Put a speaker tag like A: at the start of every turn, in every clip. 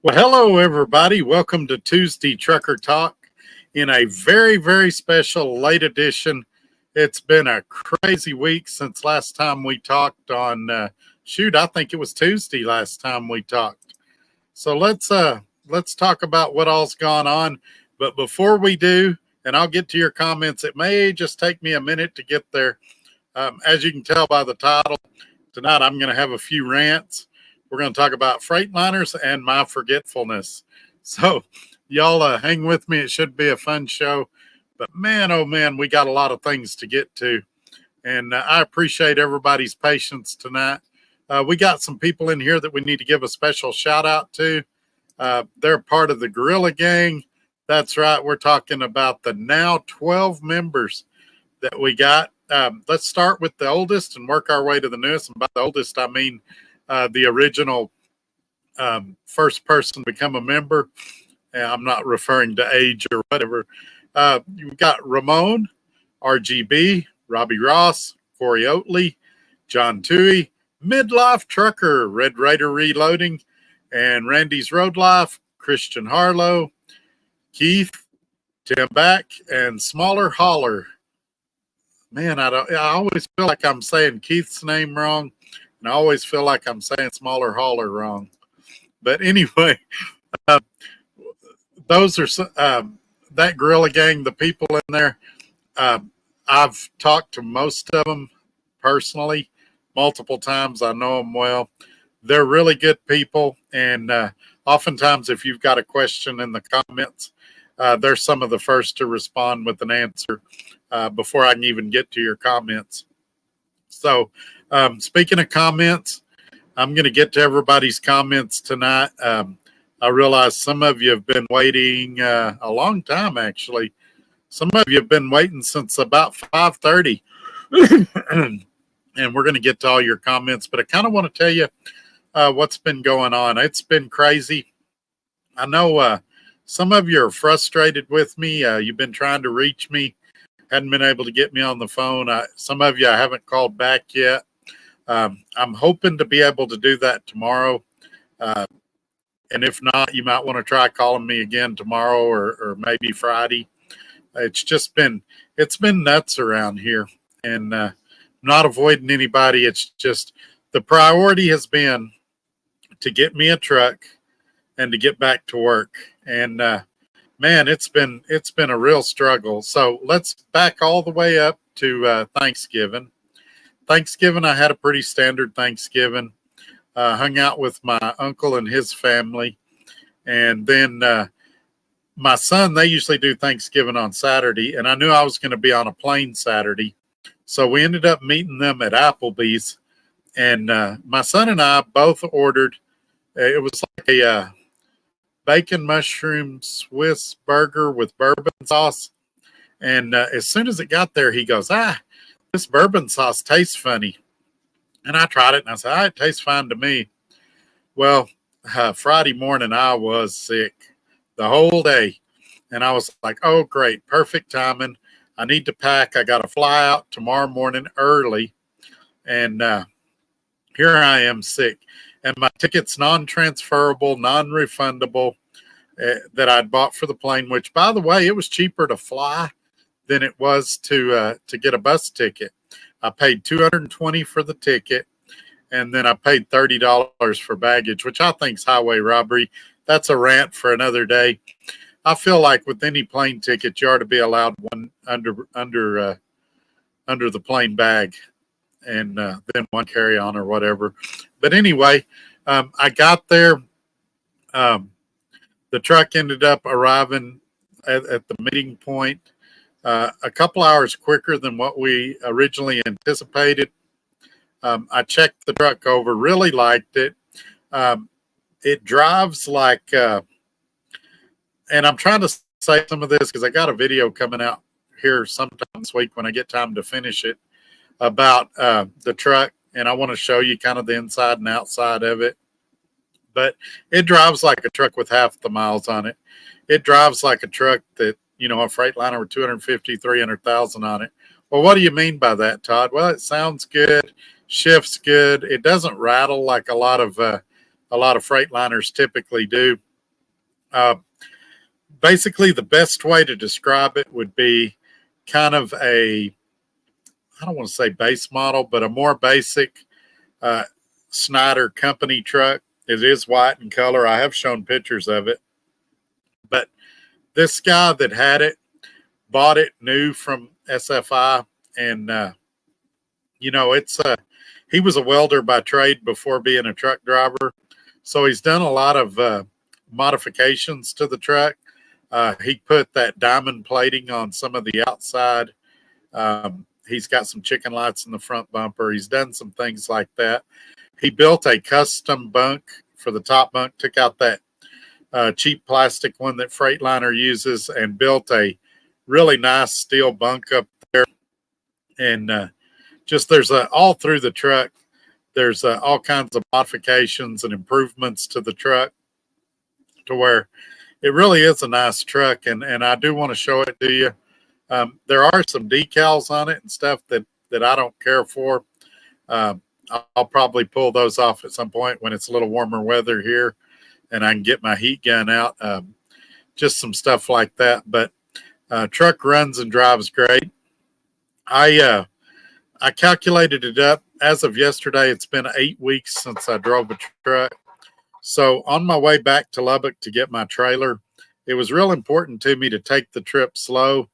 A: Well, hello, everybody. Welcome to Tuesday Trucker Talk in a very, very special late edition. It's been a crazy week since last time we talked on, I think it was Tuesday last time we talked. So let's talk about what all's gone on. But before we do, and I'll get to your comments, it may just take me a minute to get there. As you can tell by the title, tonight I'm going to have a few rants. We're going to talk about Freightliners and my forgetfulness. So y'all hang with me. It should be a fun show. But man, oh man, we got a lot of things to get to. And I appreciate everybody's patience tonight. We got some people in here that we need to give a special shout out to. They're part of the Gorilla Gang. That's right. We're talking about the now 12 members that we got. Let's start with the oldest and work our way to the newest. And by the oldest, I mean the original first person to become a member. I'm not referring to age or whatever. You've got Ramon, RGB, Robbie Ross, Corey Oatley, John Toohey, Midlife Trucker, Red Raider Reloading, and Randy's Road Life, Christian Harlow, Keith, Tim Back, and Smaller Holler. Man, I always feel like I'm saying Keith's name wrong, and I always feel like I'm saying Smaller Holler wrong. But anyway, those are that Gorilla Gang, the people in there. I've talked to most of them personally multiple times. I know them well. They're really good people, and oftentimes if you've got a question in the comments, they're some of the first to respond with an answer before I can even get to your comments. So speaking of comments, I'm going to get to everybody's comments tonight. I realize some of you have been waiting a long time, actually. Some of you have been waiting since about 5:30. And we're going to get to all your comments, but I kind of want to tell you what's been going on. It's been crazy. I know some of you are frustrated with me. You've been trying to reach me, hadn't been able to get me on the phone. Some of you I haven't called back yet. I'm hoping to be able to do that tomorrow. And if not, you might want to try calling me again tomorrow or maybe Friday. It's been nuts around here, and not avoiding anybody. It's just the priority has been to get me a truck and to get back to work. And man, it's been a real struggle. So let's back all the way up to Thanksgiving. Thanksgiving, I had a pretty standard Thanksgiving. Hung out with my uncle and his family. And then my son, they usually do Thanksgiving on Saturday. And I knew I was going to be on a plane Saturday. So we ended up meeting them at Applebee's. And my son and I both ordered, it was like a bacon mushroom Swiss burger with bourbon sauce. And as soon as it got there, he goes, this bourbon sauce tastes funny. And I tried it, and I said, it tastes fine to me. Well, Friday morning, I was sick the whole day. And I was like, oh, great, perfect timing. I need to pack. I got to fly out tomorrow morning early. And here I am sick. And my ticket's non-transferable, non-refundable that I'd bought for the plane, which, by the way, it was cheaper to fly than it was to get a bus ticket. I paid $220 for the ticket, and then I paid $30 for baggage, which I think is highway robbery. That's a rant for another day. I feel like with any plane ticket, you ought to be allowed one under the plane bag, and then one carry-on or whatever. But anyway, I got there. The truck ended up arriving at the meeting point a couple hours quicker than what we originally anticipated. I checked the truck over, really liked it. It drives like, and I'm trying to say some of this because I got a video coming out here sometime this week when I get time to finish it about the truck, and I want to show you kind of the inside and outside of it. But it drives like a truck with half the miles on it. It drives like a truck that, a Freightliner with 250, 300,000 on it. Well, what do you mean by that, Todd? Well, it sounds good, shifts good. It doesn't rattle like a lot of Freightliners typically do. Uh, Basically, the best way to describe it would be kind of I don't want to say base model, but a more basic uh, Snyder company truck. It is white in color. I have shown pictures of it. But this guy that had it bought it new from SFI. And, it's he was a welder by trade before being a truck driver. So he's done a lot of modifications to the truck. He put that diamond plating on some of the outside. He's got some chicken lights in the front bumper. He's done some things like that. He built a custom bunk for the top bunk, took out that cheap plastic one that Freightliner uses and built a really nice steel bunk up there. And just there's all through the truck, there's all kinds of modifications and improvements to the truck to where it really is a nice truck. And I do want to show it to you. There are some decals on it and stuff that I don't care for. I'll probably pull those off at some point when it's a little warmer weather here and I can get my heat gun out. Just some stuff like that. But truck runs and drives great. I calculated it up. As of yesterday, it's been 8 weeks since I drove a truck. So on my way back to Lubbock to get my trailer, it was real important to me to take the trip slow,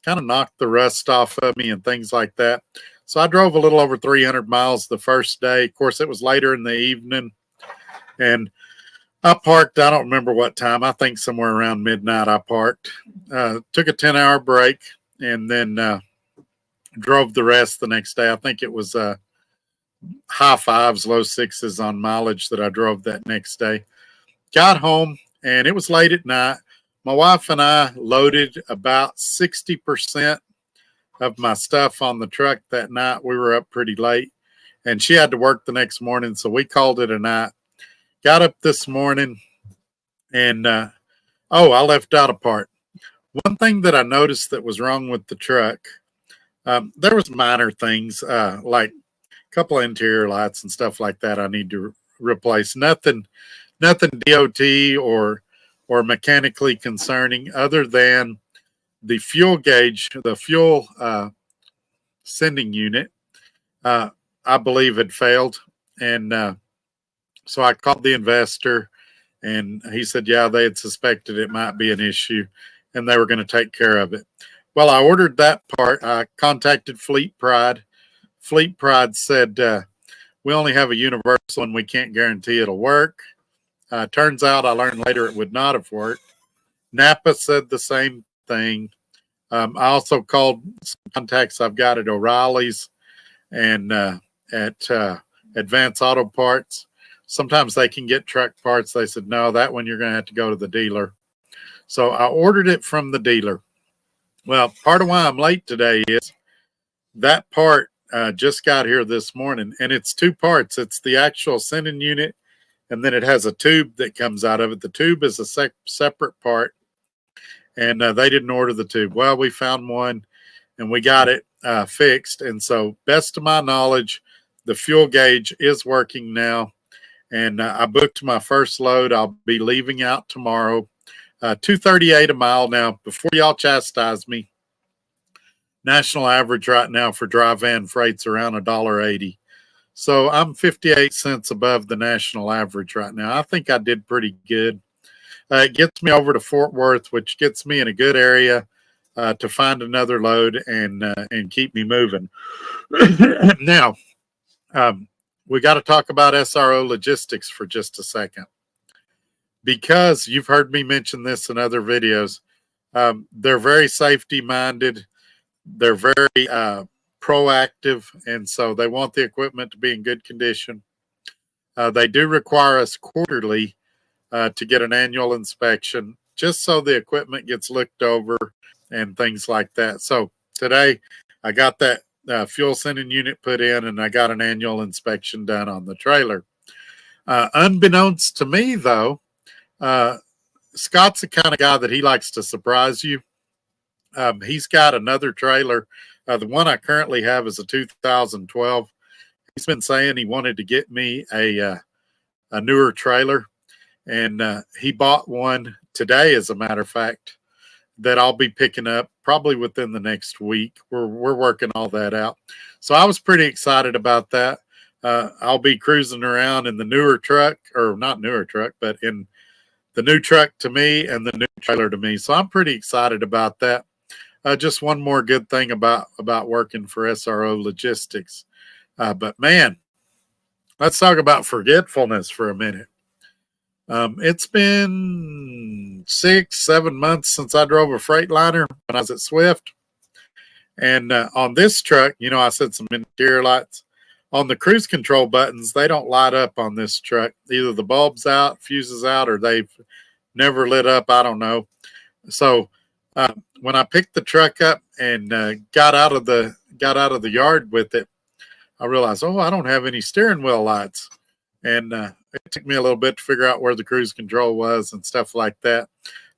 A: kind of knock the rust off of me and things like that. So I drove a little over 300 miles the first day. Of course, it was later in the evening. And I parked, I don't remember what time. I think somewhere around midnight I parked. Took a 10-hour break and then drove the rest the next day. I think it was high fives, low sixes on mileage that I drove that next day. Got home and it was late at night. My wife and I loaded about 60% of my stuff on the truck that night. We were up pretty late and she had to work the next morning. So we called it a night. Got up this morning and, I left out a part. One thing that I noticed that was wrong with the truck, there was minor things like a couple of interior lights and stuff like that I need to replace. Nothing DOT or mechanically concerning other than the fuel gauge, the fuel sending unit, I believe had failed. And so I called the investor and he said, yeah, they had suspected it might be an issue and they were going to take care of it. Well, I ordered that part. I contacted Fleet Pride. Fleet Pride said, we only have a universal and we can't guarantee it'll work. Turns out I learned later it would not have worked. Napa said the same thing. I also called some contacts I've got at O'Reilly's and at Advanced Auto Parts. Sometimes they can get truck parts. They said, no, that one you're going to have to go to the dealer. So I ordered it from the dealer. Well, part of why I'm late today is that part just got here this morning, and it's two parts. It's the actual sending unit, and then it has a tube that comes out of it. The tube is a separate part, and they didn't order the tube. Well, we found one, and we got it fixed. And so, best of my knowledge, the fuel gauge is working now, and I booked my first load. I'll be leaving out tomorrow. $2.38 a mile. Now, before y'all chastise me, national average right now for dry van freight's around $1.80. So I'm 58 cents above the national average right now. I think I did pretty good. It gets me over to Fort Worth, which gets me in a good area to find another load and keep me moving. Now, we got to talk about SRO logistics for just a second. Because you've heard me mention this in other videos, they're very safety minded. They're very proactive, and so they want the equipment to be in good condition. They do require us quarterly to get an annual inspection, just so the equipment gets looked over and things like that. So today I got that fuel sending unit put in, and I got an annual inspection done on the trailer. Unbeknownst to me, though, Scott's the kind of guy that he likes to surprise you. He's got another trailer. The one I currently have is a 2012. He's been saying he wanted to get me a newer trailer, and he bought one today, as a matter of fact, that I'll be picking up probably within the next week. We're working all that out. So I was pretty excited about that. I'll be cruising around in the newer truck, or not newer truck, but in the new truck to me and the new trailer to me. So I'm pretty excited about that. Just one more good thing about working for SRO Logistics. But man, let's talk about forgetfulness for a minute. It's been 6-7 months since I drove a Freightliner when I was at Swift. And on this truck, I said some interior lights. On the cruise control buttons, they don't light up on this truck. Either the bulb's out, fuses out, or they've never lit up. I don't know. So when I picked the truck up and got out of the yard with it, I realized, I don't have any steering wheel lights. And it took me a little bit to figure out where the cruise control was and stuff like that.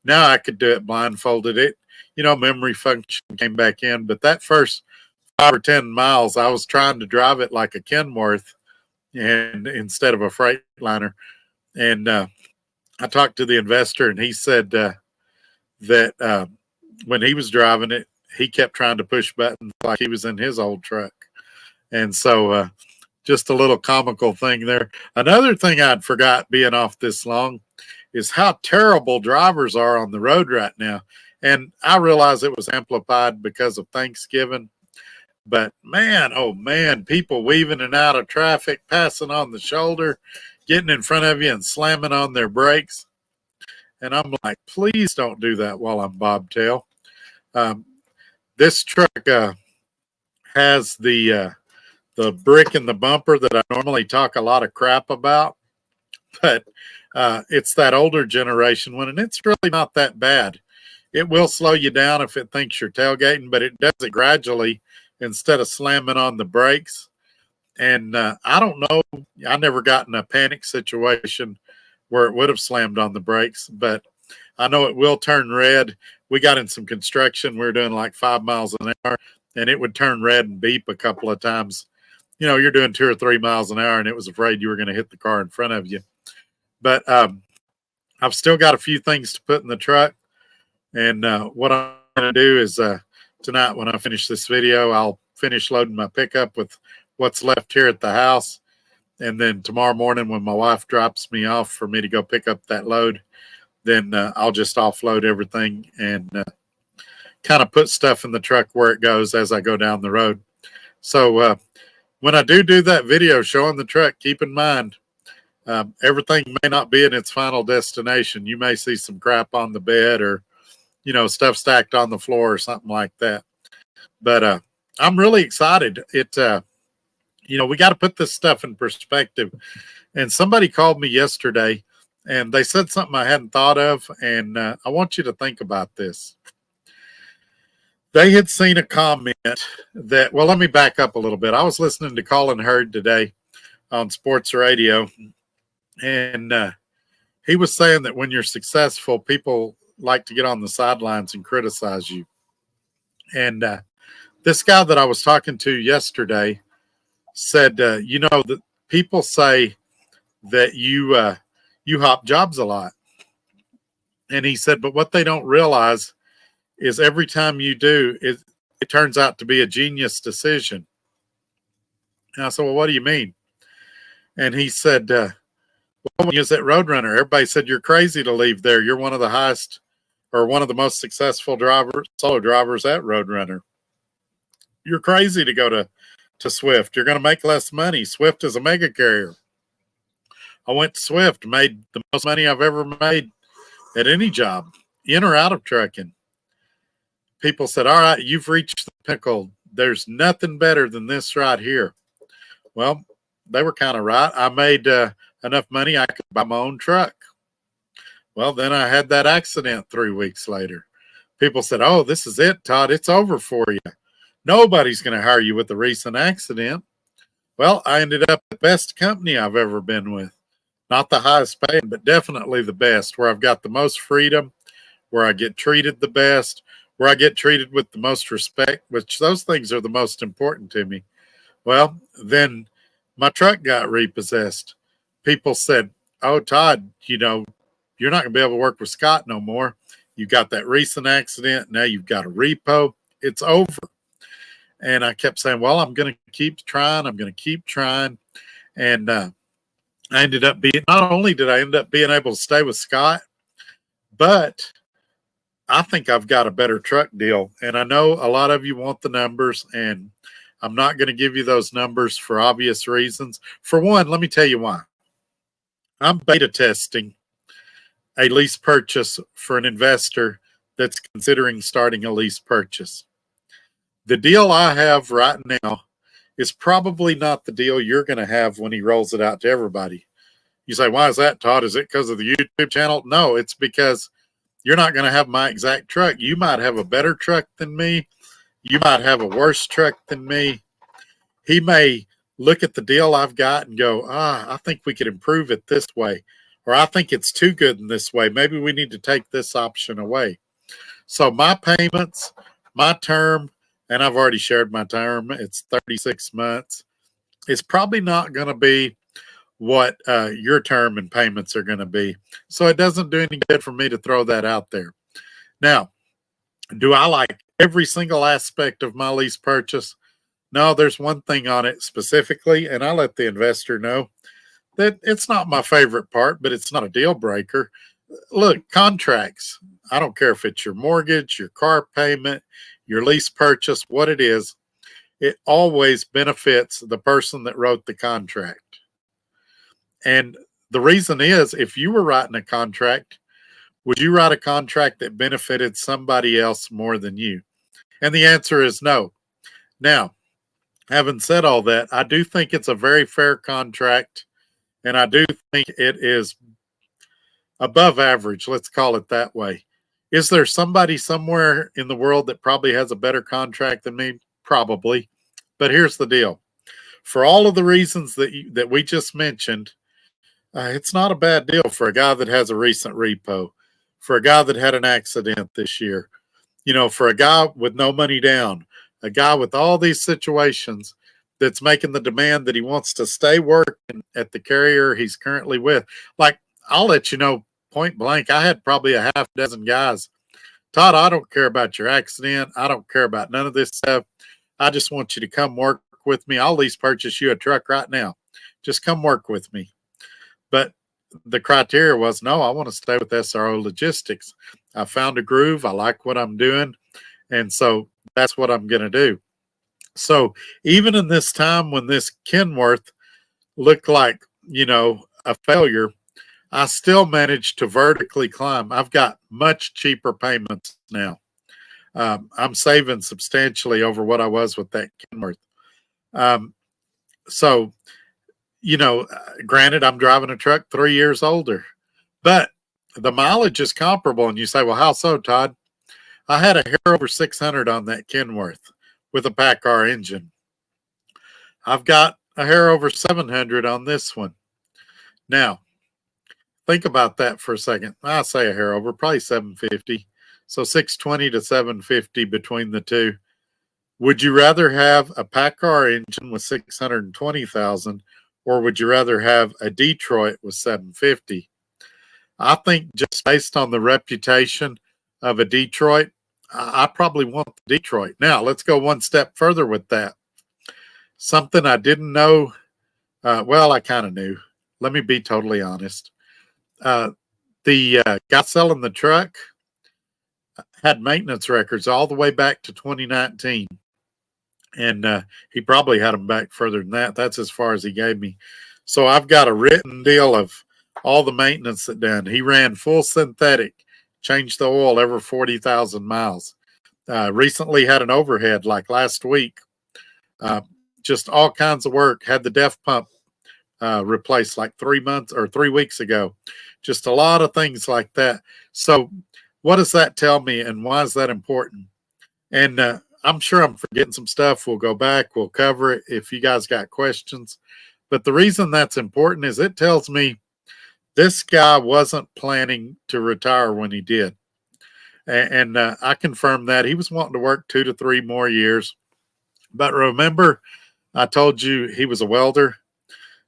A: Now I could do it blindfolded. It, memory function came back in. But that first 5 or 10 miles, I was trying to drive it like a Kenworth and instead of a Freightliner. And I talked to the investor, and he said that when he was driving it, he kept trying to push buttons like he was in his old truck. And so just a little comical thing there. Another thing I'd forgot being off this long is how terrible drivers are on the road right now. And I realize it was amplified because of Thanksgiving. But man, oh man, people weaving in and out of traffic, passing on the shoulder, getting in front of you and slamming on their brakes. And I'm like, please don't do that while I'm bobtail. This truck has the brick in the bumper that I normally talk a lot of crap about. But it's that older generation one, and it's really not that bad. It will slow you down if it thinks you're tailgating, but it does it gradually instead of slamming on the brakes. And I don't know. I never got in a panic situation where it would have slammed on the brakes, but I know it will turn red. We got in some construction. We were doing like 5 miles an hour, and it would turn red and beep a couple of times. You're doing 2 or 3 miles an hour, and it was afraid you were going to hit the car in front of you. But I've still got a few things to put in the truck. And what I'm going to do is tonight when I finish this video, I'll finish loading my pickup with what's left here at the house. And then tomorrow morning when my wife drops me off for me to go pick up that load, then I'll just offload everything and kind of put stuff in the truck where it goes as I go down the road. So when I do that video showing the truck, keep in mind, everything may not be in its final destination. You may see some crap on the bed or, stuff stacked on the floor or something like that. But I'm really excited. We got to put this stuff in perspective. And somebody called me yesterday, and they said something I hadn't thought of, and I want you to think about this. They had seen a comment that, well, let me back up a little bit. I was listening to Colin Hurd today on sports radio, and he was saying that when you're successful, people like to get on the sidelines and criticize you. And this guy that I was talking to yesterday said, that people say that you hop jobs a lot. And he said, but what they don't realize is every time you do, it turns out to be a genius decision. And I said, well, what do you mean? And he said, well, when you was at Roadrunner, everybody said you're crazy to leave there. You're one of the highest or one of the most successful solo drivers at Roadrunner. You're crazy to go to Swift. You're going to make less money. Swift is a mega carrier. I went to Swift, made the most money I've ever made at any job, in or out of trucking. People said, all right, you've reached the pinnacle. There's nothing better than this right here. Well, they were kind of right. I made enough money I could buy my own truck. Well, then I had that accident 3 weeks later. People said, oh, this is it, Todd. It's over for you. Nobody's going to hire you with a recent accident. Well, I ended up at the best company I've ever been with. Not the highest paying, but definitely the best, where I've got the most freedom, where I get treated the best, where I get treated with the most respect, which those things are the most important to me. Well, then my truck got repossessed. People said, oh, Todd, you're not going to be able to work with Scott no more. You got that recent accident. Now you've got a repo. It's over. And I kept saying, well, I'm going to keep trying. I'm going to keep trying. And I ended up being, not only did I end up being able to stay with Scott, but I think I've got a better truck deal. And I know a lot of you want the numbers, and I'm not going to give you those numbers for obvious reasons. For one, let me tell you why. I'm beta testing a lease purchase for an investor that's considering starting a lease purchase. The deal I have right now is probably not the deal you're going to have when he rolls it out to everybody. You say, why is that, Todd? Is it because of the YouTube channel? No, it's because you're not going to have my exact truck. You might have a better truck than me. You might have a worse truck than me. He may look at the deal I've got and go, I think we could improve it this way. Or I think it's too good in this way. Maybe we need to take this option away. So my payments, my term, and I've already shared my term, it's 36 months. It's probably not going to be what your term and payments are going to be. So it doesn't do any good for me to throw that out there. Now, do I like every single aspect of my lease purchase? No, there's one thing on it specifically, and I let the investor know that it's not my favorite part, but it's not a deal breaker. Look, contracts, I don't care if it's your mortgage, your car payment, your lease purchase, what it is, it always benefits the person that wrote the contract. And the reason is, if you were writing a contract, would you write a contract that benefited somebody else more than you? And the answer is no. Now, having said all that, I do think it's a very fair contract, and I do think it is above average. Let's call it that way. Is there somebody somewhere in the world that probably has a better contract than me? Probably. But here's the deal. For all of the reasons that we just mentioned, it's not a bad deal for a guy that has a recent repo, for a guy that had an accident this year, for a guy with no money down, a guy with all these situations that's making the demand that he wants to stay working at the carrier he's currently with. Like, I'll let you know point blank, I had probably a half dozen guys. Todd, I don't care about your accident. I don't care about none of this stuff. I just want you to come work with me. I'll lease purchase you a truck right now. Just come work with me. But the criteria was, no, I want to stay with SRO Logistics. I found a groove. I like what I'm doing. And so that's what I'm going to do. So even in this time when this Kenworth looked like, a failure, I still managed to vertically climb. I've got much cheaper payments now. I'm saving substantially over what I was with that Kenworth. So, granted, I'm driving a truck 3 years older, but the mileage is comparable. And you say, well, how so, Todd? I had a hair over 600 on that Kenworth with a PACCAR engine. I've got a hair over 700 on this one. Now, think about that for a second. I say a hair over, probably 750. So 620 to 750 between the two. Would you rather have a PACCAR engine with 620,000, or would you rather have a Detroit with 750? I think just based on the reputation of a Detroit, I probably want the Detroit. Now, let's go one step further with that. Something I didn't know, I kind of knew. Let me be totally honest. The guy selling the truck had maintenance records all the way back to 2019. And he probably had them back further than that. That's as far as he gave me. So I've got a written deal of all the maintenance that done. He ran full synthetic, changed the oil every 40,000 miles. Recently had an overhead like last week. Just all kinds of work. Had the DEF pump replaced like 3 weeks ago. Just a lot of things like that. So what does that tell me, and why is that important? And I'm sure I'm forgetting some stuff. We'll go back. We'll cover it if you guys got questions. But the reason that's important is it tells me this guy wasn't planning to retire when he did. And I confirmed that. He was wanting to work 2 to 3 more years. But remember, I told you he was a welder.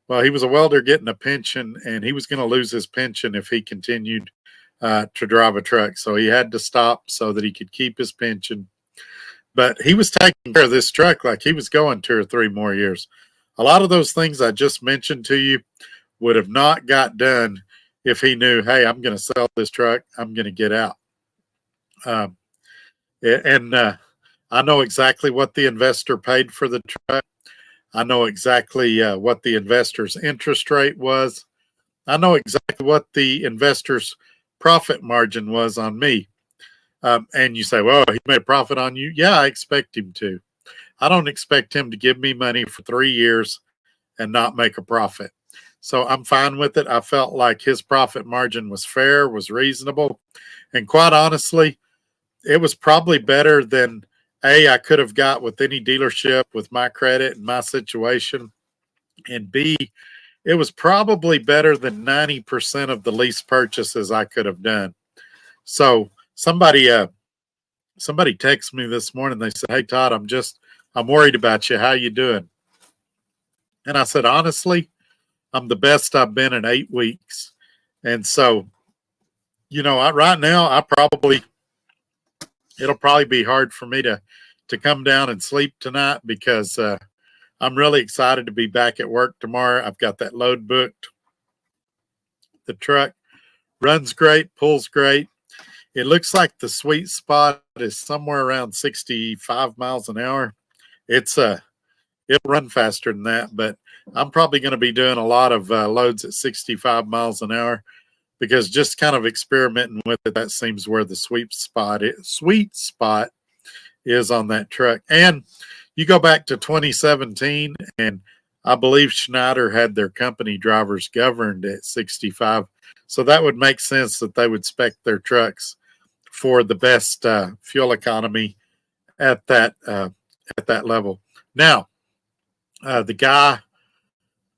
A: Well, he was a welder getting a pension, and he was going to lose his pension if he continued to drive a truck. So he had to stop so that he could keep his pension. But he was taking care of this truck like he was going 2 or 3 more years. A lot of those things I just mentioned to you would have not got done if he knew, hey, I'm going to sell this truck. I'm going to get out. Um, and I know exactly what the investor paid for the truck. I know exactly what the investor's interest rate was. I know exactly what the investor's profit margin was on me. And you say, well, he made a profit on you. Yeah, I expect him to. I don't expect him to give me money for 3 years and not make a profit. So I'm fine with it. I felt like his profit margin was fair, was reasonable. And quite honestly, it was probably better than I could have got with any dealership with my credit and my situation. And B, it was probably better than 90% of the lease purchases I could have done. So somebody texted me this morning. They said, "Hey Todd, I'm worried about you. How you doing?" And I said, honestly, I'm the best I've been in 8 weeks. And so, right now, it'll probably be hard for me to come down and sleep tonight because I'm really excited to be back at work tomorrow. I've got that load booked. The truck runs great, pulls great. It looks like the sweet spot is somewhere around 65 miles an hour. It'll run faster than that, but I'm probably going to be doing a lot of loads at 65 miles an hour because just kind of experimenting with it, that seems where the sweet spot is on that truck. And you go back to 2017, and I believe Schneider had their company drivers governed at 65. So that would make sense that they would spec their trucks for the best fuel economy at that level. Now, the guy,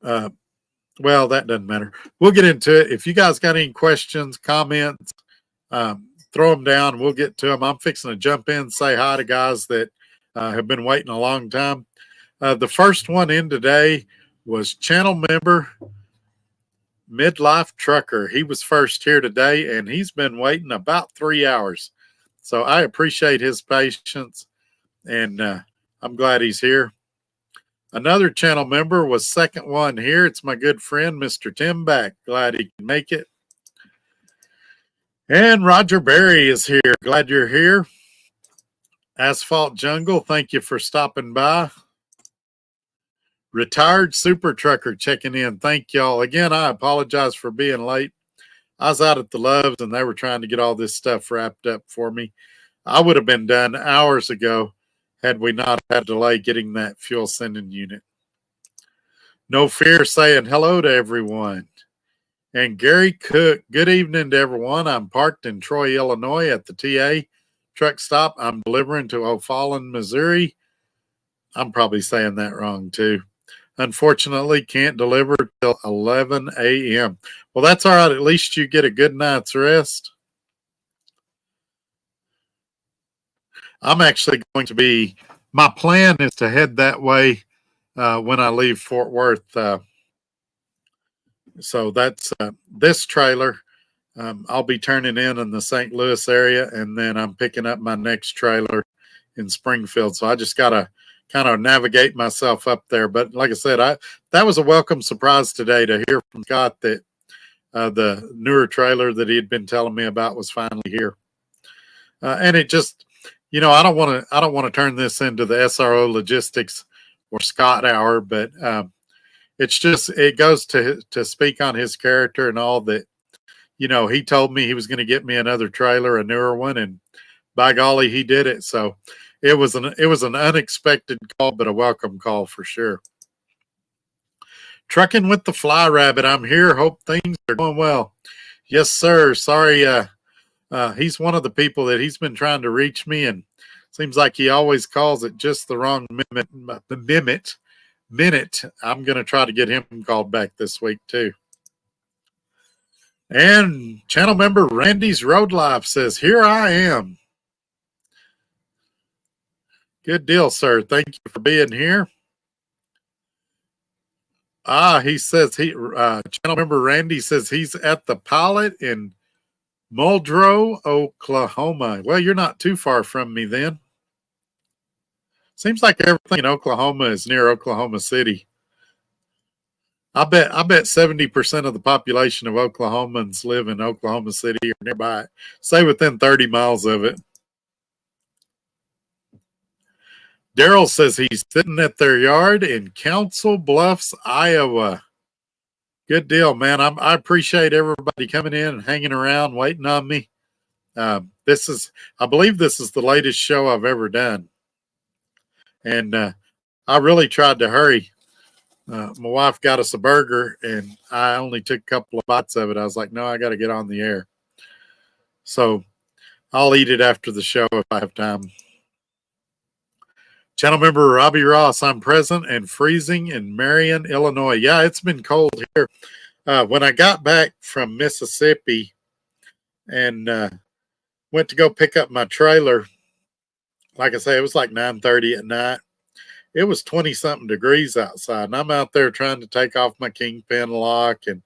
A: well, that doesn't matter. We'll get into it. If you guys got any questions, comments, throw them down. We'll get to them. I'm fixing to jump in, say hi to guys that have been waiting a long time. The first one in today was channel member Midlife Trucker. He was first here today, and he's been waiting about 3 hours. So I appreciate his patience, and I'm glad he's here. Another channel member was second one here. It's my good friend, Mr. Tim Back. Glad he can make it. And Roger Berry is here. Glad you're here. Asphalt Jungle, thank you for stopping by. Retired Super Trucker checking in. Thank y'all. Again, I apologize for being late. I was out at the Loves and they were trying to get all this stuff wrapped up for me. I would have been done hours ago had we not had a delay getting that fuel sending unit. No Fear saying hello to everyone. And Gary Cook, good evening to everyone. I'm parked in Troy, Illinois at the TA truck stop. I'm delivering to O'Fallon, Missouri. I'm probably saying that wrong too. Unfortunately, can't deliver till 11 a.m. Well, that's all right. At least you get a good night's rest. I'm actually going to be, my plan is to head that way when I leave Fort Worth. So that's this trailer. I'll be turning in the St. Louis area, and then I'm picking up my next trailer in Springfield. So I just got to kind of navigate myself up there. But like I said, that was a welcome surprise today to hear from Scott that the newer trailer that he had been telling me about was finally here. And it just, I don't want to turn this into the SRO Logistics or Scott Hour, but it's just, it goes to speak on his character and all that. He told me he was going to get me another trailer, a newer one, and by golly, he did it. So it was an unexpected call, but a welcome call for sure. Trucking with the Fly Rabbit. I'm here. Hope things are going well. Yes, sir. Sorry. He's one of the people that he's been trying to reach me, and seems like he always calls it just the wrong minute. I'm going to try to get him called back this week too. And channel member Randy's Road Life says, here I am. Good deal, sir. Thank you for being here. He says channel member Randy says he's at the Pilot in Muldrow, Oklahoma. Well, you're not too far from me then. Seems like everything in Oklahoma is near Oklahoma City. I bet 70% of the population of Oklahomans live in Oklahoma City or nearby. Say within 30 miles of it. Daryl says he's sitting at their yard in Council Bluffs, Iowa. Good deal, man. I appreciate everybody coming in and hanging around, waiting on me. I believe this is the latest show I've ever done. And I really tried to hurry. My wife got us a burger, and I only took a couple of bites of it. I was like, no, I got to get on the air. So I'll eat it after the show if I have time. Channel member Robbie Ross, I'm present and freezing in Marion, Illinois. Yeah, it's been cold here. When I got back from Mississippi and went to go pick up my trailer, like I say, it was like 9:30 at night. It was 20-something degrees outside, and I'm out there trying to take off my kingpin lock and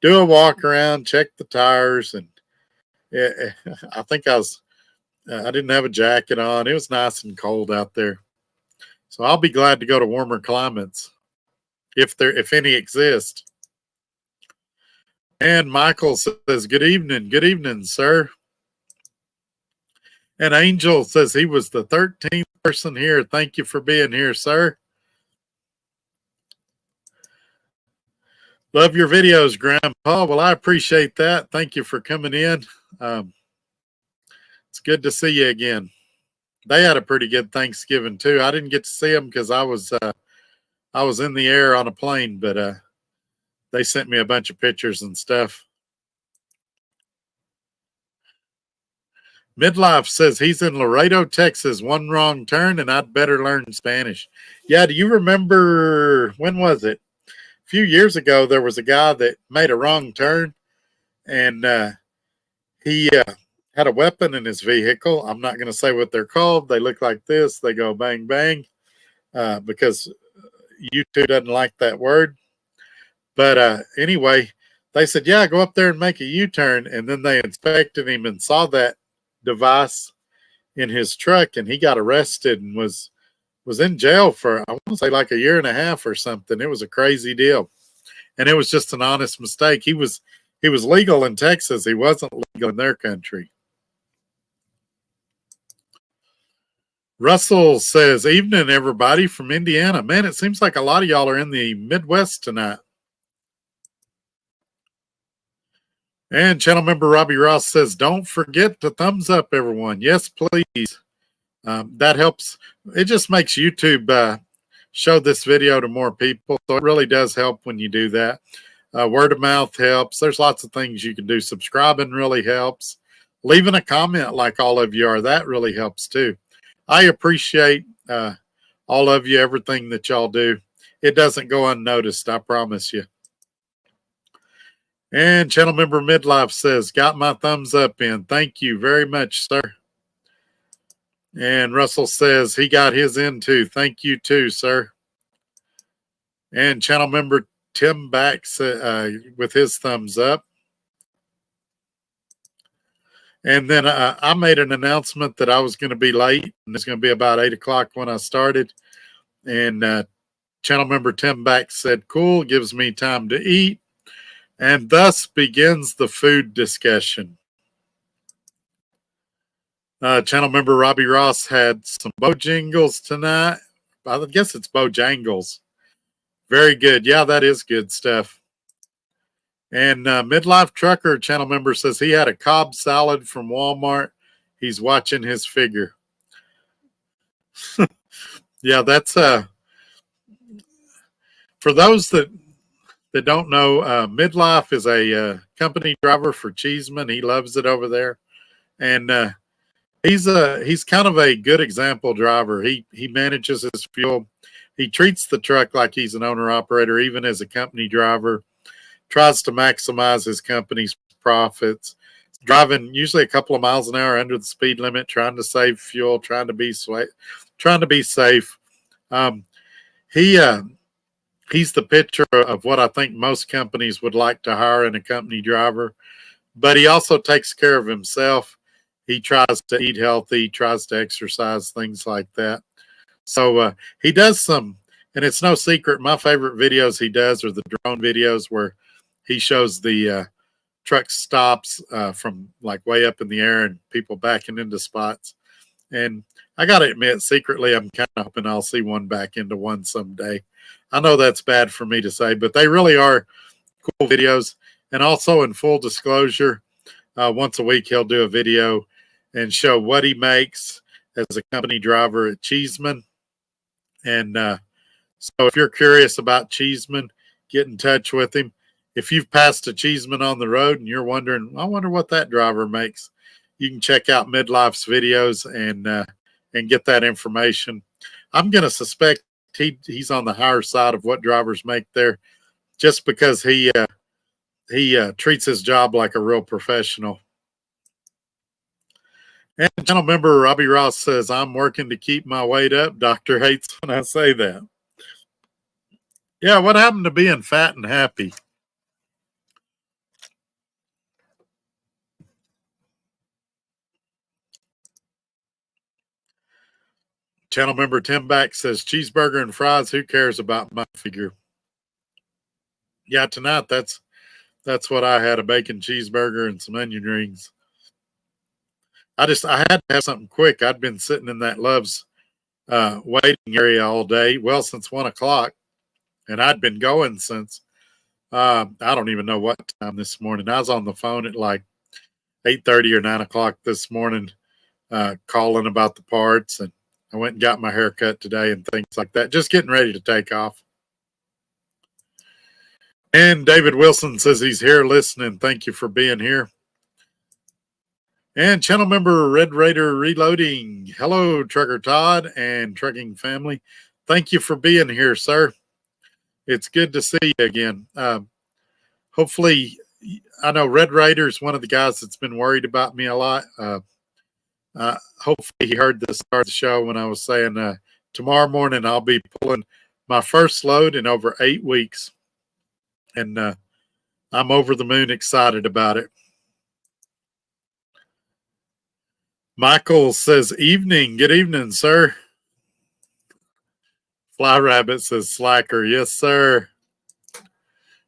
A: do a walk around, check the tires, and I think I didn't have a jacket on. It was nice and cold out there. So I'll be glad to go to warmer climates if any exist. And Michael says, good evening, sir. And Angel says he was the 13th person here. Thank you for being here, sir. Love your videos, Grandpa. Well, I appreciate that. Thank you for coming in. It's good to see you again. They had a pretty good Thanksgiving too. I didn't get to see them because I was in the air on a plane, but they sent me a bunch of pictures and stuff. Midlife says he's in Laredo, Texas. One wrong turn, and I'd better learn Spanish. Yeah, do you remember, when was it? A few years ago, there was a guy that made a wrong turn, and he had a weapon in his vehicle. I'm not going to say what they're called. They look like this. They go bang, bang, because YouTube doesn't like that word. But anyway, they said, yeah, go up there and make a U-turn. And then they inspected him and saw that device in his truck, and he got arrested and was in jail for, I want to say, like a year and a half or something. It was a crazy deal. And it was just an honest mistake. He was legal in Texas. He wasn't legal in their country. Russell says, evening, everybody from Indiana. Man, it seems like a lot of y'all are in the Midwest tonight. And channel member Robbie Ross says, don't forget to thumbs up, everyone. Yes, please. That helps. It just makes YouTube show this video to more people. So it really does help when you do that. Word of mouth helps. There's lots of things you can do. Subscribing really helps. Leaving a comment like all of you are, that really helps too. I appreciate all of you, everything that y'all do. It doesn't go unnoticed, I promise you. And channel member Midlife says, got my thumbs up in. Thank you very much, sir. And Russell says he got his in too. Thank you too, sir. And channel member Tim Backs with his thumbs up. And then I made an announcement that I was going to be late, and it's going to be about 8 o'clock when I started. And channel member Tim Back said, cool, gives me time to eat. And thus begins the food discussion. Channel member Robbie Ross had some Bojangles tonight. I guess it's Bojangles. Very good. Yeah, that is good stuff. And Midlife Trucker channel member says he had a Cobb salad from Walmart. He's watching his figure. Yeah, that's for those that don't know, Midlife is a company driver for Cheeseman. He loves it over there. And he's kind of a good example driver. He manages his fuel. He treats the truck like he's an owner operator, even as a company driver. Tries to maximize his company's profits. Driving usually a couple of miles an hour under the speed limit, trying to save fuel, trying to be safe. He's the picture of what I think most companies would like to hire in a company driver, but he also takes care of himself. He tries to eat healthy, tries to exercise, things like that. So he does some, and it's no secret. My favorite videos he does are the drone videos where he shows the truck stops from like way up in the air and people backing into spots. And I got to admit, secretly, I'm kind of hoping I'll see one back into one someday. I know that's bad for me to say, but they really are cool videos. And also, in full disclosure, once a week he'll do a video and show what he makes as a company driver at Cheeseman. And so if you're curious about Cheeseman, get in touch with him. If you've passed a Cheeseman on the road and you're wondering, I wonder what that driver makes, you can check out Midlife's videos and get that information. I'm going to suspect he's on the higher side of what drivers make there, just because he treats his job like a real professional. And channel member Robbie Ross says, I'm working to keep my weight up. Doctor hates when I say that. Yeah, what happened to being fat and happy? Channel member Tim Back says, cheeseburger and fries, who cares about my figure? Yeah, tonight that's what I had, a bacon cheeseburger and some onion rings. I had to have something quick. I'd been sitting in that Love's waiting area all day, well, since 1 o'clock, and I'd been going since I don't even know what time this morning. I was on the phone at like 8:30 or 9 o'clock this morning, calling about the parts, and I went and got my hair cut today and things like that, just getting ready to take off. And David Wilson says he's here listening. Thank you for being here. And channel member Red Raider Reloading. Hello, Trucker Todd and trucking family. Thank you for being here, sir. It's good to see you again. Hopefully, I know Red Raider is one of the guys that's been worried about me a lot. Hopefully he heard the start of the show when I was saying tomorrow morning I'll be pulling my first load in over 8 weeks. And I'm over the moon excited about it. Michael says, evening. Good evening, sir. Fly Rabbit says, slacker. Yes, sir.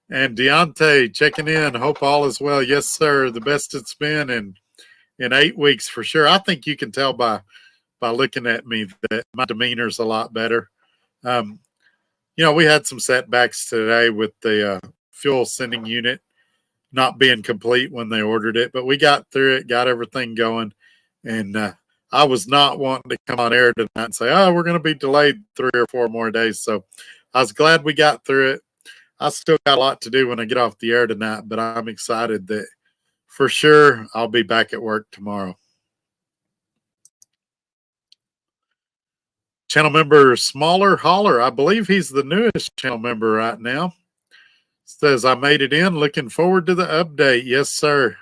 A: And Deontay checking in. Hope all is well. Yes, sir. The best it's been in 8 weeks for sure. I think you can tell by looking at me that my demeanor's a lot better. We had some setbacks today with the fuel sending unit not being complete when they ordered it, but we got through it, got everything going. And I was not wanting to come on air tonight and say, oh, we're going to be delayed 3 or 4 more days. So I was glad we got through it. I still got a lot to do when I get off the air tonight, but I'm excited that for sure I'll be back at work tomorrow. Channel member Smaller Holler, I believe he's the newest channel member right now. Says, I made it in. Looking forward to the update. Yes, sir.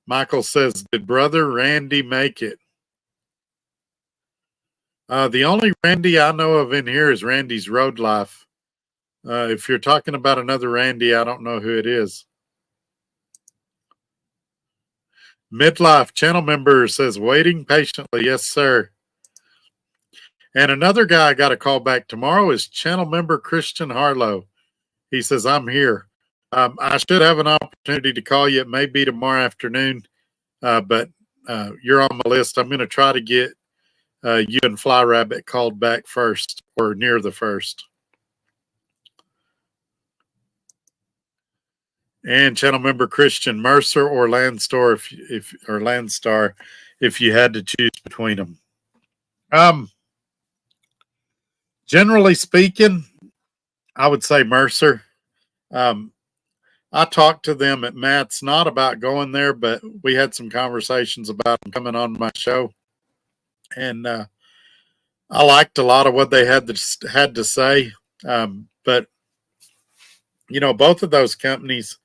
A: Michael says, did brother Randy make it? The only Randy I know of in here is Randy's Road Life. If you're talking about another Randy, I don't know who it is. Midlife channel member says, waiting patiently. Yes, sir. And another guy I got a call back tomorrow is channel member Christian Harlow. He says, I'm here. I should have an opportunity to call you. It may be tomorrow afternoon, but you're on my list. I'm going to try to get you and Fly Rabbit called back first or near the first. And channel member Christian Mercer or Landstar or Landstar if you had to choose between them. Generally speaking, I would say Mercer. I talked to them at Matt's not about going there, but we had some conversations about them coming on my show. And I liked a lot of what they had to say. But, both of those companies,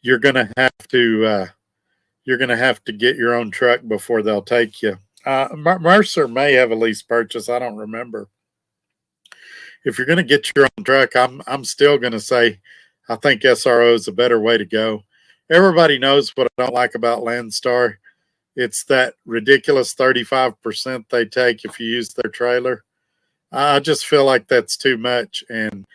A: you're going to have to get your own truck before they'll take you. Mercer may have a lease purchase. I don't remember. if you're going to get your own truck, I'm still going to say I think SRO is a better way to go. Everybody knows what I don't like about Landstar. It's that ridiculous 35% they take if you use their trailer. I just feel like that's too much. And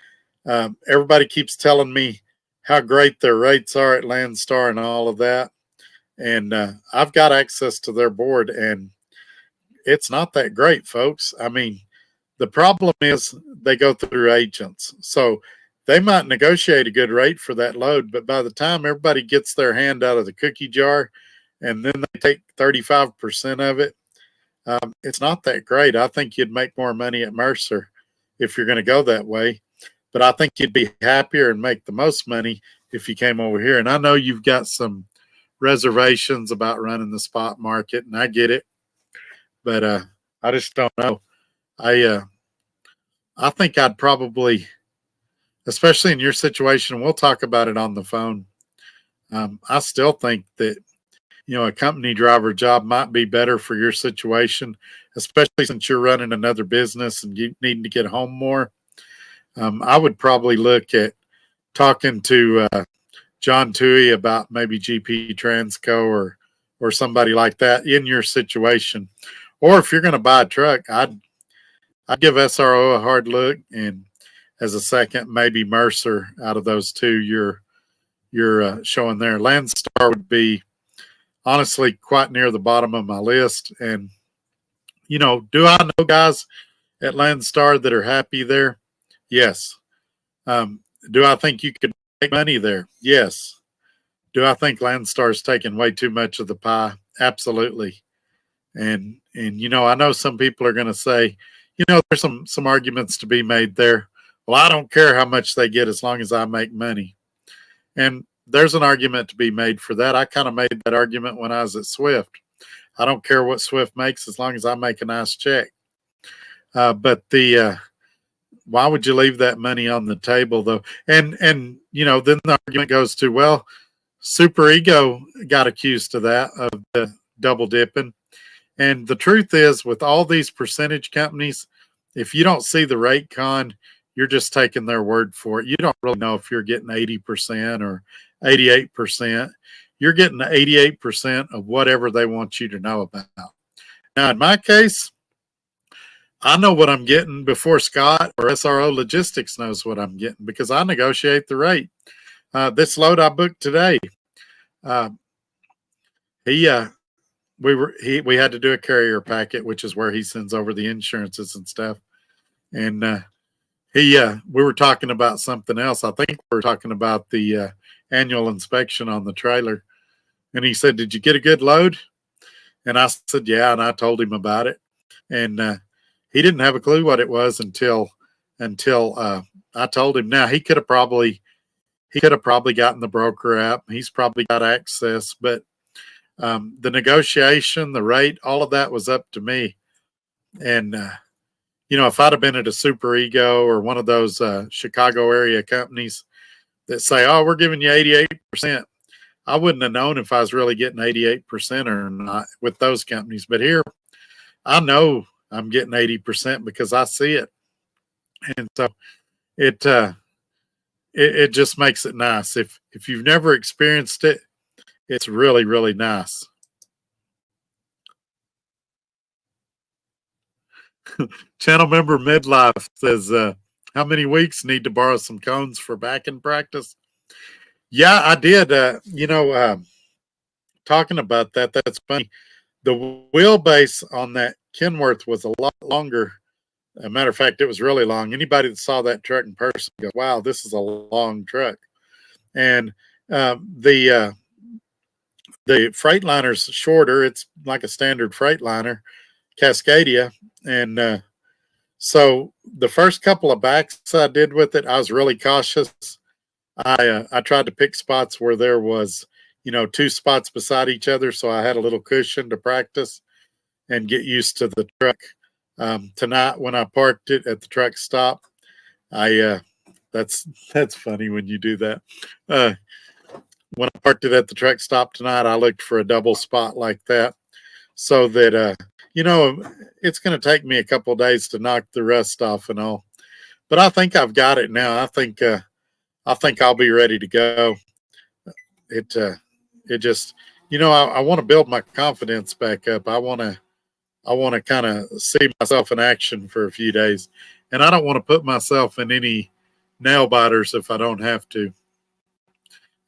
A: everybody keeps telling me how great their rates are at Landstar and all of that. And I've got access to their board, and it's not that great, folks. I mean, the problem is they go through agents. So they might negotiate a good rate for that load, but by the time everybody gets their hand out of the cookie jar and then they take 35% of it, it's not that great. I think you'd make more money at Mercer if you're going to go that way. But I think you'd be happier and make the most money if you came over here. And I know you've got some reservations about running the spot market, and I get it. But I just don't know. I think I'd probably, especially in your situation, we'll talk about it on the phone. I still think that, a company driver job might be better for your situation, especially since you're running another business and you need to get home more. I would probably look at talking to John Toohey about maybe GP Transco or somebody like that in your situation. Or if you're going to buy a truck, I'd give SRO a hard look, and as a second, maybe Mercer out of those two you're showing there. Landstar would be honestly quite near the bottom of my list. And, do I know guys at Landstar that are happy there? Yes. Do I think you could make money there? Yes. Do I think Landstar's taking way too much of the pie? Absolutely. And I know some people are going to say, there's some arguments to be made there. Well, I don't care how much they get as long as I make money. And there's an argument to be made for that. I kind of made that argument when I was at Swift. I don't care what Swift makes as long as I make a nice check. But why would you leave that money on the table, though? And then the argument goes to, well, Super Ego got accused of that, of the double dipping. And the truth is, with all these percentage companies, if you don't see the rate con, you're just taking their word for it. You don't really know if you're getting 80% or 88%. You're getting 88% of whatever they want you to know about. Now, in my case, I know what I'm getting before Scott or SRO Logistics knows what I'm getting because I negotiate the rate. This load I booked today, we had to do a carrier packet, which is where he sends over the insurances and stuff. And we were talking about something else. I think we were talking about the annual inspection on the trailer. And he said, "Did you get a good load?" And I said, "Yeah." And I told him about it. And he didn't have a clue what it was until I told him. Now he could have probably gotten the broker app. He's probably got access, but the negotiation, the rate, all of that was up to me. And if I'd have been at a Super Ego or one of those Chicago area companies that say, "Oh, we're giving you 88%," I wouldn't have known if I was really getting 88% or not with those companies. But here, I know I'm getting 80% because I see it. And so it just makes it nice. If you've never experienced it, it's really, really nice. Channel member Midlife says, how many weeks need to borrow some cones for backing practice? Yeah, I did. Talking about that, that's funny. The wheelbase on that Kenworth was a lot longer. As a matter of fact, it was really long. Anybody that saw that truck in person goes, "Wow, this is a long truck." And the Freightliner's shorter. It's like a standard Freightliner, Cascadia. And so the first couple of backs I did with it, I was really cautious. I tried to pick spots where there was, two spots beside each other, so I had a little cushion to practice and get used to the truck. Tonight, when I parked it at the truck stop, that's funny when you do that. When I parked it at the truck stop tonight, I looked for a double spot like that, so that it's going to take me a couple of days to knock the rust off and all. but I think I've got it now. I think I'll be ready to go. It it just, I want to build my confidence back up. I want to kind of see myself in action for a few days, and I don't want to put myself in any nail biters if I don't have to.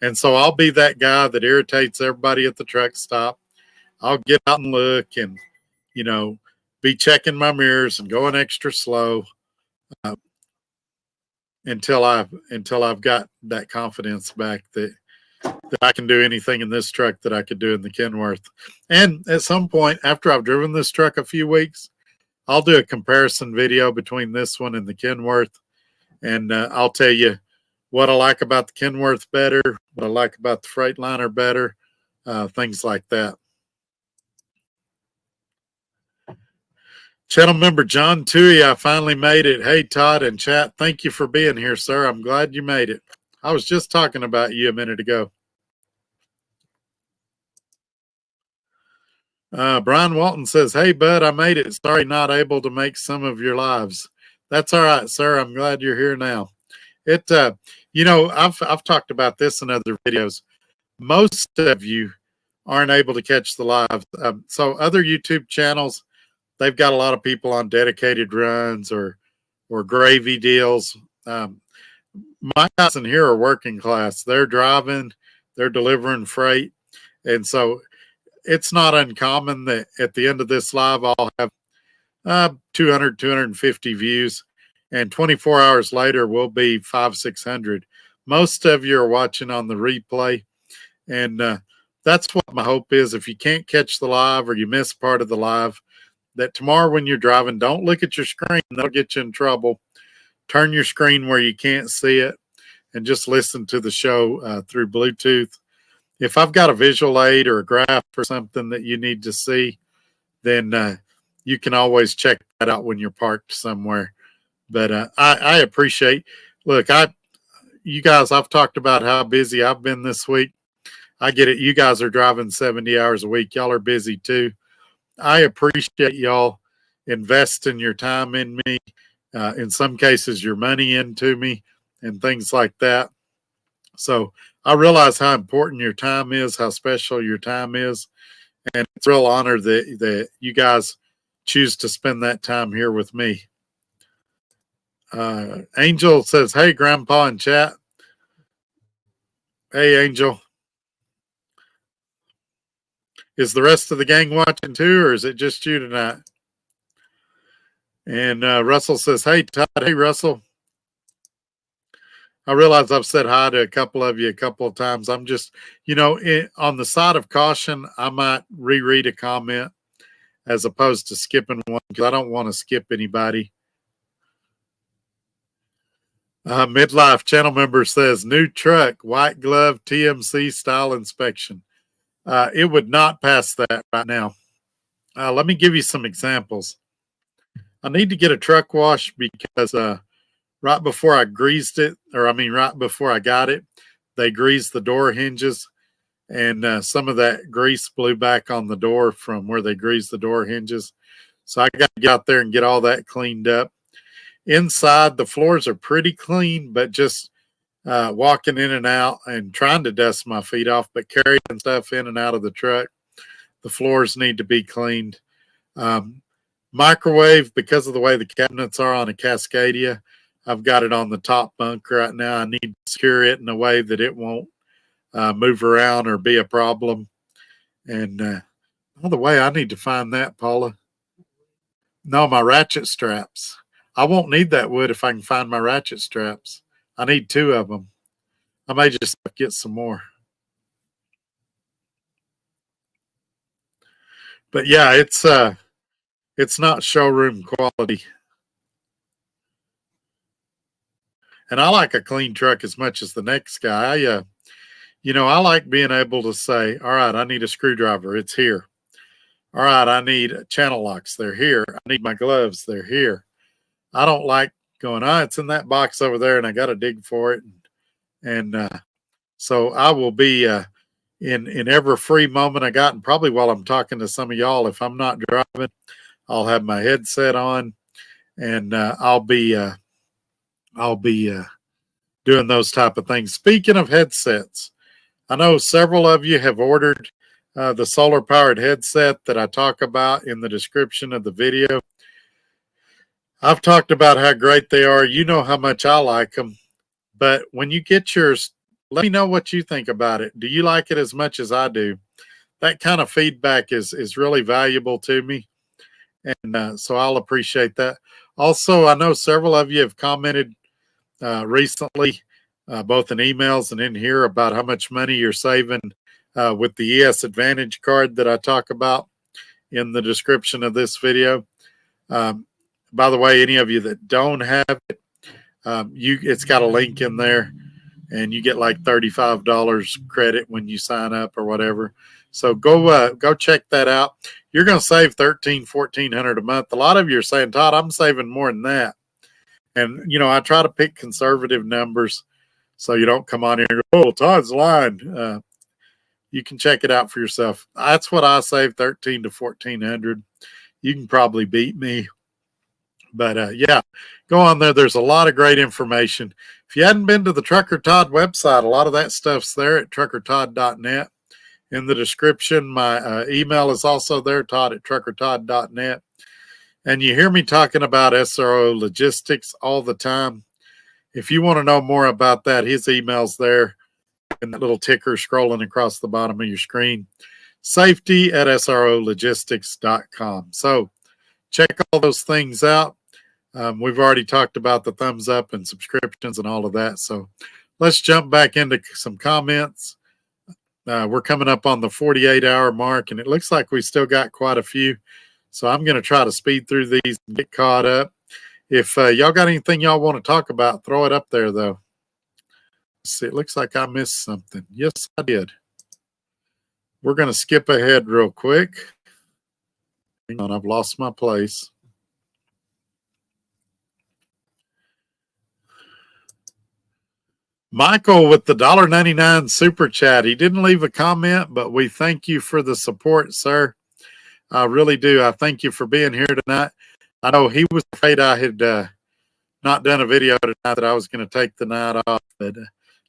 A: And so I'll be that guy that irritates everybody at the truck stop. I'll get out and look and, you know, be checking my mirrors and going extra slow uh, until I've got that confidence back that I can do anything in this truck that I could do in the Kenworth. And at some point after I've driven this truck a few weeks, I'll do a comparison video between this one and the Kenworth, and I'll tell you what I like about the Kenworth better, what I like about the Freightliner better, things like that. Channel member John Tui, I finally made it. Hey, Todd and chat, thank you for being here, sir. I'm glad you made it. I was just talking about you a minute ago. Brian Walton says, hey, bud, I made it. Sorry, not able to make some of your lives. That's all right, sir. I'm glad you're here now. I've talked about this in other videos. Most of you aren't able to catch the live. So other YouTube channels, they've got a lot of people on dedicated runs or gravy deals. My guys in here are working class. They're driving, they're delivering freight. And so it's not uncommon that at the end of this live, I'll have 200, 250 views. And 24 hours later, we'll be 500, 600. Most of you are watching on the replay. And that's what my hope is. If you can't catch the live or you miss part of the live, that tomorrow when you're driving, don't look at your screen. That'll get you in trouble. Turn your screen where you can't see it and just listen to the show through Bluetooth. If I've got a visual aid or a graph or something that you need to see, then you can always check that out when you're parked somewhere. But I appreciate, look, you guys, I've talked about how busy I've been this week. I get it. You guys are driving 70 hours a week. Y'all are busy too. I appreciate y'all investing your time in me. In some cases, your money into me and things like that. So I realize how important your time is, how special your time is. And it's a real honor that you guys choose to spend that time here with me. Angel says, hey, Grandpa in chat. Hey, Angel. Is the rest of the gang watching too, or is it just you tonight? And Russell says, hey, Todd. Hey, Russell. I realize I've said hi to a couple of you a couple of times. I'm just, on the side of caution, I might reread a comment as opposed to skipping one because I don't want to skip anybody. Midlife channel member says, new truck, white glove, TMC style inspection. It would not pass that right now. Let me give you some examples. I need to get a truck wash because right before I greased it, right before I got it, they greased the door hinges, and some of that grease blew back on the door from where they greased the door hinges. So I got to get out there and get all that cleaned up. Inside, the floors are pretty clean, but just walking in and out and trying to dust my feet off, but carrying stuff in and out of the truck, the floors need to be cleaned. Microwave, because of the way the cabinets are on a Cascadia, I've got it on the top bunk right now. I need to secure it in a way that it won't move around or be a problem. And by the way, I need to find that, Paula. No, my ratchet straps. I won't need that wood if I can find my ratchet straps. I need 2 of them. I may just get some more. But yeah, it's not showroom quality. And I like a clean truck as much as the next guy. I like being able to say, all right, I need a screwdriver. It's here. All right, I need channel locks. They're here. I need my gloves. They're here. I don't like going, it's in that box over there and I got to dig for it. And so I will be in every free moment I got, and probably while I'm talking to some of y'all, if I'm not driving, I'll have my headset on and I'll be I'll be doing those type of things. Speaking of headsets, I know several of you have ordered the solar powered headset that I talk about in the description of the video. I've talked about how great they are. You know how much I like them. But when you get yours, let me know what you think about it. Do you like it as much as I do? That kind of feedback is really valuable to me. And so I'll appreciate that. Also, I know several of you have commented recently, both in emails and in here, about how much money you're saving with the ES Advantage card that I talk about in the description of this video. By the way, any of you that don't have it, it's got a link in there, and you get like $35 credit when you sign up or whatever. So go check that out. You're going to save $1,400 a month. A lot of you are saying, Todd, I'm saving more than that. And, you know, I try to pick conservative numbers so you don't come on here and go, oh, Todd's lying. You can check it out for yourself. That's what I save, $1,300 to $1,400. You can probably beat me. But yeah, go on there. There's a lot of great information. If you hadn't been to the Trucker Todd website, a lot of that stuff's there at truckertodd.net. In the description, my email is also there, todd@truckertodd.net. And you hear me talking about SRO logistics all the time. If you want to know more about that, his email's there in that little ticker scrolling across the bottom of your screen. safety@srologistics.com. So check all those things out. We've already talked about the thumbs up and subscriptions and all of that. So let's jump back into some comments. We're coming up on the 48-hour mark, and it looks like we still got quite a few. So I'm going to try to speed through these and get caught up. If y'all got anything y'all want to talk about, throw it up there, though. Let's see, it looks like I missed something. Yes, I did. We're going to skip ahead real quick. Hang on, I've lost my place. Michael with the $1.99 super chat. He didn't leave a comment, but we thank you for the support, sir. I really do. I thank you for being here tonight. I know he was afraid I had not done a video tonight, that I was going to take the night off, but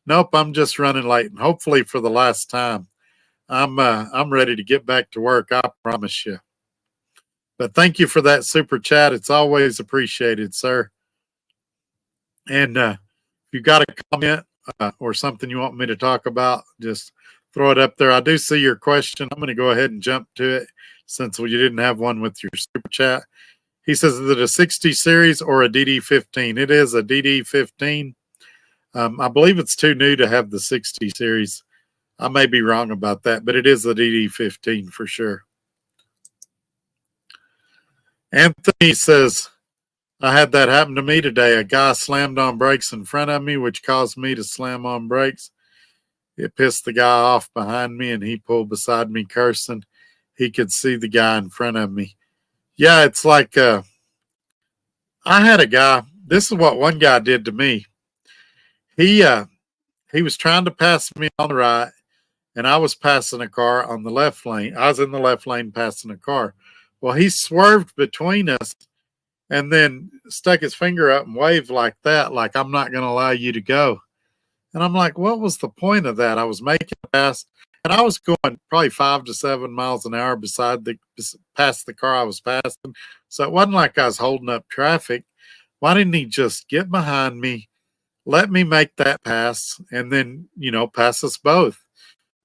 A: nope, I'm just running late, and hopefully for the last time. I'm ready to get back to work, I promise you. But thank you for that super chat. It's always appreciated, sir. And if you got a comment or something you want me to talk about, just throw it up there. I do see your question. I'm going to go ahead and jump to it since you didn't have one with your super chat. He says, is it a 60 series or a DD15? It is a DD15. I believe it's too new to have the 60 series. I may be wrong about that, but it is a DD15 for sure. Anthony says, I had that happen to me today. A guy slammed on brakes in front of me, which caused me to slam on brakes. It pissed the guy off behind me, and he pulled beside me cursing. He could see the guy in front of me. Yeah, it's like I had a guy. This is what one guy did to me. He was trying to pass me on the right, and I was passing a car on the left lane. I was in the left lane passing a car. Well, he swerved between us and then stuck his finger up and waved like that, like, I'm not going to allow you to go. And I'm like, what was the point of that? I was making a pass, and I was going probably 5 to 7 miles an hour past the car I was passing. So it wasn't like I was holding up traffic. Why didn't he just get behind me, let me make that pass, and then, pass us both?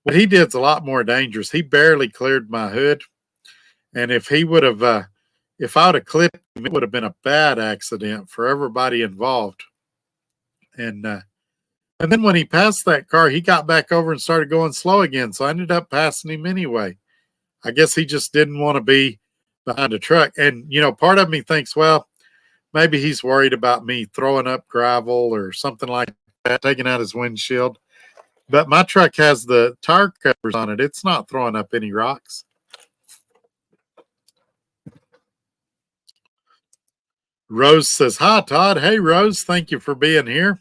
A: What he did's a lot more dangerous. He barely cleared my hood. And if he would have, if I would have clipped him, it would have been a bad accident for everybody involved. And then when he passed that car, he got back over and started going slow again. So I ended up passing him anyway. I guess he just didn't want to be behind a truck. And, part of me thinks, well, maybe he's worried about me throwing up gravel or something like that, taking out his windshield. But my truck has the tire covers on it. It's not throwing up any rocks. Rose says, hi, Todd. Hey, Rose. Thank you for being here.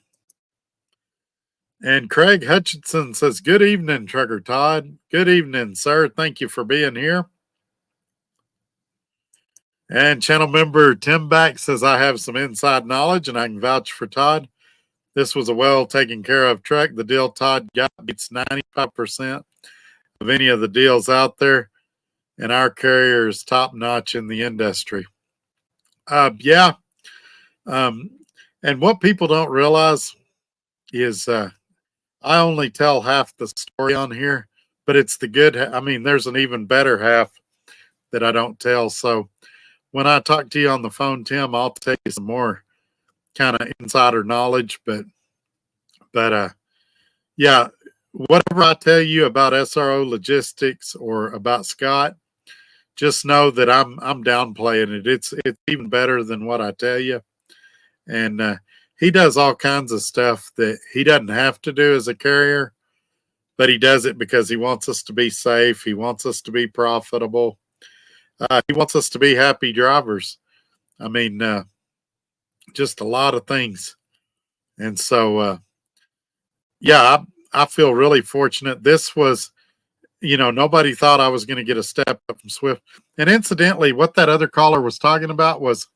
A: And Craig Hutchinson says, good evening, Trucker Todd. Good evening, sir. Thank you for being here. And channel member Tim Back says, I have some inside knowledge and I can vouch for Todd. This was a well taken care of truck. The deal Todd got beats 95% of any of the deals out there, and our carrier is top notch in the industry. Yeah. Um, and what people don't realize is I only tell half the story on here, but it's the good. I mean, there's an even better half that I don't tell. So when I talk to you on the phone, Tim, I'll tell you some more kind of insider knowledge. But yeah, whatever I tell you about SRO logistics or about Scott, just know that I'm downplaying it. It's even better than what I tell you. And he does all kinds of stuff that he doesn't have to do as a carrier, but he does it because he wants us to be safe. He wants us to be profitable. He wants us to be happy drivers. I mean, just a lot of things. And so, yeah, I feel really fortunate. This was, nobody thought I was going to get a step up from Swift. And incidentally, what that other caller was talking about was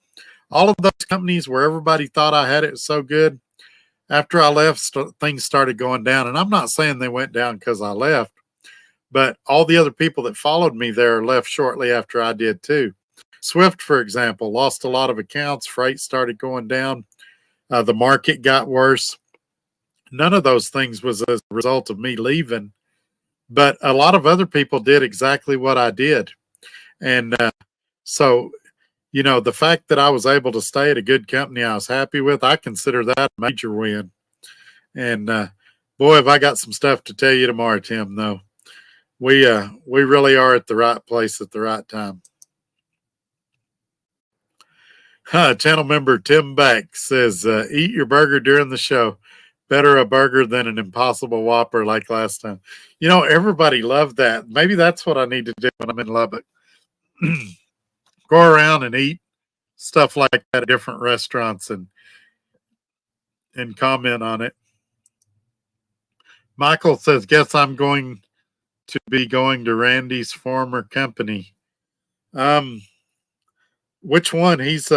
A: all of those companies where everybody thought I had it so good. After I left, things started going down. And I'm not saying they went down because I left, but all the other people that followed me there left shortly after I did too. Swift, for example, lost a lot of accounts. Freight started going down. The market got worse. None of those things was as a result of me leaving, but a lot of other people did exactly what I did. And so, the fact that I was able to stay at a good company I was happy with, I consider that a major win. And boy, have I got some stuff to tell you tomorrow, Tim, though. We really are at the right place at the right time. Channel member Tim Beck says, eat your burger during the show. Better a burger than an Impossible Whopper like last time. Everybody loved that. Maybe that's what I need to do when I'm in Lubbock. Go around and eat stuff like that at different restaurants and comment on it. Michael says, guess I'm going to be going to Randy's former company. Which one? He's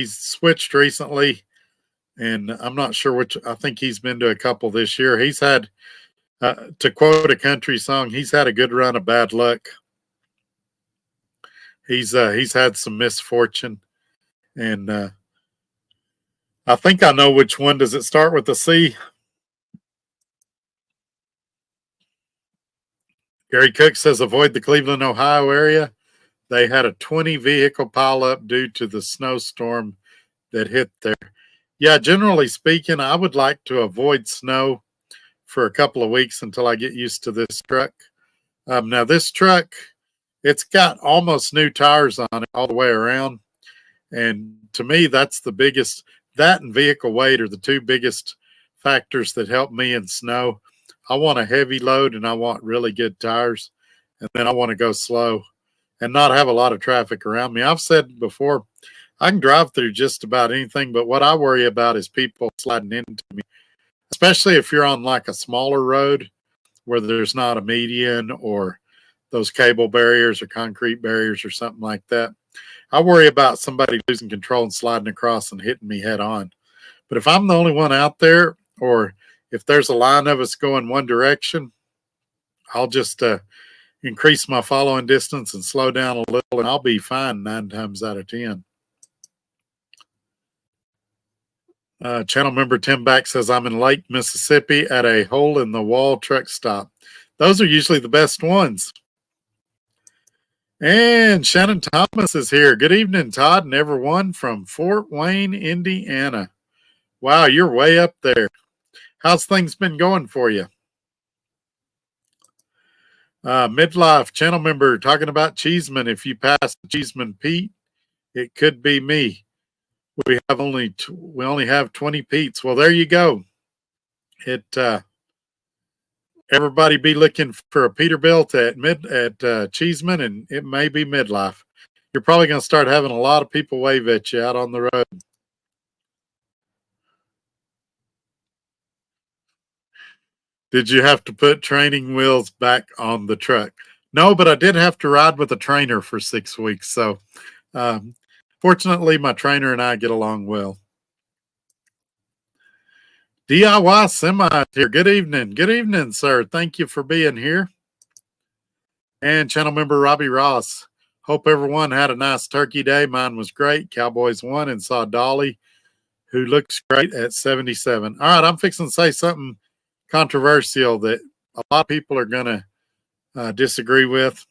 A: switched recently, and I'm not sure which. I think he's been to a couple this year. He's had, to quote a country song, he's had a good run of bad luck. He's had some misfortune, and I think I know which one. Does it start with a C? Gary Cook says, avoid the Cleveland, Ohio area. They had a 20 vehicle pileup due to the snowstorm that hit there. Yeah, generally speaking, I would like to avoid snow for a couple of weeks until I get used to this truck. Now, this truck, it's got almost new tires on it all the way around. And to me, that's the biggest, that and vehicle weight are the two biggest factors that help me in snow. I want a heavy load and I want really good tires. And then I want to go slow and not have a lot of traffic around me. I've said before, I can drive through just about anything, but what I worry about is people sliding into me, especially if you're on like a smaller road where there's not a median or those cable barriers or concrete barriers or something like that. I worry about somebody losing control and sliding across and hitting me head on. But if I'm the only one out there, or if there's a line of us going one direction, I'll just increase my following distance and slow down a little, and I'll be fine 9 times out of 10. Channel member Tim Back says, I'm in Lake Mississippi at a hole-in-the-wall truck stop. Those are usually the best ones. And Shannon Thomas is here. Good evening, Todd and everyone from Fort Wayne, Indiana. Wow, you're way up there. How's things been going for you? Midlife channel member talking about Cheeseman. If you pass Cheeseman Pete, it could be me. We only have 20 Pete's. Well, there you go. Everybody be looking for a Peterbilt at Cheeseman, and it may be midlife. You're probably going to start having a lot of people wave at you out on the road. Did you have to put training wheels back on the truck? No, but I did have to ride with a trainer for 6 weeks. So fortunately, my trainer and I get along well. DIY Semi here. Good evening. Good evening, sir. Thank you for being here. And channel member Robbie Ross. Hope everyone had a nice turkey day. Mine was great. Cowboys won and saw Dolly, who looks great at 77. All right, I'm fixing to say something controversial that a lot of people are going to disagree with.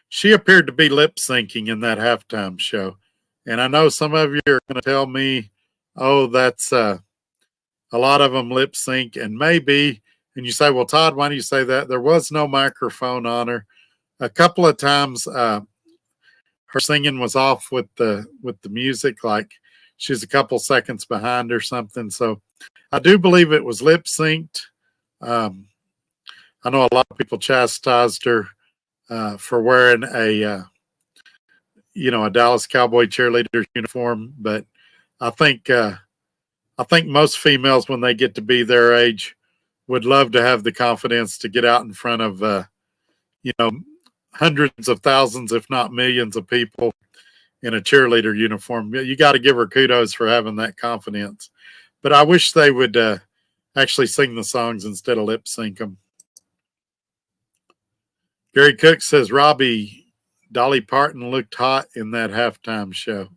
A: She appeared to be lip syncing in that halftime show. And I know some of you are going to tell me, oh, that's a lot of them lip sync, and maybe, and you say, well, Todd, why do you say that? There was no microphone on her. A couple of times her singing was off with the music, like she's a couple seconds behind or something. So I do believe it was lip synced. I know a lot of people chastised her for wearing a Dallas Cowboy cheerleader uniform, but I think most females, when they get to be their age, would love to have the confidence to get out in front of hundreds of thousands, if not millions, of people in a cheerleader uniform. You got to give her kudos for having that confidence. But I wish they would actually sing the songs instead of lip sync them. Gary Cook says, Robbie, Dolly Parton looked hot in that halftime show.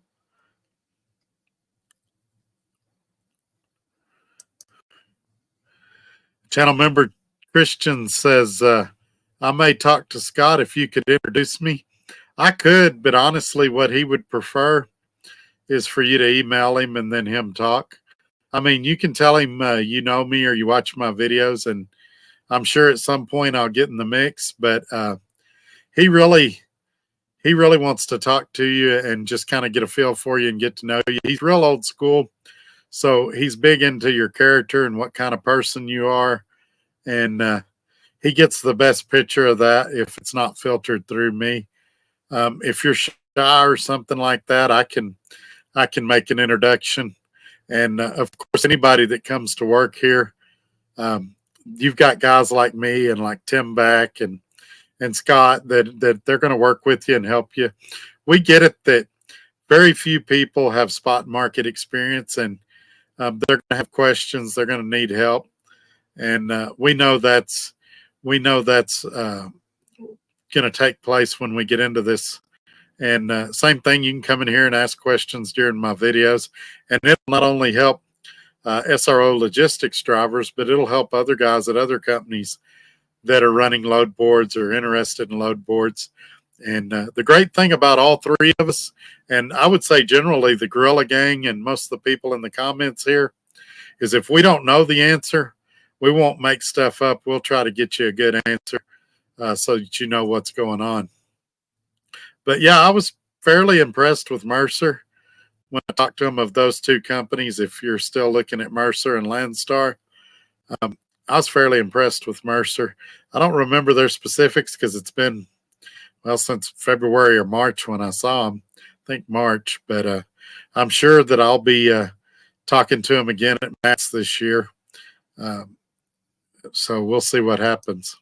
A: Channel member Christian says, I may talk to Scott if you could introduce me. I could, but honestly, what he would prefer is for you to email him and then him talk. I mean, you can tell him you know me or you watch my videos, and I'm sure at some point I'll get in the mix, but he really wants to talk to you and just kind of get a feel for you and get to know you. He's real old school, so he's big into your character and what kind of person you are, and he gets the best picture of that if it's not filtered through me. If you're shy or something like that, I can make an introduction. And of course, anybody that comes to work here, you've got guys like me and like Tim Back and Scott that they're going to work with you and help you. We get it that very few people have spot market experience, and they're going to have questions. They're going to need help, and we know that's going to take place when we get into this. And same thing, you can come in here and ask questions during my videos, and it'll not only help SRO logistics drivers, but it'll help other guys at other companies that are running load boards or interested in load boards. And the great thing about all three of us, and I would say generally the Gorilla Gang and most of the people in the comments here, is if we don't know the answer, we won't make stuff up. We'll try to get you a good answer so that you know what's going on. But yeah, I was fairly impressed with Mercer when I talked to him of those two companies. If you're still looking at Mercer and Landstar, I was fairly impressed with Mercer. I don't remember their specifics because it's been, well, since February or March when I saw them. I think March, but I'm sure that I'll be talking to him again at Mats this year. So we'll see what happens.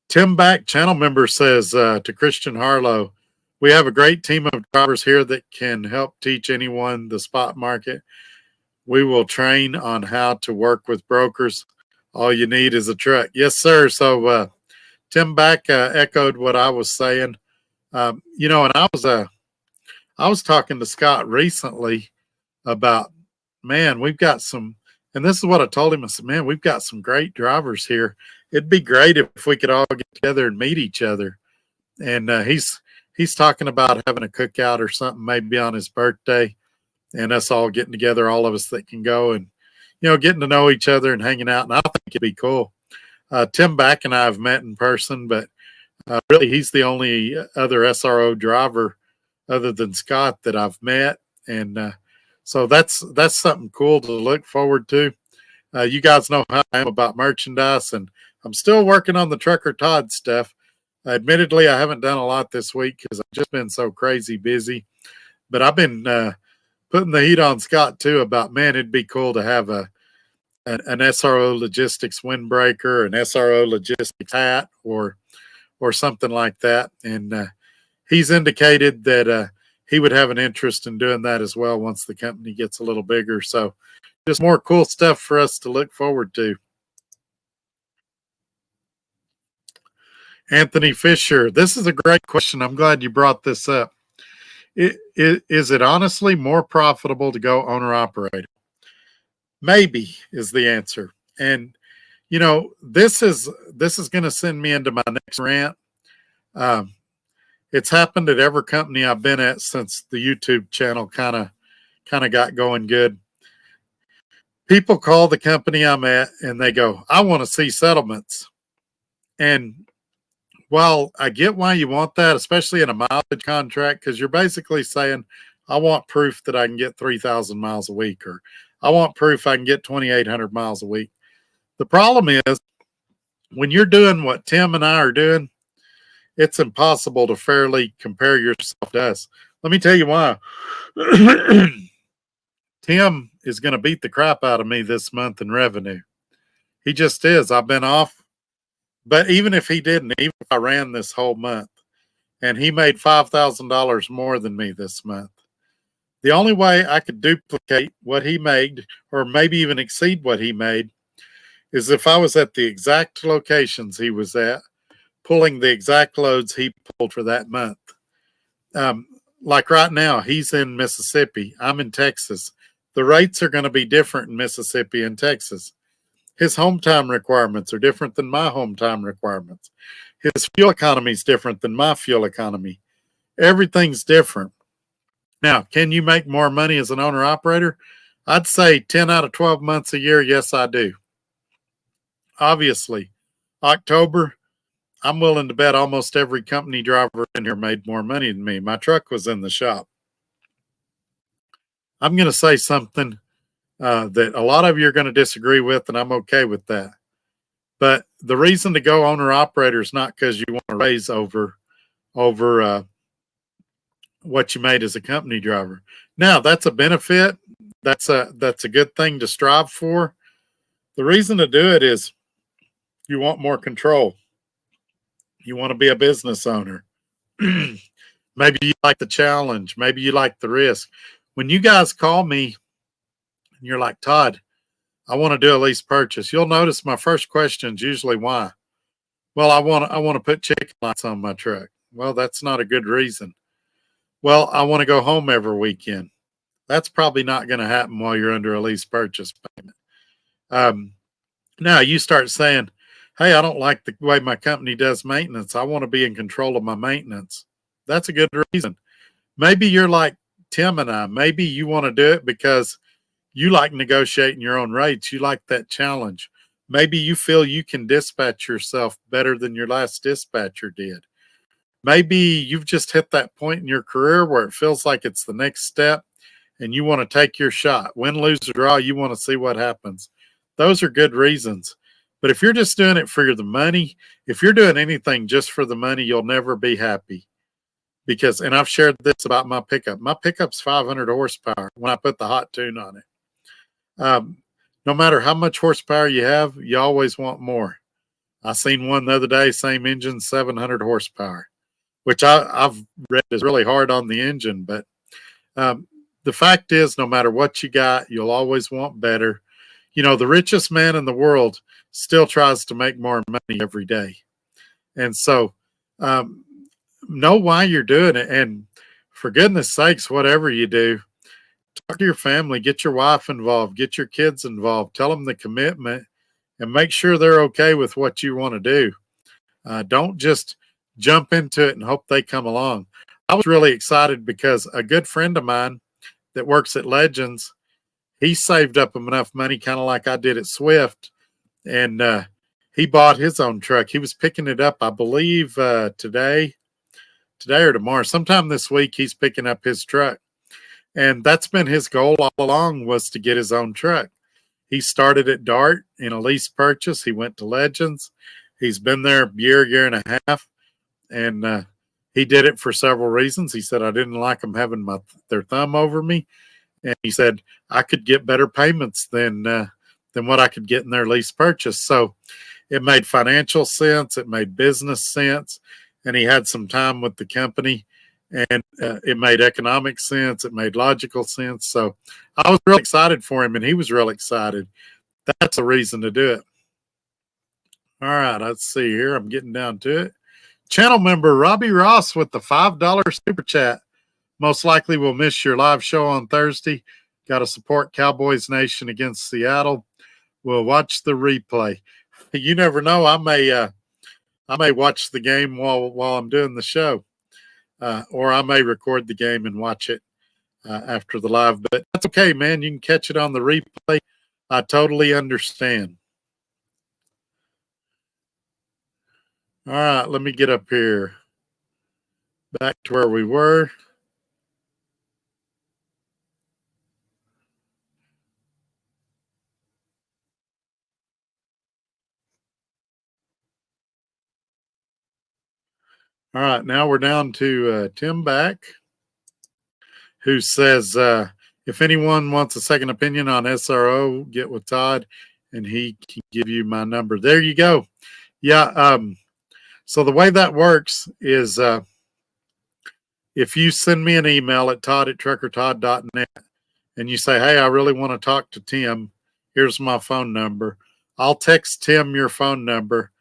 A: Tim Back, channel member, says to Christian Harlow, we have a great team of drivers here that can help teach anyone the spot market. We will train on how to work with brokers. All you need is a truck. Yes, sir. So Tim Back echoed what I was saying. And I was talking to Scott recently about, man, we've got some, and this is what I told him. I said, man, we've got some great drivers here. It'd be great if we could all get together and meet each other. And he's talking about having a cookout or something, maybe on his birthday, and us all getting together, all of us that can go and, getting to know each other and hanging out. And I think it'd be cool. Tim Back and I have met in person, but really he's the only other SRO driver other than Scott that I've met. And so that's something cool to look forward to. You guys know how I am about merchandise, and I'm still working on the Trucker Todd stuff. Admittedly, I haven't done a lot this week because I've just been so crazy busy. But I've been putting the heat on Scott, too, about, man, it'd be cool to have an SRO Logistics windbreaker, an SRO Logistics hat, or something like that. And he's indicated that he would have an interest in doing that as well once the company gets a little bigger. So just more cool stuff for us to look forward to. Anthony Fisher, this is a great question. I'm glad you brought this up. Is it honestly more profitable to go owner operator? Maybe is the answer. And this is going to send me into my next rant. It's happened at every company I've been at since the YouTube channel kind of got going good. People call the company I'm at and they go, I want to see settlements. And while I get why you want that, especially in a mileage contract, because you're basically saying, I want proof that I can get 3,000 miles a week, or I want proof I can get 2,800 miles a week. The problem is when you're doing what Tim and I are doing, it's impossible to fairly compare yourself to us. Let me tell you why. Tim is going to beat the crap out of me this month in revenue. He just is. I've been off. But even if he didn't, even if I ran this whole month and he made $5,000 more than me this month, the only way I could duplicate what he made or maybe even exceed what he made is if I was at the exact locations he was at, pulling the exact loads he pulled for that month. Like right now, he's in Mississippi. I'm in Texas. The rates are going to be different in Mississippi and Texas. His home time requirements are different than my home time requirements. His fuel economy is different than my fuel economy. Everything's different. Now, can you make more money as an owner operator? I'd say 10 out of 12 months a year, yes, I do. Obviously, October, I'm willing to bet almost every company driver in here made more money than me. My truck was in the shop. I'm going to say something that a lot of you are going to disagree with, and I'm okay with that. But the reason to go owner operator is not because you want to raise over what you made as a company driver. Now, that's a benefit. That's a good thing to strive for. The reason to do it is you want more control. You want to be a business owner. Maybe you like the challenge. Maybe you like the risk. When you guys call me and you're like, Todd, I want to do a lease purchase, you'll notice my first question is usually why. Well, I want to put chicken lights on my truck. Well, that's not a good reason. Well, I want to go home every weekend. That's probably not going to happen while you're under a lease purchase payment. Now you start saying, hey, I don't like the way my company does maintenance. I want to be in control of my maintenance. That's a good reason. Maybe you're like Tim and I. Maybe you want to do it because you like negotiating your own rates. You like that challenge. Maybe you feel you can dispatch yourself better than your last dispatcher did. Maybe you've just hit that point in your career where it feels like it's the next step and you want to take your shot. Win, lose, or draw, you want to see what happens. Those are good reasons. But if you're just doing it for the money, if you're doing anything just for the money, you'll never be happy. Because, and I've shared this about my pickup. My pickup's 500 horsepower when I put the hot tune on it. No matter how much horsepower you have, you always want more. I seen one the other day, same engine, 700 horsepower, which I've read is really hard on the engine. But the fact is, no matter what you got, you'll always want better. You know, the richest man in the world still tries to make more money every day. And so know why you're doing it. And for goodness sakes, whatever you do, talk to your family, get your wife involved, get your kids involved, tell them the commitment, and make sure they're okay with what you want to do. Don't just jump into it and hope they come along. I was really excited because a good friend of mine that works at Legends, he saved up enough money, kind of like I did at Swift, and he bought his own truck. He was picking it up, I believe, today or tomorrow. Sometime this week, he's picking up his truck. And that's been his goal all along, was to get his own truck. He started at Dart in a lease purchase. He went to Legends. He's been there a year and a half. And he did it for several reasons. He said, I didn't like them having their thumb over me. And he said, I could get better payments than what I could get in their lease purchase. So it made financial sense. It made business sense. And he had some time with the company. and it made economic sense. It made logical sense. So I was real excited for him, and he was real excited. That's a reason to do it. All right, let's see here. I'm getting down to it. Channel member Robbie Ross with the $5 super chat. Most likely will miss your live show on Thursday. Got to support Cowboys Nation against Seattle. We'll watch the replay. You never know. I may watch the game while I'm doing the show, or I may record the game and watch it after the live. But that's okay, man. You can catch it on the replay. I totally understand. All right, let me get up here. Back to where we were. All right, now we're down to Tim Back, who says, if anyone wants a second opinion on SRO, get with Todd, and he can give you my number. There you go. Yeah. So the way that works is if you send me an email at todd@truckertodd.net and you say, hey, I really want to talk to Tim, here's my phone number. I'll text Tim your phone number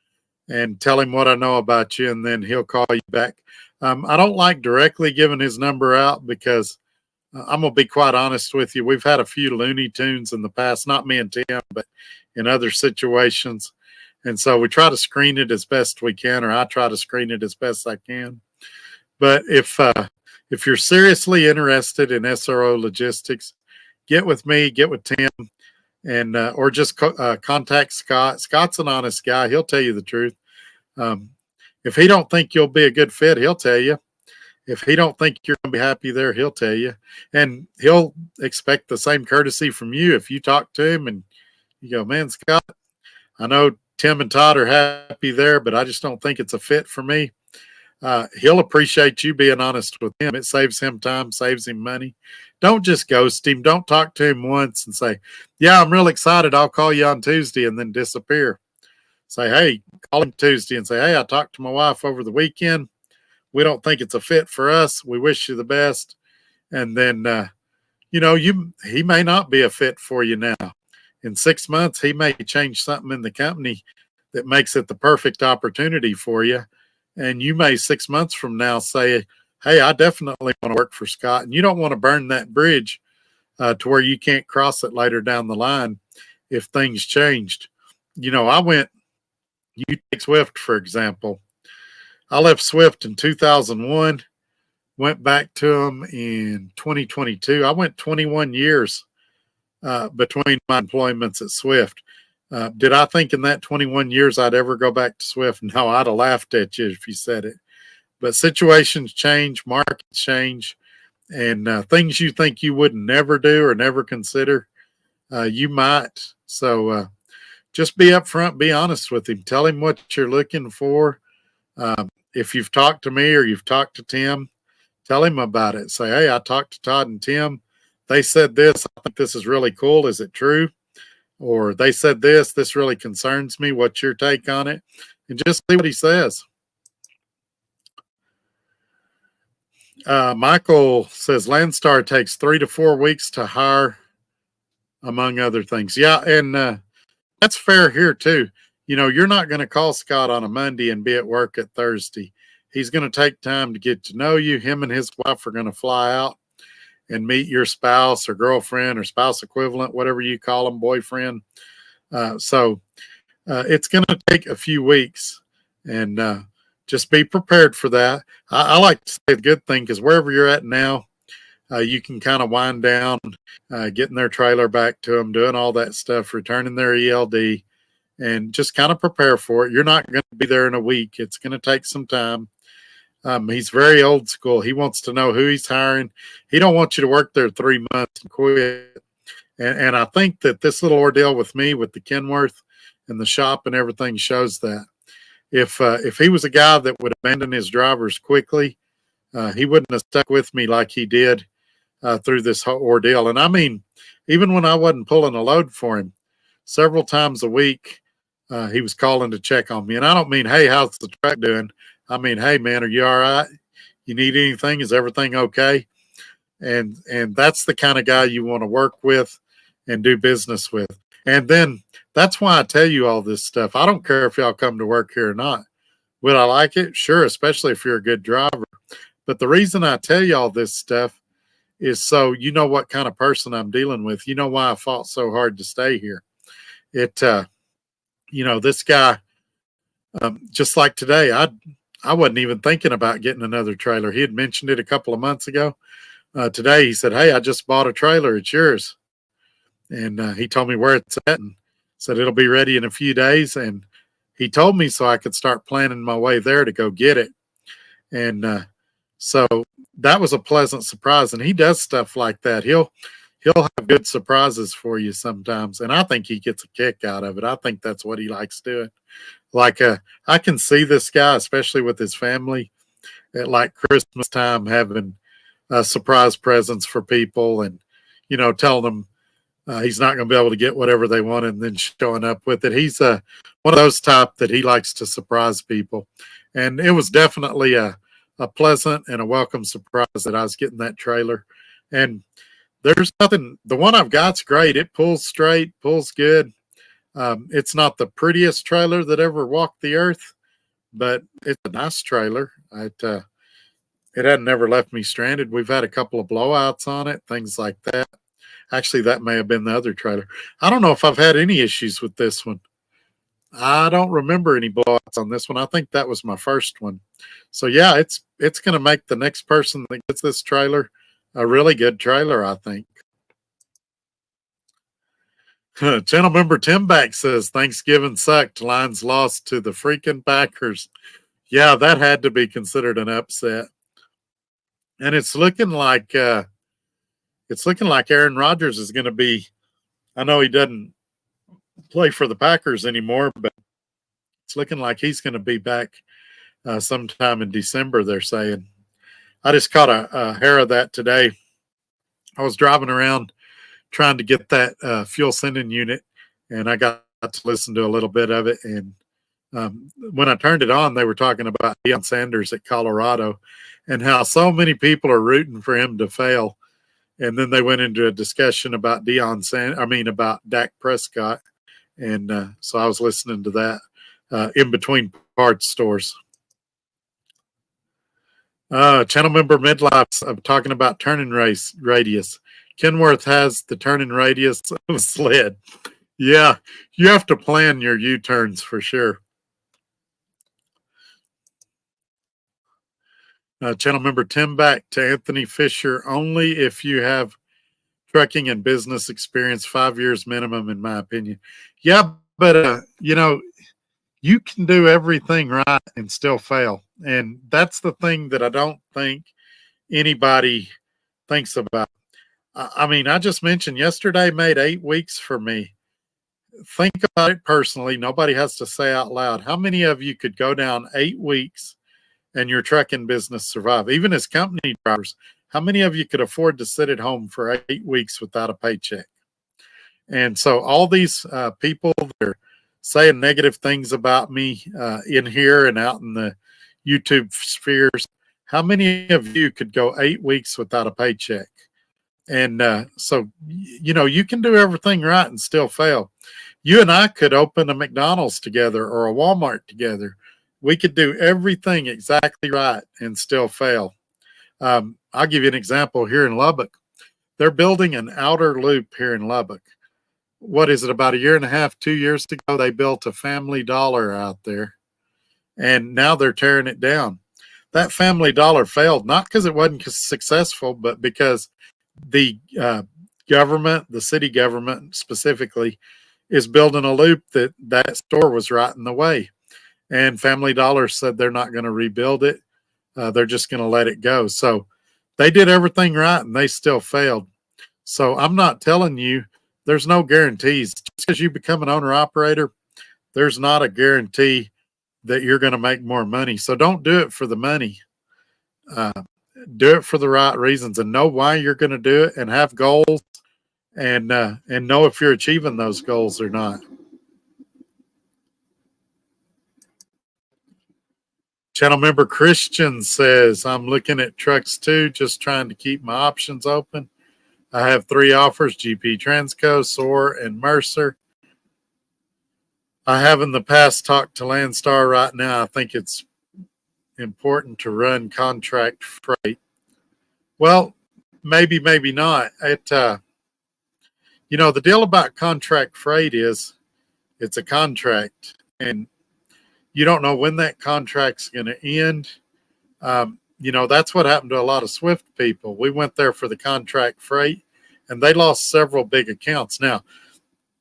A: and tell him what I know about you, and then he'll call you back. I don't like directly giving his number out because I'm going to be quite honest with you. We've had a few Looney Tunes in the past, not me and Tim, but in other situations. And so we try to screen it as best we can, or I try to screen it as best I can. But if you're seriously interested in SRO logistics, get with me, get with Tim, and or just contact Scott. Scott's an honest guy. He'll tell you the truth. If he don't think you'll be a good fit, he'll tell you. If he don't think you're going to be happy there, he'll tell you. And he'll expect the same courtesy from you if you talk to him and you go, man, Scott, I know Tim and Todd are happy there, but I just don't think it's a fit for me. He'll appreciate you being honest with him. It saves him time, saves him money. Don't just ghost him. Don't talk to him once and say, yeah, I'm real excited. I'll call you on Tuesday, and then disappear. Say, hey, call him Tuesday and say, hey, I talked to my wife over the weekend. We don't think it's a fit for us. We wish you the best. And then, he may not be a fit for you now. In 6 months, he may change something in the company that makes it the perfect opportunity for you. And you may 6 months from now say, hey, I definitely want to work for Scott. And you don't want to burn that bridge to where you can't cross it later down the line if things changed. You take Swift, for example. I left Swift in 2001, went back to them in 2022. I went 21 years between my employments at Swift. Did I think in that 21 years I'd ever go back to Swift? No, I'd have laughed at you if you said it. But situations change, markets change, and things you think you would never do or never consider, you might. So just be upfront, be honest with him. Tell him what you're looking for. If you've talked to me or you've talked to Tim, tell him about it. Say, hey, I talked to Todd and Tim. They said this. I think this is really cool. Is it true? Or they said this really concerns me. What's your take on it? And just see what he says. Michael says Landstar takes 3 to 4 weeks to hire, among other things. Yeah, and that's fair here too. You're not going to call Scott on a Monday and be at work at Thursday. He's going to take time to get to know you. Him and his wife are going to fly out and meet your spouse or girlfriend or spouse equivalent, whatever you call them, boyfriend. So it's going to take a few weeks, and just be prepared for that. I like to say the good thing, because wherever you're at now, you can kind of wind down, getting their trailer back to them, doing all that stuff, returning their ELD, and just kind of prepare for it. You're not going to be there in a week. It's going to take some time. He's very old school. He wants to know who he's hiring. He don't want you to work there 3 months and quit. And I think that this little ordeal with me, with the Kenworth and the shop and everything, shows that. If he was a guy that would abandon his drivers quickly, he wouldn't have stuck with me like he did through this whole ordeal. And I mean, even when I wasn't pulling a load for him, several times a week, he was calling to check on me. And I don't mean, hey, how's the truck doing? I mean, hey, man, are you all right? You need anything? Is everything okay? And that's the kind of guy you want to work with and do business with. And then that's why I tell you all this stuff. I don't care if y'all come to work here or not. Would I like it? Sure, especially if you're a good driver. But the reason I tell you all this stuff is so you know what kind of person I'm dealing with. You know why I fought so hard to stay here. This guy, just like today, I wasn't even thinking about getting another trailer. He had mentioned it a couple of months ago. Today he said, "Hey, I just bought a trailer. It's yours." And he told me where it's at and said it'll be ready in a few days. And he told me so I could start planning my way there to go get it. And so that was a pleasant surprise. And he does stuff like that. He'll have good surprises for you sometimes. And I think he gets a kick out of it. I think that's what he likes doing. Like I can see this guy, especially with his family, at like Christmas time having surprise presents for people and, telling them he's not going to be able to get whatever they want and then showing up with it. He's one of those type that he likes to surprise people. And it was definitely a pleasant and a welcome surprise that I was getting that trailer. And there's nothing, the one I've got's great. It pulls straight, pulls good. It's not the prettiest trailer that ever walked the earth, but it's a nice trailer. It hadn't never left me stranded. We've had a couple of blowouts on it, things like that. Actually, that may have been the other trailer. I don't know if I've had any issues with this one. I don't remember any blowouts on this one. I think that was my first one. So yeah, it's going to make the next person that gets this trailer a really good trailer, I think. Channel member Tim Back says Thanksgiving sucked. Lions lost to the freaking Packers. Yeah, that had to be considered an upset. And it's looking like Aaron Rodgers is going to be. I know he doesn't play for the Packers anymore, but it's looking like he's going to be back sometime in December. They're saying. I just caught a hair of that today. I was driving around trying to get that fuel sending unit, and I got to listen to a little bit of it. And when I turned it on, they were talking about Deion Sanders at Colorado and how so many people are rooting for him to fail. And then they went into a discussion about about Dak Prescott. And so I was listening to that in between parts stores. Channel member Midlife, I'm talking about turning radius. Kenworth has the turning radius of a sled. Yeah, you have to plan your U-turns for sure. Channel member Tim Back to Anthony Fisher, only if you have trucking and business experience, 5 years minimum, in my opinion. Yeah, but you can do everything right and still fail. And that's the thing that I don't think anybody thinks about. I just mentioned yesterday made 8 weeks for me. Think about it personally. Nobody has to say out loud. How many of you could go down 8 weeks and your trucking business survive? Even as company drivers, how many of you could afford to sit at home for 8 weeks without a paycheck? And so all these people that are saying negative things about me in here and out in the YouTube spheres, how many of you could go 8 weeks without a paycheck? And so, you can do everything right and still fail. You and I could open a McDonald's together or a Walmart together. We could do everything exactly right and still fail. I'll give you an example here in Lubbock. They're building an outer loop here in Lubbock. What is it, about a year and a half, 2 years ago, they built a Family Dollar out there, and now they're tearing it down. That Family Dollar failed, not because it wasn't successful, but because the government, the city government specifically, is building a loop that store was right in the way. And Family Dollar said they're not going to rebuild it. They're just going to let it go. So they did everything right and they still failed. So I'm not telling you, there's no guarantees. Just because you become an owner operator, there's not a guarantee that you're going to make more money. So don't do it for the money. Do it for the right reasons and know why you're going to do it and have goals and know if you're achieving those goals or not. Channel member Christian says, I'm looking at trucks too, just trying to keep my options open. I have 3 offers, GP Transco, SOAR, and Mercer. I have in the past talked to Landstar. Right now, I think it's important to run contract freight. Well, maybe not. The deal about contract freight is it's a contract, and you don't know when that contract's going to end. That's what happened to a lot of Swift people. We went there for the contract freight, and they lost several big accounts. Now,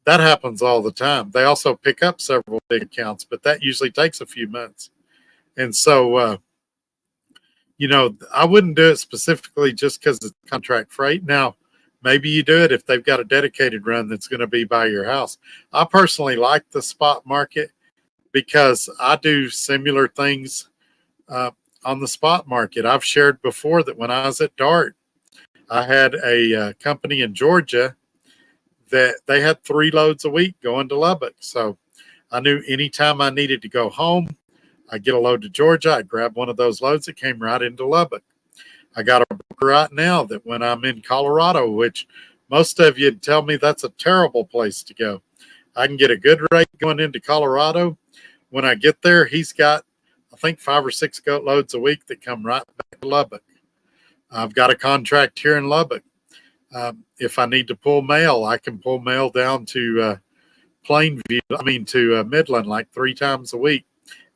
A: that happens all the time. They also pick up several big accounts, but that usually takes a few months. And so, I wouldn't do it specifically just because it's contract freight. Now, maybe you do it if they've got a dedicated run that's going to be by your house. I personally like the spot market because I do similar things on the spot market. I've shared before that when I was at DART, I had a company in Georgia that they had 3 loads a week going to Lubbock. So I knew anytime I needed to go home, I'd get a load to Georgia, I'd grab one of those loads that came right into Lubbock. I got a broker right now that when I'm in Colorado, which most of you'd tell me that's a terrible place to go, I can get a good rate going into Colorado. When I get there, he's got, I think, 5 or 6 goat loads a week that come right back to Lubbock. I've got a contract here in Lubbock. If I need to pull mail, I can pull mail down to Midland like 3 times a week.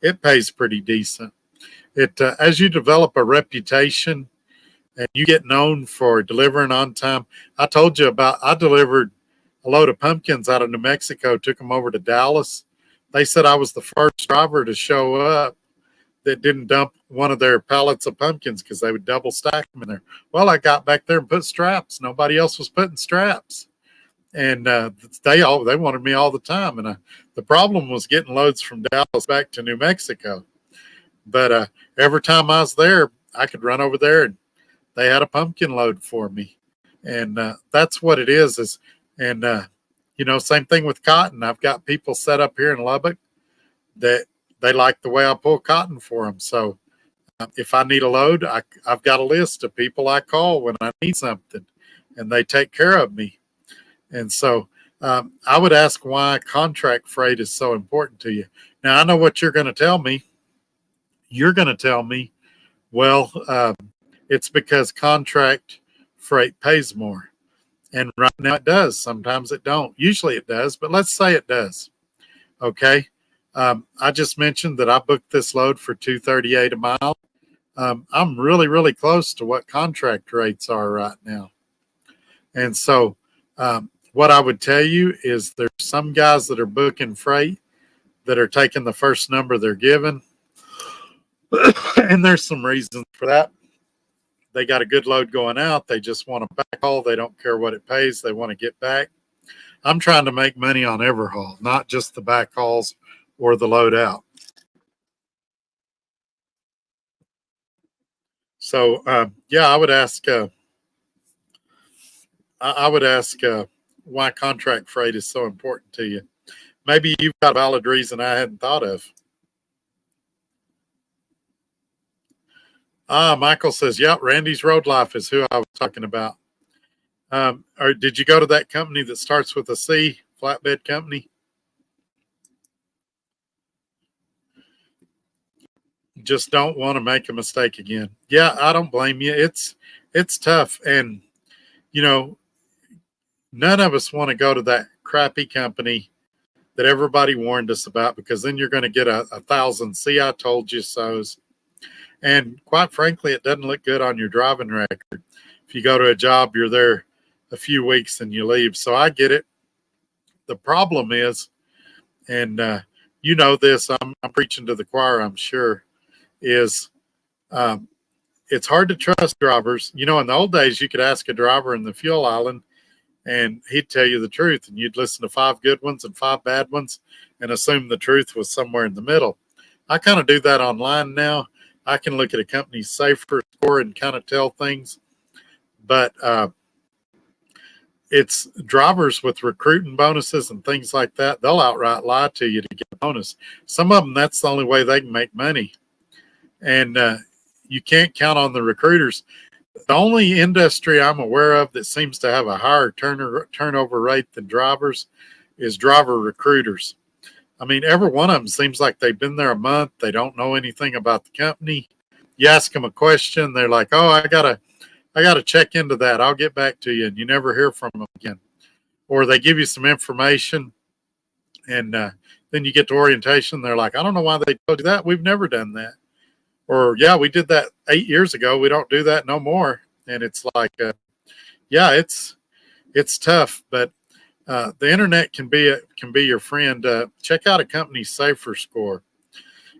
A: It pays pretty decent. As you develop a reputation and you get known for delivering on time. I told you I delivered a load of pumpkins out of New Mexico, took them over to Dallas. They said I was the first driver to show up that didn't dump one of their pallets of pumpkins because they would double stack them in there. Well, I got back there and put straps. Nobody else was putting straps. And they wanted me all the time. And the problem was getting loads from Dallas back to New Mexico. But every time I was there, I could run over there and they had a pumpkin load for me. And that's what it is. Same thing with cotton. I've got people set up here in Lubbock that they like the way I pull cotton for them. So if I need a load, I've got a list of people I call when I need something, and they take care of me. And so I would ask why contract freight is so important to you. Now, I know what you're going to tell me. You're going to tell me, well, it's because contract freight pays more. And right now it does. Sometimes it don't. Usually it does, but let's say it does. Okay. I just mentioned that I booked this load for $238 a mile. I'm really, really close to what contract rates are right now. And so what I would tell you is there's some guys that are booking freight that are taking the first number they're given. And there's some reasons for that. They got a good load going out. They just want a backhaul. They don't care what it pays. They want to get back. I'm trying to make money on every haul, not just the backhauls or the load out. So, I would ask, why contract freight is so important to you. Maybe you've got a valid reason I hadn't thought of. Michael says, Randy's Road Life is who I was talking about. Or did you go to that company that starts with a C, flatbed company? Just don't want to make a mistake again. Yeah, I don't blame you. It's tough. And, none of us want to go to that crappy company that everybody warned us about, because then you're going to get a 1,000 see I told you so's. And quite frankly, it doesn't look good on your driving record. If you go to a job, you're there a few weeks and you leave. So I get it. The problem is, and this, I'm preaching to the choir, I'm sure, is it's hard to trust drivers. In the old days, you could ask a driver in the fuel island and he'd tell you the truth, and you'd listen to 5 good ones and 5 bad ones and assume the truth was somewhere in the middle. I kind of do that online now. I can look at a company's safer score and kind of tell things, but it's drivers with recruiting bonuses and things like that. They'll outright lie to you to get a bonus. Some of them, that's the only way they can make money. and you can't count on the recruiters. The only industry I'm aware of that seems to have a higher turnover rate than drivers is driver recruiters. I mean, every one of them seems like they've been there a month. They don't know anything about the company. You ask them a question, they're like, "Oh, I gotta check into that. I'll get back to you," and you never hear from them again. Or they give you some information, and then you get to orientation. They're like, "I don't know why they told you that. We've never done that." Or, "Yeah, we did that 8 years ago. We don't do that no more." And it's like, yeah, it's tough, but the internet can be your friend. Check out a company's Safer score.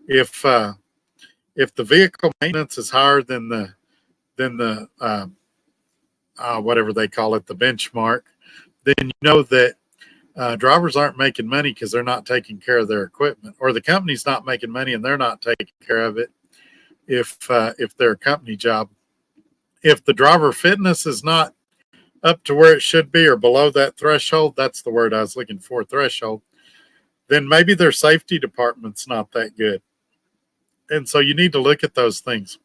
A: If the vehicle maintenance is higher than the whatever they call it, the benchmark, then you know that drivers aren't making money because they're not taking care of their equipment, or the company's not making money and they're not taking care of it. If they're a company job, if the driver fitness is not up to where it should be or below that threshold, that's the word I was looking for, threshold, then maybe their safety department's not that good. And so you need to look at those things.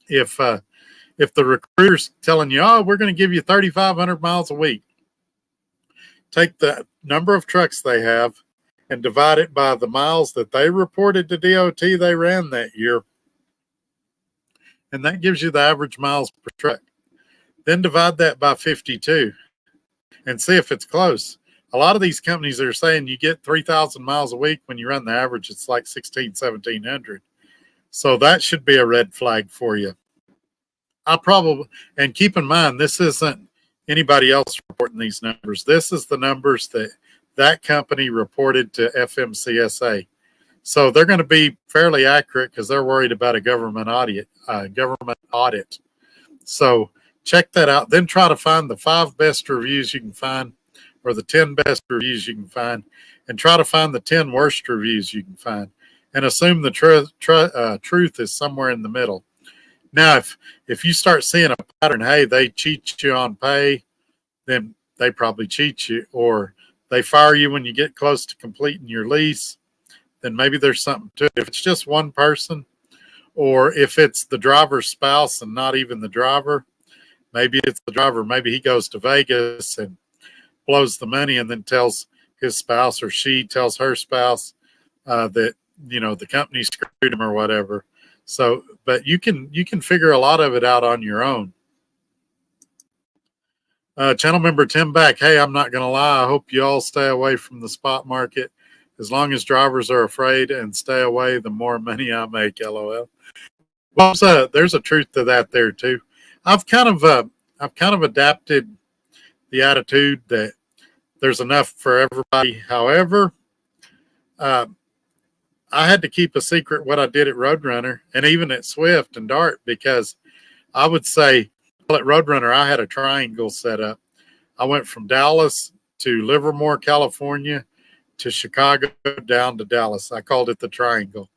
A: If the recruiter's telling you, "Oh, we're going to give you 3,500 miles a week," take the number of trucks they have and divide it by the miles that they reported to DOT they ran that year. And that gives you the average miles per truck. Then divide that by 52 and see if it's close. A lot of these companies are saying you get 3,000 miles a week. When you run the average, it's like 1,700. So that should be a red flag for you. And keep in mind, this isn't anybody else reporting these numbers. This is the numbers that company reported to FMCSA. So they're going to be fairly accurate because they're worried about a government audit. So check that out. Then try to find the 5 best reviews you can find, or the 10 best reviews you can find, and try to find the 10 worst reviews you can find, and assume the truth is somewhere in the middle. Now, if you start seeing a pattern, hey, they cheat you on pay, then they probably cheat you, or they fire you when you get close to completing your lease, then maybe there's something to it. If it's just one person, or if it's the driver's spouse and not even the driver, maybe it's the driver. Maybe he goes to Vegas and blows the money and then tells his spouse, or she tells her spouse that, the company screwed him or whatever. So, but you can figure a lot of it out on your own. Channel member Tim back. Hey, I'm not going to lie. I hope you all stay away from the spot market. As long as drivers are afraid and stay away, the more money I make. LOL. Well, there's a truth to that there too. I've kind of adapted the attitude that there's enough for everybody. However, I had to keep a secret what I did at Roadrunner and even at Swift and Dart, because I would say, well, at Roadrunner, I had a triangle set up. I went from Dallas to Livermore, California, to Chicago, down to Dallas. I called it the triangle.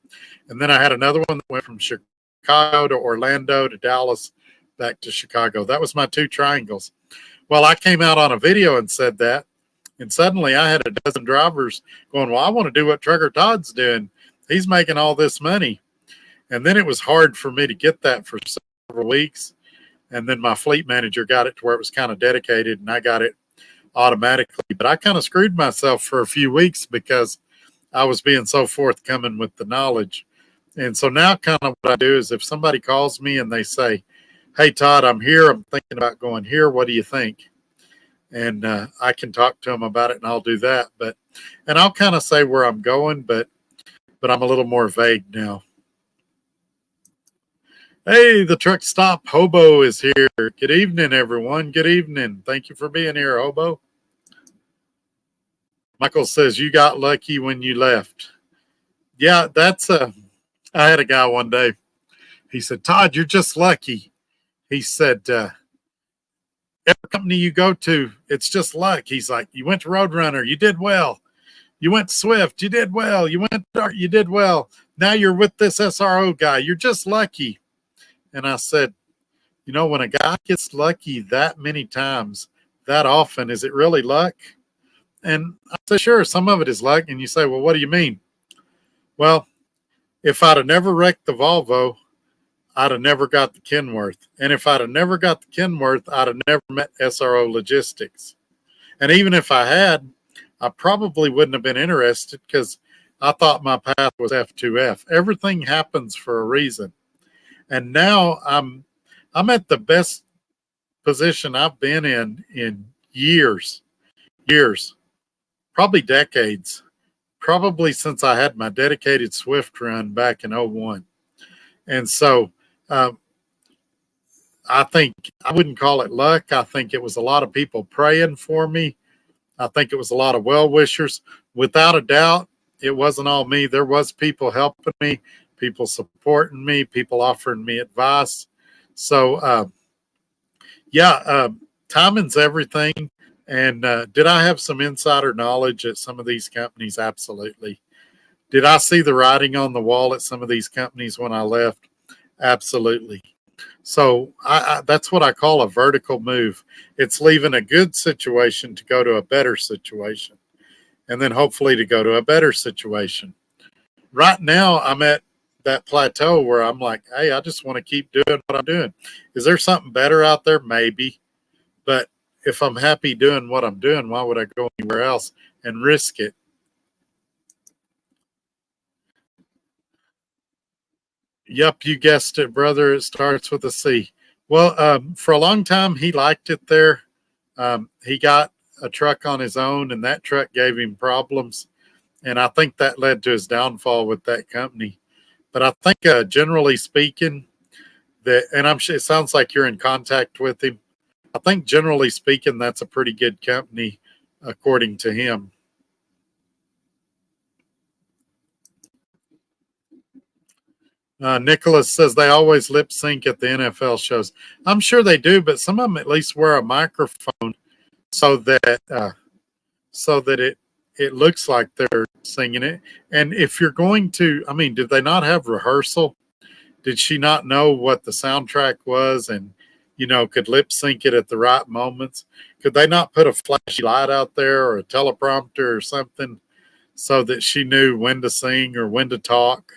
A: And then I had another one that went from Chicago to Orlando to Dallas, back to Chicago. That was my 2 triangles. Well, I came out on a video and said that, and suddenly I had a dozen drivers going, "Well, I want to do what Trucker Todd's doing. He's making all this money." And then it was hard for me to get that for several weeks. And then my fleet manager got it to where it was kind of dedicated, and I got it automatically. But I kind of screwed myself for a few weeks because I was being so forthcoming with the knowledge. And so now kind of what I do is, if somebody calls me and they say, "Hey, Todd, I'm here. I'm thinking about going here. What do you think?" And I can talk to them about it, and I'll do that. And I'll kind of say where I'm going, but I'm a little more vague now. Hey, the truck stop hobo is here. Good evening, everyone. Good evening. Thank you for being here, hobo. Michael says, "You got lucky when you left." Yeah, I had a guy one day. He said, "Todd, you're just lucky." He said, "Every company you go to, it's just luck." He's like, "You went to Roadrunner, you did well. You went to Swift, you did well. You went to Dart, you did well. Now you're with this SRO guy. You're just lucky." And I said, when a guy gets lucky that many times, that often, is it really luck? And I said, sure, some of it is luck. And you say, well, what do you mean? Well, If I'd have never wrecked the Volvo, I'd have never got the Kenworth. And if I'd have never got the Kenworth, I'd have never met SRO Logistics. And even if I had, I probably wouldn't have been interested because I thought my path was F2F. Everything happens for a reason. And now I'm at the best position I've been in years, probably decades, probably since I had my dedicated Swift run back in '01. And so I think I wouldn't call it luck. I think it was a lot of people praying for me. I think it was a lot of well-wishers. Without a doubt, it wasn't all me. There was people helping me, people supporting me, people offering me advice. So, timing's everything. And did I have some insider knowledge at some of these companies? Absolutely. Did I see the writing on the wall at some of these companies when I left? Absolutely. So that's what I call a vertical move. It's leaving a good situation to go to a better situation, and then hopefully to go to a better situation. Right now, I'm at that plateau where I'm like, hey, I just want to keep doing what I'm doing. Is there something better out there? Maybe. But if I'm happy doing what I'm doing, why would I go anywhere else and risk it? Yep, you guessed it, brother. It starts with a C. Well, for a long time, he liked it there. He got a truck on his own, and that truck gave him problems. And I think that led to his downfall with that company. But I think, generally speaking, and I'm sure it sounds like you're in contact with him. I think, generally speaking, that's a pretty good company, according to him. Nicholas says they always lip sync at the NFL shows. I'm sure they do, but some of them at least wear a microphone so that it looks like they're singing it. And if you're going to, I mean, did they not have rehearsal? Did she not know what the soundtrack was and could lip sync it at the right moments? Could they not put a flashy light out there or a teleprompter or something so that she knew when to sing or when to talk?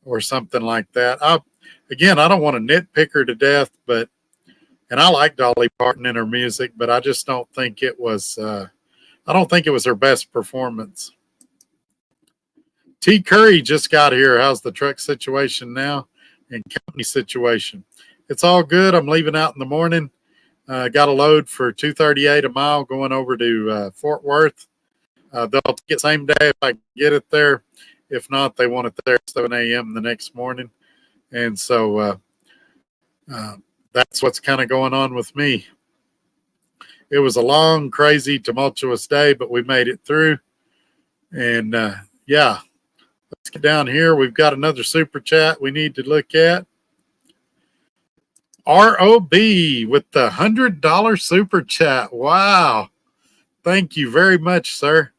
A: Or something like that. I don't want to nitpick her to death, and I like Dolly Parton and her music, but I just don't think it was. I don't think it was her best performance. T. Curry just got here. How's the truck situation now and company situation? It's all good. I'm leaving out in the morning. Got a load for $2.38 a mile going over to Fort Worth. They'll take it same day if I get it there. If not, they want it there at 7 a.m. the next morning. And so that's what's kind of going on with me. It was a long, crazy, tumultuous day, but we made it through. And let's get down here. We've got another super chat we need to look at. ROB with the $100 super chat. Wow. Thank you very much, sir.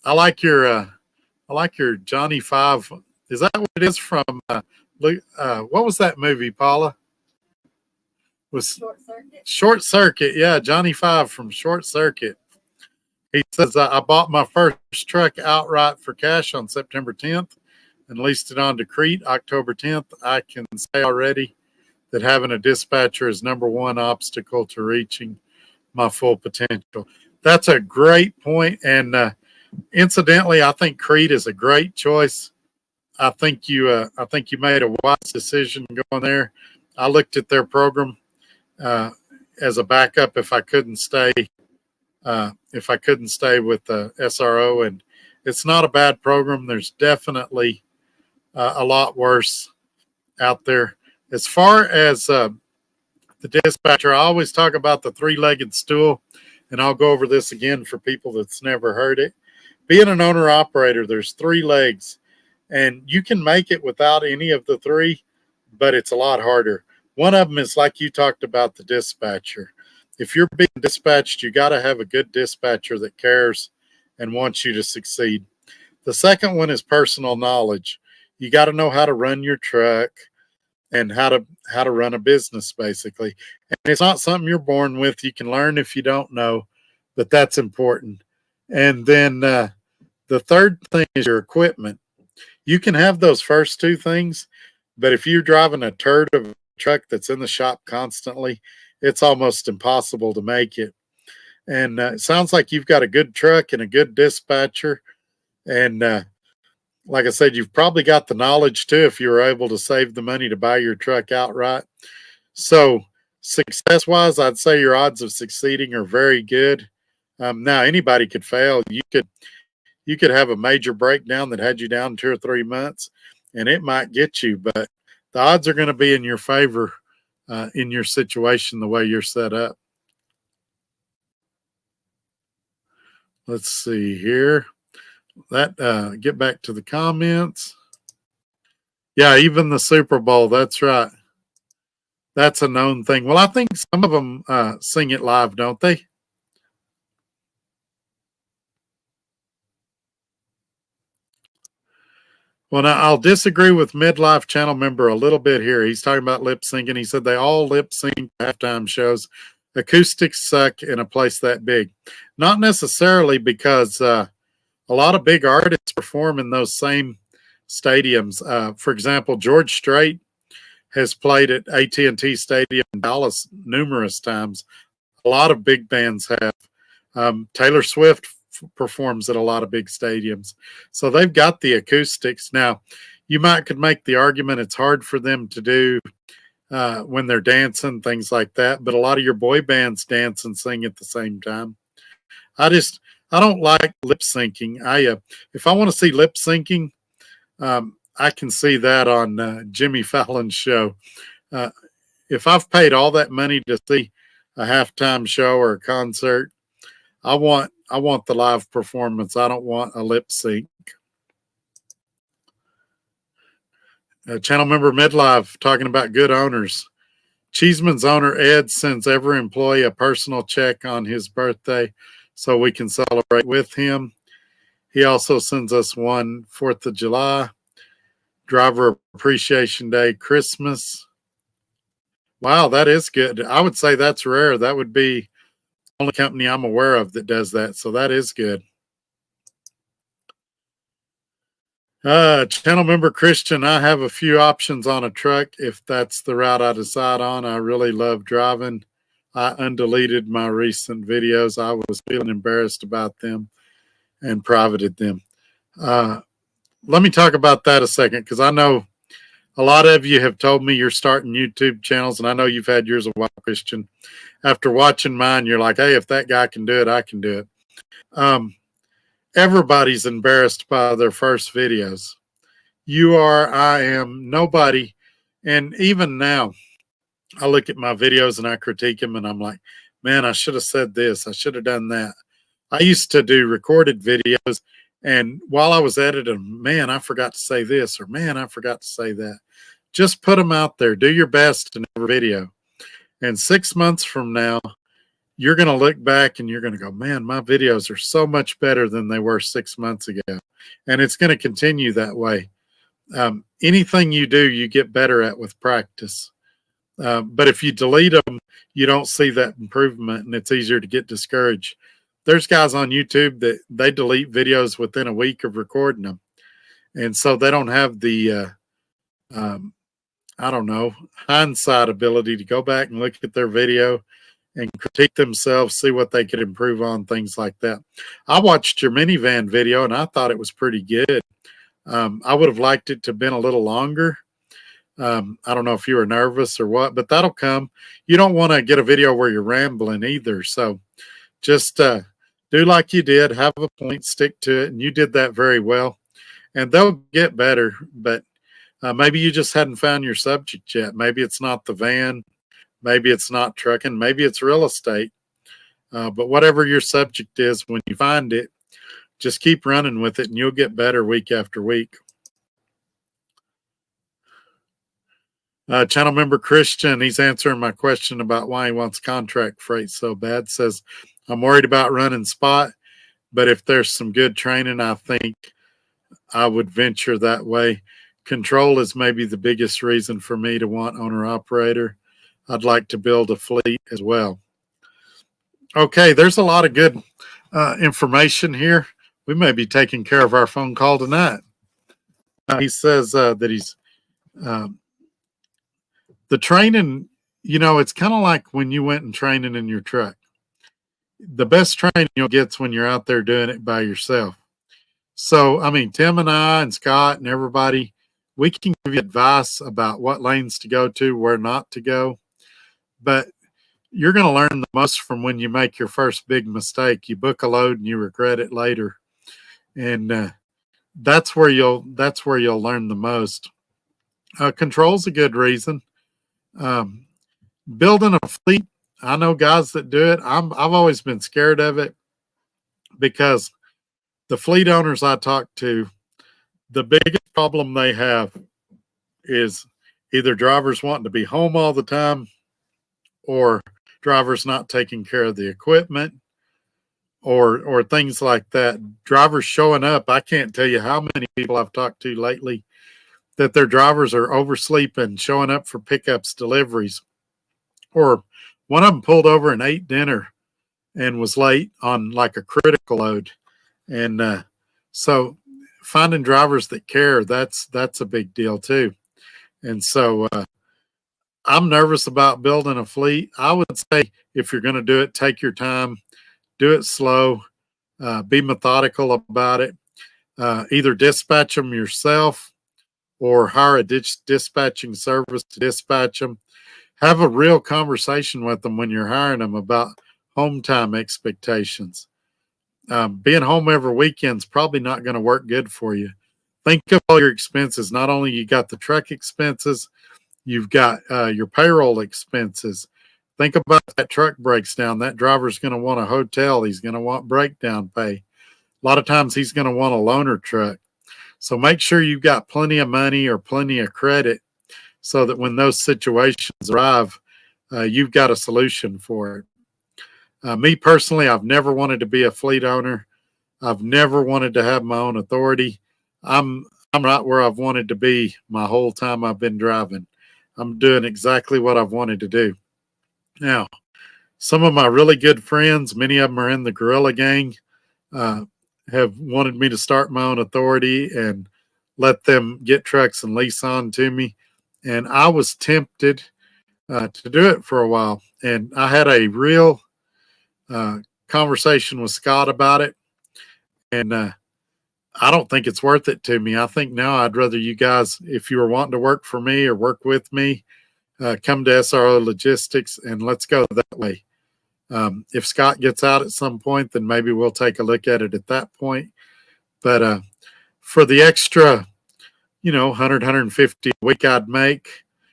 A: I like your Johnny Five. Is that what it is from? What was that movie, Paula? Was Short Circuit? Short Circuit, yeah. Johnny Five from Short Circuit. He says, I bought my first truck outright for cash on September 10th and leased it on to Crete October 10th. I can say already that having a dispatcher is number one obstacle to reaching my full potential. That's a great point. And incidentally, I think Crete is a great choice. I think you made a wise decision going there. I looked at their program as a backup if I couldn't stay with the SRO, and it's not a bad program. There's definitely a lot worse out there. As far as the dispatcher, I always talk about the three-legged stool, and I'll go over this again for people that's never heard it. Being an owner-operator, there's three legs, and you can make it without any of the three, but it's a lot harder. One of them is like you talked about, the dispatcher. If you're being dispatched, you got to have a good dispatcher that cares and wants you to succeed. The second one is personal knowledge. You got to know how to run your truck and how to run a business, basically. And it's not something you're born with. You can learn if you don't know, but that's important. And then the third thing is your equipment. You can have those first two things, but if you're driving a turd of a truck that's in the shop constantly, it's almost impossible to make it. And it sounds like you've got a good truck and a good dispatcher. And like I said, you've probably got the knowledge too if you were able to save the money to buy your truck outright. So, success wise, I'd say your odds of succeeding are very good. Now, anybody could fail. You could have a major breakdown that had you down 2 or 3 months, and it might get you. But the odds are going to be in your favor in your situation the way you're set up. Let's see here. Get back to the comments. Yeah, even the Super Bowl. That's right. That's a known thing. Well, I think some of them sing it live, don't they? Well, now I'll disagree with Midlife Channel member a little bit here. He's talking about lip syncing. He said they all lip sync halftime shows. Acoustics suck in a place that big. Not necessarily, because a lot of big artists perform in those same stadiums. For example, George Strait has played at AT&T Stadium in Dallas numerous times. A lot of big bands have. Taylor Swift performs at a lot of big stadiums. So they've got the acoustics. Now, you could make the argument it's hard for them to do when they're dancing, things like that. But a lot of your boy bands dance and sing at the same time. I don't like lip syncing. If I want to see lip syncing, I can see that on Jimmy Fallon's show. If I've paid all that money to see a halftime show or a concert, I want the live performance. I don't want a lip sync. Channel member Midlife talking about good owners. Cheeseman's owner Ed sends every employee a personal check on his birthday so we can celebrate with him. He also sends us one 4th of July, Driver Appreciation Day, Christmas. Wow, that is good. I would say that's rare. That would be the only company I'm aware of that does that. So that is good. Channel member Christian, I have a few options on a truck if that's the route I decide on. I really love driving. I undeleted my recent videos. I was feeling embarrassed about them and privated them. Let me talk about that a second, because I know a lot of you have told me you're starting YouTube channels, and I know you've had yours a while, Christian. After watching mine, you're like, hey, if that guy can do it, I can do it. Everybody's embarrassed by their first videos. You are, I am, nobody. And even now, I look at my videos and I critique them, and I'm like, man, I should have said this. I should have done that. I used to do recorded videos, and while I was editing them, man, I forgot to say this, or man, I forgot to say that. Just put them out there. Do your best in every video. And 6 months from now, you're going to look back and you're going to go, man, my videos are so much better than they were 6 months ago. And it's going to continue that way. Anything you do, you get better at with practice. But if you delete them, you don't see that improvement, and it's easier to get discouraged. There's guys on YouTube that they delete videos within a week of recording them. And so they don't have the, hindsight ability to go back and look at their video and critique themselves, see what they could improve on, things like that. I watched your minivan video, and I thought it was pretty good. I would have liked it to have been a little longer. I don't know if you were nervous or what, but that'll come. You don't want to get a video where you're rambling either. So just do like you did, have a point, stick to it, and you did that very well. And they'll get better, but maybe you just hadn't found your subject yet. Maybe it's not the van. Maybe it's not trucking. Maybe it's real estate. But whatever your subject is, when you find it, just keep running with it, and you'll get better week after week. Channel member Christian, he's answering my question about why he wants contract freight so bad. Says, I'm worried about running spot, but if there's some good training, I think I would venture that way. Control is maybe the biggest reason for me to want owner-operator. I'd like to build a fleet as well. Okay, there's a lot of good information here. We may be taking care of our phone call tonight. He says that he's um, the training. It's kind of like when you went and training in your truck. The best training you'll get's when you're out there doing it by yourself. So, I mean, Tim and I and Scott and everybody, we can give you advice about what lanes to go to, where not to go. But you're going to learn the most from when you make your first big mistake. You book a load and you regret it later, and that's where you'll learn the most. Control's a good reason. Um, Building a fleet, I know guys that do it. I've always been scared of it because the fleet owners I talk to, the biggest problem they have is either drivers wanting to be home all the time or drivers not taking care of the equipment or things like that. Drivers showing up. I can't tell you how many people I've talked to lately that their drivers are oversleeping, showing up for pickups, deliveries. Or one of them pulled over and ate dinner and was late on like a critical load. And so finding drivers that care, that's a big deal too. And so I'm nervous about building a fleet. I would say if you're going to do it, take your time, do it slow, be methodical about it. Either dispatch them yourself or hire a dispatching service to dispatch them. Have a real conversation with them when you're hiring them about home time expectations. Being home every weekend is probably not going to work good for you. Think of all your expenses. Not only you got the truck expenses, you've got your payroll expenses. Think about that truck breaks down. That driver's going to want a hotel. He's going to want breakdown pay. A lot of times he's going to want a loaner truck. So make sure you've got plenty of money or plenty of credit so that when those situations arrive, you've got a solution for it. Me personally, I've never wanted to be a fleet owner. I've never wanted to have my own authority. I'm right where I've wanted to be my whole time I've been driving. I'm doing exactly what I've wanted to do. Now, some of my really good friends, many of them are in the guerrilla gang, have wanted me to start my own authority and let them get trucks and lease on to me. And I was tempted to do it for a while. And I had a real conversation with Scott about it. And I don't think it's worth it to me. I think now I'd rather you guys, if you were wanting to work for me or work with me, come to SRO Logistics and let's go that way. If Scott gets out at some point, then maybe we'll take a look at it at that point. But for the extra, 100, 150 a week I'd make,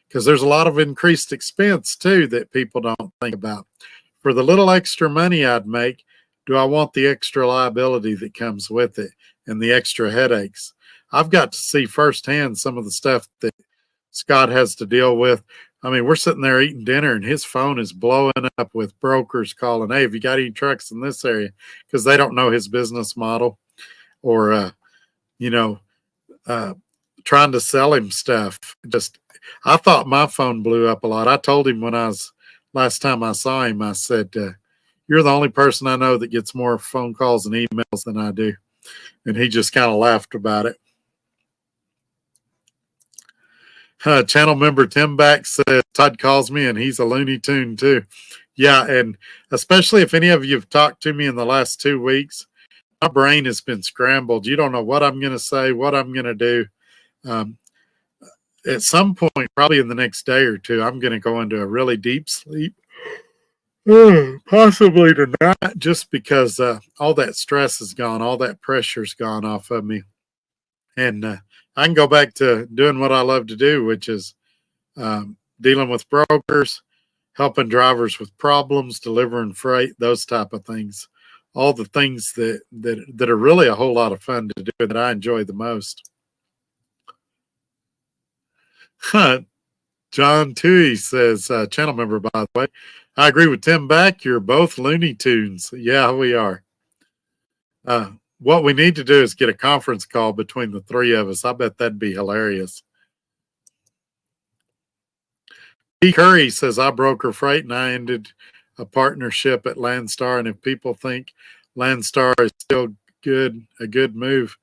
A: because there's a lot of increased expense too that people don't think about. For the little extra money I'd make, do I want the extra liability that comes with it and the extra headaches? I've got to see firsthand some of the stuff that Scott has to deal with. I mean, we're sitting there eating dinner and his phone is blowing up with brokers calling, hey, have you got any trucks in this area? Because they don't know his business model or, trying to sell him stuff. I thought my phone blew up a lot. I told him last time I saw him, I said, you're the only person I know that gets more phone calls and emails than I do. And he just kind of laughed about it. Channel member Tim Back said, Todd calls me and he's a Looney Tune too. Yeah, and especially if any of you have talked to me in the last 2 weeks, my brain has been scrambled. You don't know what I'm going to say, what I'm going to do. At some point, probably in the next day or two, I'm going to go into a really deep sleep. Possibly tonight, just because all that stress is gone, all that pressure's gone off of me. And I can go back to doing what I love to do, which is dealing with brokers, helping drivers with problems, delivering freight, those type of things. All the things that are really a whole lot of fun to do that I enjoy the most. John Toohey says, channel member, by the way, I agree with Tim Back. You're both Looney Tunes. Yeah, we are. What we need to do is get a conference call between the three of us. I bet that'd be hilarious. P. Curry says, I broker freight and I ended a partnership at Landstar. And if people think Landstar is still a good move,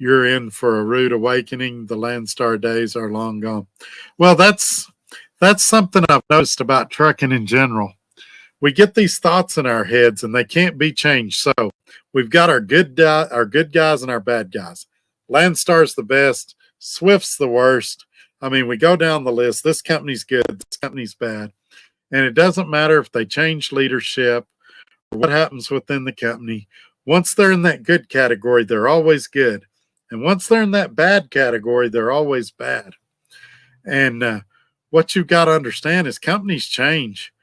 A: you're in for a rude awakening. The Landstar days are long gone. Well, that's something I've noticed about trucking in general. We get these thoughts in our heads and they can't be changed. So we've got our good guys and our bad guys. Landstar's the best. Swift's the worst. I mean, we go down the list. This company's good. This company's bad. And it doesn't matter if they change leadership or what happens within the company. Once they're in that good category, they're always good. And once they're in that bad category, they're always bad. And what you've got to understand is companies change.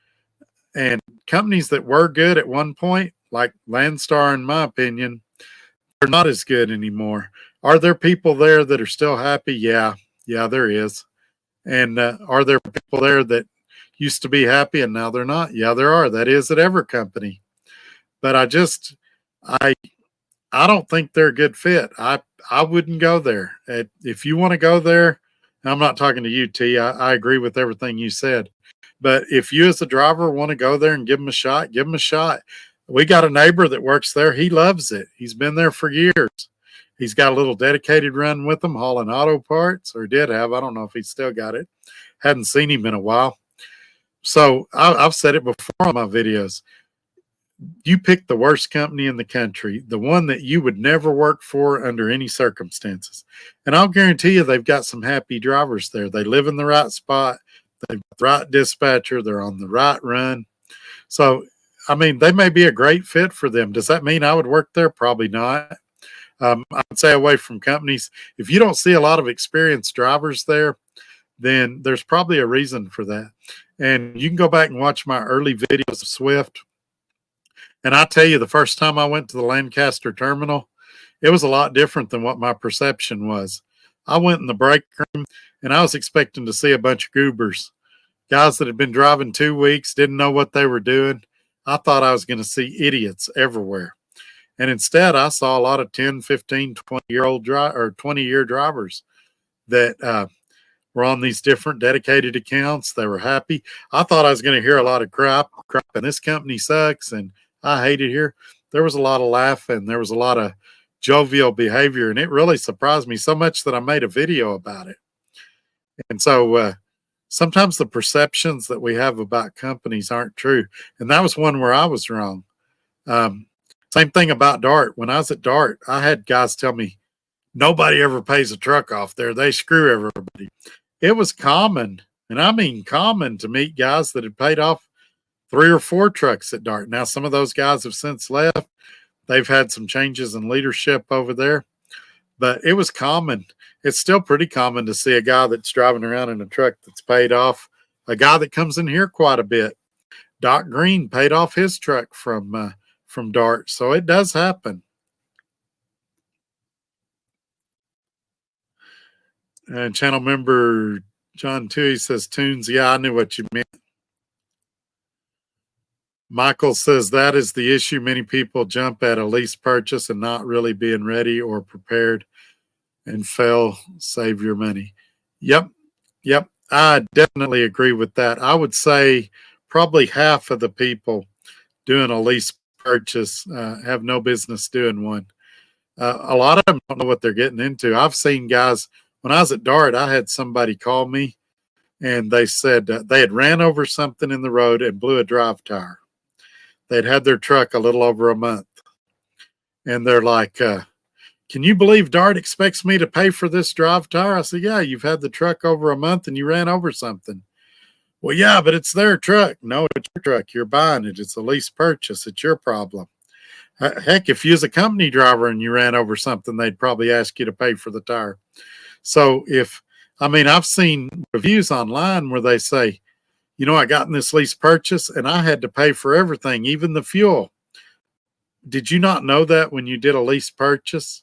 A: And companies that were good at one point, like Landstar, in my opinion, they're not as good anymore. Are there people there that are still happy? Yeah, there is. And are there people there that used to be happy and now they're not? Yeah, there are. That is at every company. But I don't think they're a good fit. I wouldn't go there. If you want to go there, I'm not talking to you, T. I agree with everything you said. But if you as a driver want to go there and give them a shot, give them a shot. We got a neighbor that works there. He loves it. He's been there for years. He's got a little dedicated run with them, hauling auto parts, or did have. I don't know if he's still got it. Hadn't seen him in a while. So I've said it before on my videos. You pick the worst company in the country, the one that you would never work for under any circumstances. And I'll guarantee you they've got some happy drivers there. They live in the right spot. They've got the right dispatcher. They're on the right run. So, I mean, they may be a great fit for them. Does that mean I would work there? Probably not. I would say away from companies. If you don't see a lot of experienced drivers there, then there's probably a reason for that. And you can go back and watch my early videos of Swift. And I tell you, the first time I went to the Lancaster terminal, it was a lot different than what my perception was. I went in the break room and I was expecting to see a bunch of goobers, guys that had been driving 2 weeks, didn't know what they were doing. I thought I was going to see idiots everywhere. And instead, I saw a lot of 10, 15, 20-year drivers that were on these different dedicated accounts. They were happy. I thought I was going to hear a lot of crap, and this company sucks, and I hate it here. There was a lot of laughing. There was a lot of jovial behavior, and it really surprised me so much that I made a video about it. And so sometimes the perceptions that we have about companies aren't true. And that was one where I was wrong. Same thing about DART. When I was at DART, I had guys tell me, nobody ever pays a truck off there. They screw everybody. It was common, and I mean common, to meet guys that had paid off 3 or 4 trucks at DART. Now, some of those guys have since left. They've had some changes in leadership over there, but it was common. It's still pretty common to see a guy that's driving around in a truck that's paid off. A guy that comes in here quite a bit, Doc Green, paid off his truck from DART. So it does happen. And channel member John Tui says, Tunes, yeah, I knew what you meant. Michael says that is the issue. Many people jump at a lease purchase and not really being ready or prepared and fail. Save your money. Yep. I definitely agree with that. I would say probably half of the people doing a lease purchase have no business doing one. A lot of them don't know what they're getting into. I've seen guys, when I was at DART, I had somebody call me and they said they had ran over something in the road and blew a drive tire. They'd had their truck a little over a month. And they're like, can you believe DART expects me to pay for this drive tire? I said, yeah, you've had the truck over a month and you ran over something. Well, yeah, but it's their truck. No, it's your truck. You're buying it. It's a lease purchase. It's your problem. Heck, if you was a company driver and you ran over something, they'd probably ask you to pay for the tire. So I've seen reviews online where they say, you know, I got in this lease purchase and I had to pay for everything, even the fuel. Did you not know that when you did a lease purchase?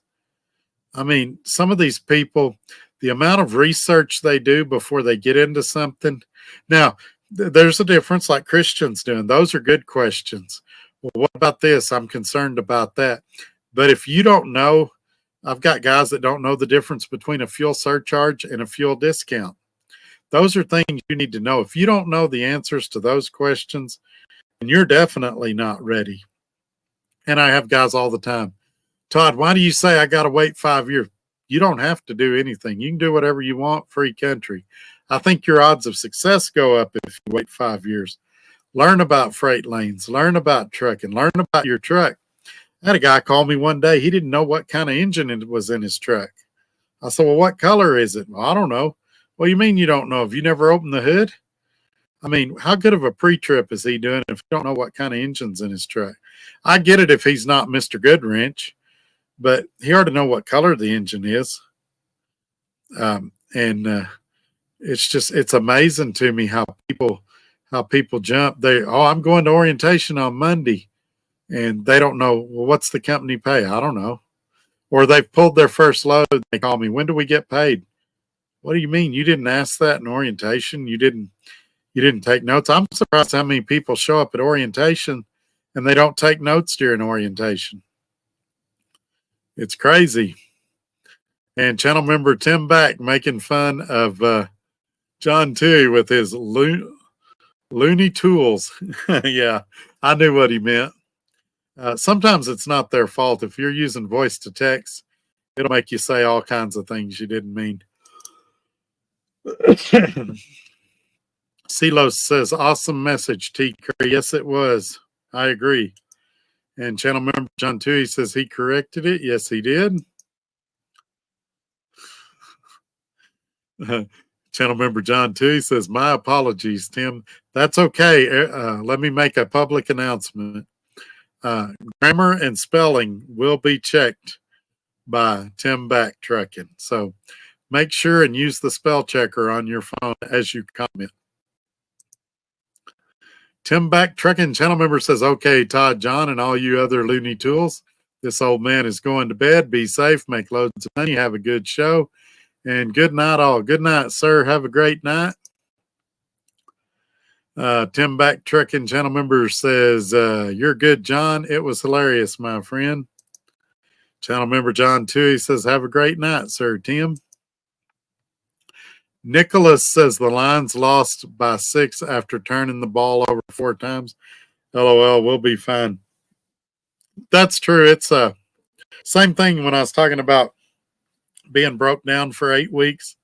A: I mean, some of these people, the amount of research they do before they get into something. Now, there's a difference like Christian's doing. Those are good questions. Well, what about this? I'm concerned about that. But if you don't know, I've got guys that don't know the difference between a fuel surcharge and a fuel discount. Those are things you need to know. If you don't know the answers to those questions, then you're definitely not ready. And I have guys all the time, Todd, why do you say I got to wait 5 years? You don't have to do anything. You can do whatever you want, free country. I think your odds of success go up if you wait 5 years. Learn about freight lanes, learn about trucking, learn about your truck. I had a guy call me one day. He didn't know what kind of engine it was in his truck. I said, well, what color is it? Well, I don't know. Well, you mean you don't know? Have you never opened the hood? I mean, how good of a pre-trip is he doing if you don't know what kind of engine's in his truck? I get it if he's not Mr. Goodwrench, but he ought to know what color the engine is. And it's amazing to me how people jump. I'm going to orientation on Monday, and they don't know, well, what's the company pay? I don't know. Or they've pulled their first load. They call me, when do we get paid? What do you mean? You didn't ask that in orientation? You didn't take notes? I'm surprised how many people show up at orientation and they don't take notes during orientation. It's crazy. And channel member Tim Back making fun of John Toohey with his loony tools. Yeah, I knew what he meant. Sometimes it's not their fault. If you're using voice to text, it'll make you say all kinds of things you didn't mean. Silos says, awesome message, T. Curry. Yes, it was. I agree. And channel member John Toohey says he corrected it. Yes, he did. Channel member John Toohey says, my apologies, Tim. That's okay. Let me make a public announcement. Grammar and spelling will be checked by Tim Back Trucking. So make sure and use the spell checker on your phone as you comment. Tim Back Trucking channel member says, okay, Todd, John, and all you other loony tools, this old man is going to bed. Be safe, make loads of money, have a good show, and good night all. Good night, sir. Have a great night. Tim Back Trucking channel member says, you're good, John. It was hilarious, my friend. Channel member John Toohey says, have a great night, sir, Tim. Nicholas says the Lions lost by 6 after turning the ball over 4 times. LOL, we'll be fine. That's true. It's same thing when I was talking about being broke down for 8 weeks.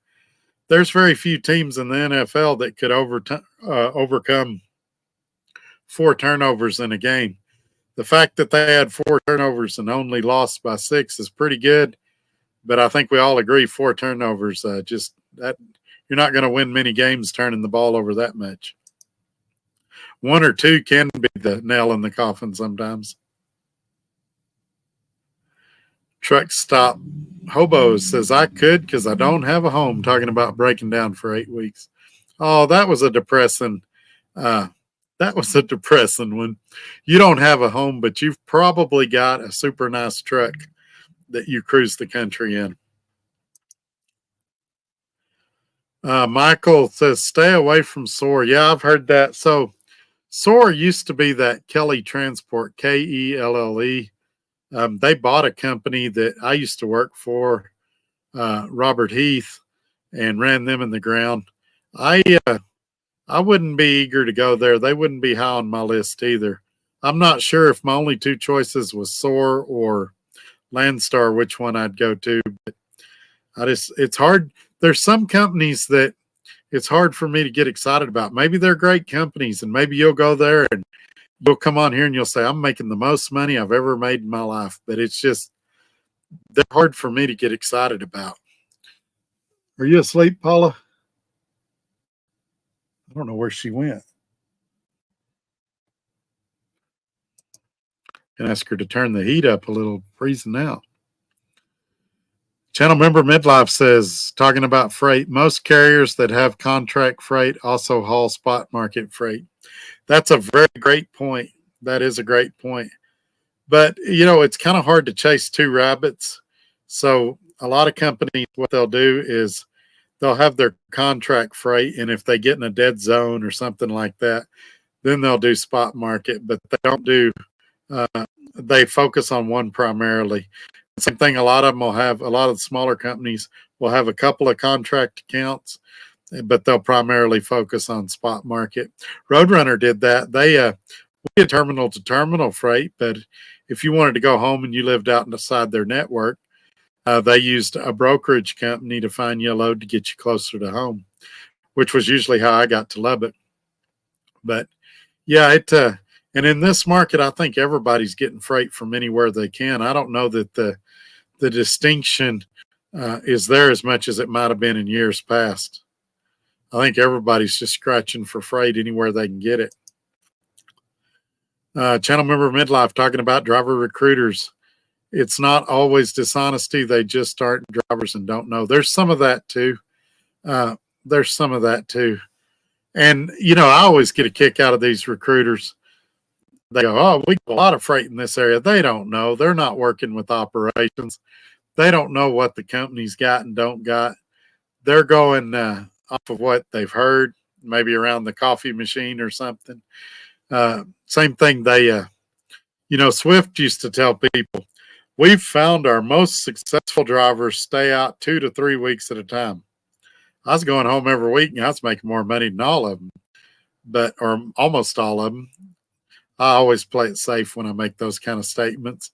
A: There's very few teams in the NFL that could overcome 4 turnovers in a game. The fact that they had 4 turnovers and only lost by 6 is pretty good. But I think we all agree 4 turnovers, you're not going to win many games turning the ball over that much. 1 or 2 can be the nail in the coffin sometimes. Truck Stop Hobo says, I could because I don't have a home, talking about breaking down for 8 weeks. Oh, that was a depressing one. You don't have a home, but you've probably got a super nice truck that you cruise the country in. Michael says, stay away from SOAR. Yeah, I've heard that. So SOAR used to be that Kelly Transport, K-E-L-L-E. They bought a company that I used to work for, Robert Heath, and ran them in the ground. I wouldn't be eager to go there. They wouldn't be high on my list either. I'm not sure if my only 2 choices was SOAR or Landstar, which one I'd go to. But it's hard. There's some companies that it's hard for me to get excited about. Maybe they're great companies, and maybe you'll go there and you'll come on here and you'll say, I'm making the most money I've ever made in my life. But it's just, they're hard for me to get excited about. Are you asleep, Paula? I don't know where she went. Can ask her to turn the heat up a little, freezing out. Channel member Midlife says, talking about freight, most carriers that have contract freight also haul spot market freight. That's a very great point. That is a great point. But, it's kind of hard to chase 2 rabbits. So a lot of companies, what they'll do is they'll have their contract freight, and if they get in a dead zone or something like that, then they'll do spot market. But they don't do, they focus on one primarily. Same thing, a lot of the smaller companies will have a couple of contract accounts, but they'll primarily focus on spot market. Roadrunner did that. We did terminal to terminal freight, but if you wanted to go home and you lived out inside their network, They used a brokerage company to find you a load to get you closer to home, which was usually how I got to Lubbock. But yeah, and in this market, I think everybody's getting freight from anywhere they can. I don't know that the distinction is there as much as it might have been in years past. I think everybody's just scratching for freight anywhere they can get it. Channel member Midlife talking about driver recruiters. It's not always dishonesty. They just aren't drivers and don't know. There's some of that too. There's some of that too. And, you know, I always get a kick out of these recruiters. They go, oh, we get a lot of freight in this area. They don't know. They're not working with operations. They don't know what the company's got and don't got. They're going off of what they've heard, maybe around the coffee machine or something. Same thing. Swift used to tell people, we've found our most successful drivers stay out 2 to 3 weeks at a time. I was going home every week and I was making more money than all of them, or almost all of them. I always play it safe when I make those kind of statements.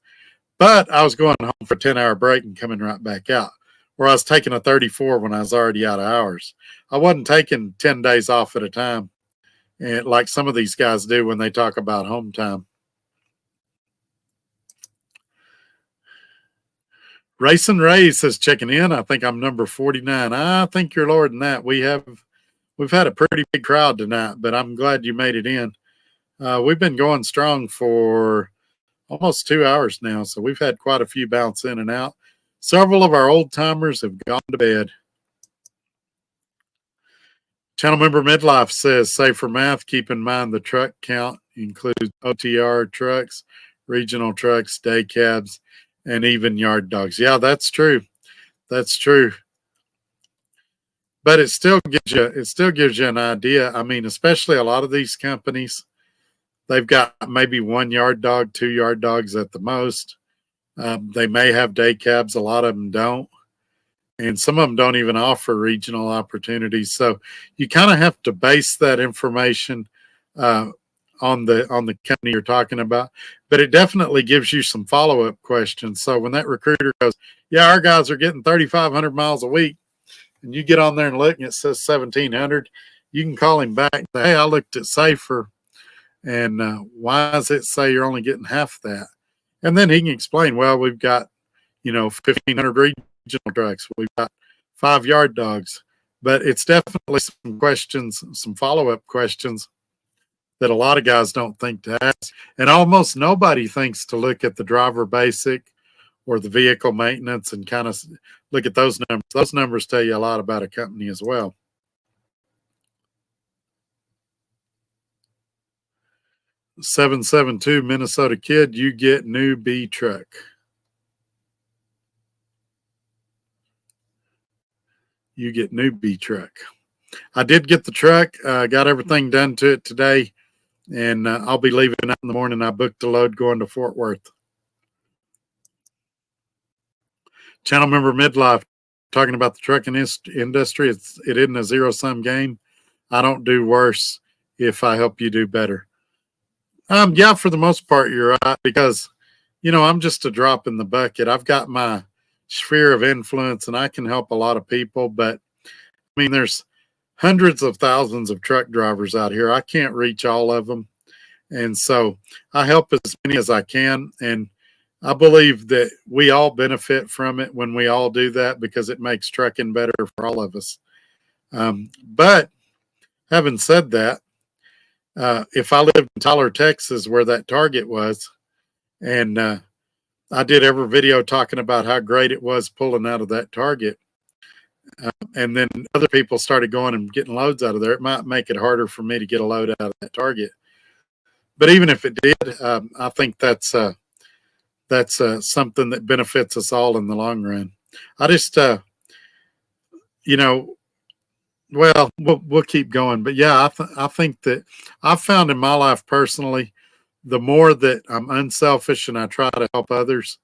A: But I was going home for a 10-hour break and coming right back out, where I was taking a 34 when I was already out of hours. I wasn't taking 10 days off at a time, and like some of these guys do when they talk about home time. Racing Ray says checking in. I think I'm number 49. I think you're lower than that. We've had a pretty big crowd tonight, but I'm glad you made it in. We've been going strong for almost 2 hours now, so we've had quite a few bounce in and out. Several of our old timers have gone to bed. Channel member Midlife says, say for math, keep in mind the truck count includes OTR trucks, regional trucks, day cabs, and even yard dogs. Yeah, that's true. That's true. But it still gives you an idea. I mean, especially a lot of these companies, they've got maybe 1 yard dog, 2 yard dogs at the most. They may have day cabs. A lot of them don't. And some of them don't even offer regional opportunities. So you kind of have to base that information on the company you're talking about. But it definitely gives you some follow-up questions. So when that recruiter goes, yeah, our guys are getting 3,500 miles a week, and you get on there and look and it says 1,700, you can call him back and say, hey, I looked at Safer, and why does it say you're only getting half that? And then he can explain, well, we've got, 1,500 regional trucks. We've got 5 yard dogs. But it's definitely some questions, some follow-up questions that a lot of guys don't think to ask. And almost nobody thinks to look at the driver basic or the vehicle maintenance and kind of look at those numbers. Those numbers tell you a lot about a company as well. $772 Minnesota Kid, you get new B truck. You get new B truck. I did get the truck. Got everything done to it today, and I'll be leaving out in the morning. I booked a load going to Fort Worth. Channel member Midlife talking about the trucking industry. It isn't a zero-sum game. I don't do worse if I help you do better. Yeah, for the most part, you're right, because, I'm just a drop in the bucket. I've got my sphere of influence and I can help a lot of people, but I mean, there's hundreds of thousands of truck drivers out here. I can't reach all of them. And so I help as many as I can. And I believe that we all benefit from it when we all do that, because it makes trucking better for all of us. But having said that, if I lived in Tyler, Texas, where that Target was, and I did every video talking about how great it was pulling out of that Target, and then other people started going and getting loads out of there, it might make it harder for me to get a load out of that Target. But even if it did, I think that's something that benefits us all in the long run. I just, well, we'll keep going. But yeah, I think that I've found in my life personally, the more that I'm unselfish and I try to help others,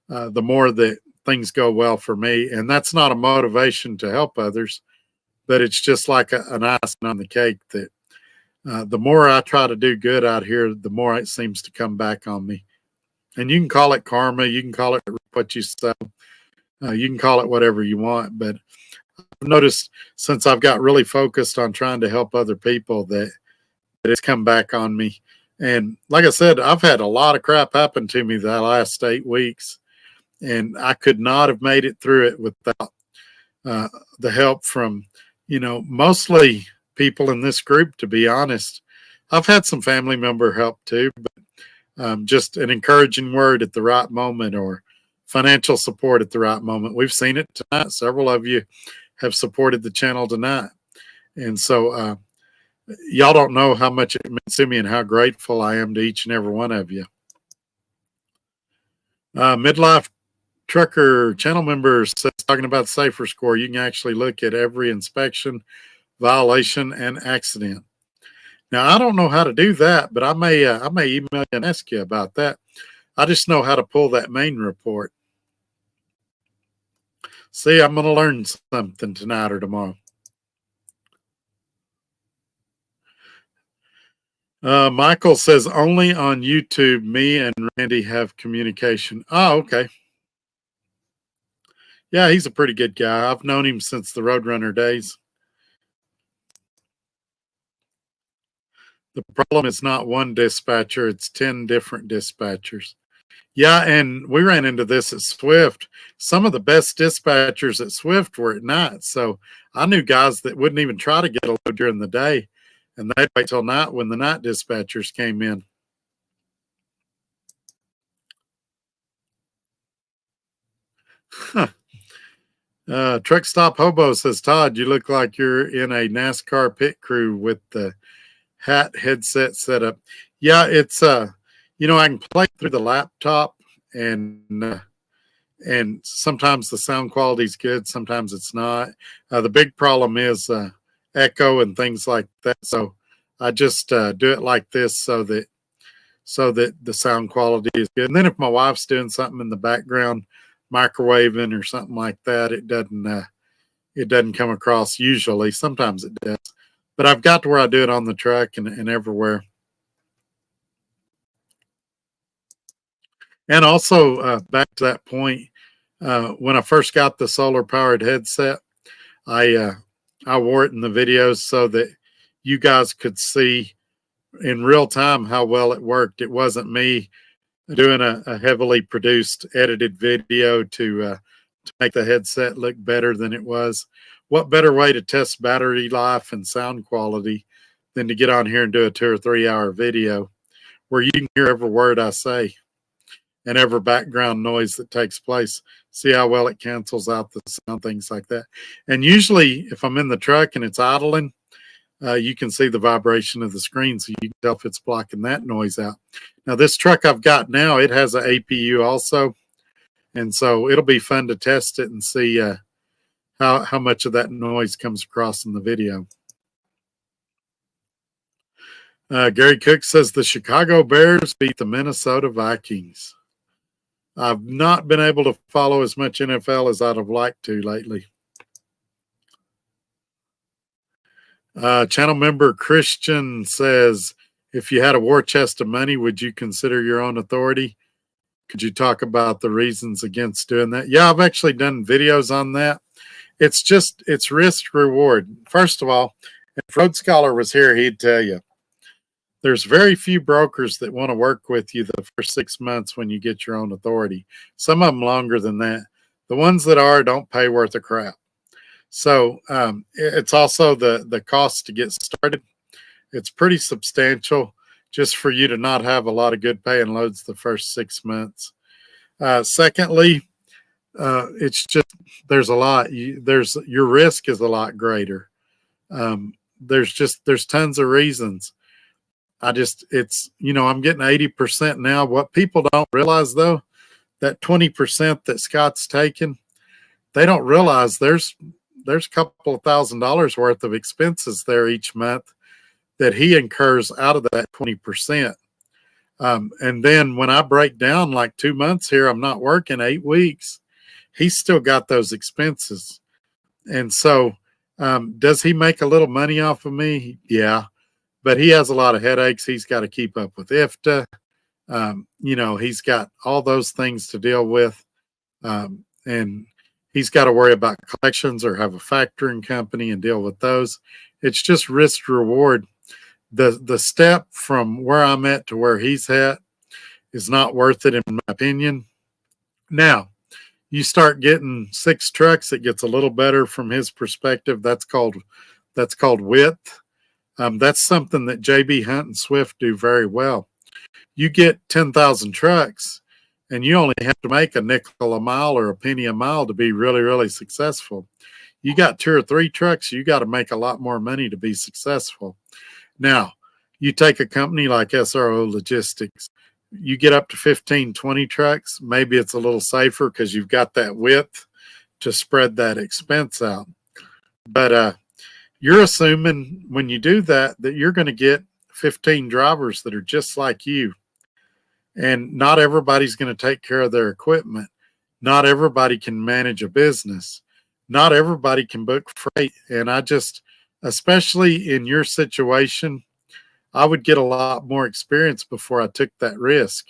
A: the more that things go well for me. And that's not a motivation to help others, but it's just like an icing on the cake that the more I try to do good out here, the more it seems to come back on me. And you can call it karma. You can call it what you sow. You can call it whatever you want, but I've noticed since I've got really focused on trying to help other people that it's come back on me. And like I said, I've had a lot of crap happen to me the last 8 weeks, and I could not have made it through it without the help from, mostly people in this group, to be honest. I've had some family member help too, but just an encouraging word at the right moment or financial support at the right moment. We've seen it tonight. Several of you have supported the channel tonight. And so y'all don't know how much it means to me and how grateful I am to each and every one of you. Midlife Trucker channel member says, talking about Safer Score, you can actually look at every inspection, violation, and accident. Now, I don't know how to do that, but I may email you and ask you about that. I just know how to pull that main report. See, I'm going to learn something tonight or tomorrow. Michael says, only on YouTube, me and Randy have communication. Oh, okay. Yeah, he's a pretty good guy. I've known him since the Roadrunner days. The problem is not one dispatcher, it's 10 different dispatchers. Yeah, and we ran into this at Swift. Some of the best dispatchers at Swift were at night. So I knew guys that wouldn't even try to get a load during the day, and they'd wait till night when the night dispatchers came in. Huh. Truck Stop Hobo says, Todd, you look like you're in a NASCAR pit crew with the hat headset setup. Yeah, it's I can play through the laptop, and sometimes the sound quality is good, sometimes it's not. The big problem is echo and things like that. So I just do it like this so that the sound quality is good. And then if my wife's doing something in the background, microwaving or something like that, it doesn't come across usually. Sometimes it does. But I've got to where I do it on the truck and everywhere. And also, back to that point, when I first got the solar powered headset, I wore it in the videos so that you guys could see in real time how well it worked. It wasn't me doing a heavily produced, edited video to make the headset look better than it was. What better way to test battery life and sound quality than to get on here and do a 2 or 3 hour video where you can hear every word I say and every background noise that takes place. See how well it cancels out the sound, things like that. And usually if I'm in the truck and it's idling, you can see the vibration of the screen, so you can tell if it's blocking that noise out. Now, this truck I've got now, it has an APU also, and so it'll be fun to test it and see how much of that noise comes across in the video. Gary Cook says the Chicago Bears beat the Minnesota Vikings. I've not been able to follow as much NFL as I'd have liked to lately. Channel member Christian says, if you had a war chest of money, would you consider your own authority? Could you talk about the reasons against doing that? Yeah, I've actually done videos on that. It's risk reward. First of all, if Road Scholar was here, he'd tell you there's very few brokers that want to work with you the first 6 months when you get your own authority. Some of them longer than that. The ones that are don't pay worth a crap. So it's also the cost to get started. It's pretty substantial just for you to not have a lot of good paying loads the first 6 months. Secondly, it's just there's a lot. Your risk is a lot greater. There's tons of reasons. I'm getting 80% now. What people don't realize though, that 20% that Scott's taken, they don't realize there's a couple of $1,000s worth of expenses there each month that he incurs out of that 20%. And then when I break down like 2 months here, I'm not working 8 weeks, he's still got those expenses. And so does he make a little money off of me? Yeah, but he has a lot of headaches. He's got to keep up with IFTA. He's got all those things to deal with. And he's got to worry about collections or have a factoring company and deal with those. It's just risk reward. The step from where I'm at to where he's at is not worth it, in my opinion. Now, you start getting 6 trucks, it gets a little better from his perspective. That's called width. That's something that JB Hunt and Swift do very well. You get 10,000 trucks, and you only have to make a nickel a mile or a penny a mile to be really, really successful. You got 2 or 3 trucks, you got to make a lot more money to be successful. Now, you take a company like SRO Logistics, you get up to 15, 20 trucks, maybe it's a little safer because you've got that width to spread that expense out. But you're assuming when you do that you're going to get 15 drivers that are just like you. And not everybody's going to take care of their equipment. Not everybody can manage a business. Not everybody can book freight. And especially in your situation, I would get a lot more experience before I took that risk.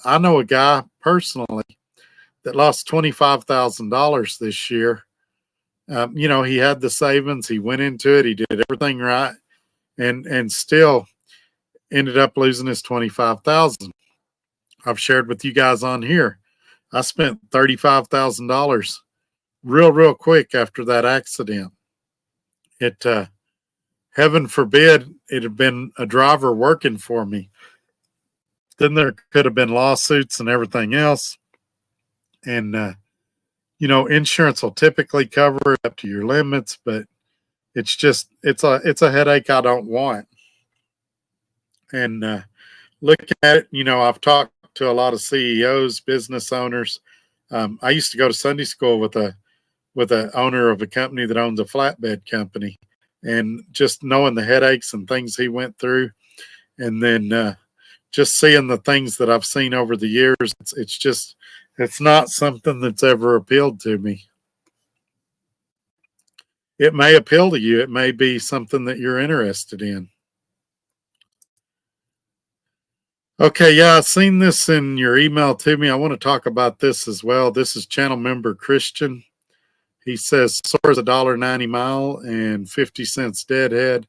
A: I know a guy personally that lost $25,000 this year. He had the savings. He went into it. He did everything right, and still ended up losing his $25,000. I've shared with you guys on here. I spent $35,000 real quick after that accident. Heaven forbid it had been a driver working for me. Then there could have been lawsuits and everything else. And insurance will typically cover it up to your limits, but it's a headache I don't want. And looking at it, I've talked to a lot of CEOs, business owners. I used to go to Sunday school with a owner of a company that owns a flatbed company, and just knowing the headaches and things he went through, and then just seeing the things that I've seen over the years, it's not something that's ever appealed to me. It may appeal to you. It may be something that you're interested in. Okay, yeah, I've seen this in your email to me. I want to talk about this as well. This is channel member Christian. He says SOAR is $1.90 mile and 50 cents deadhead.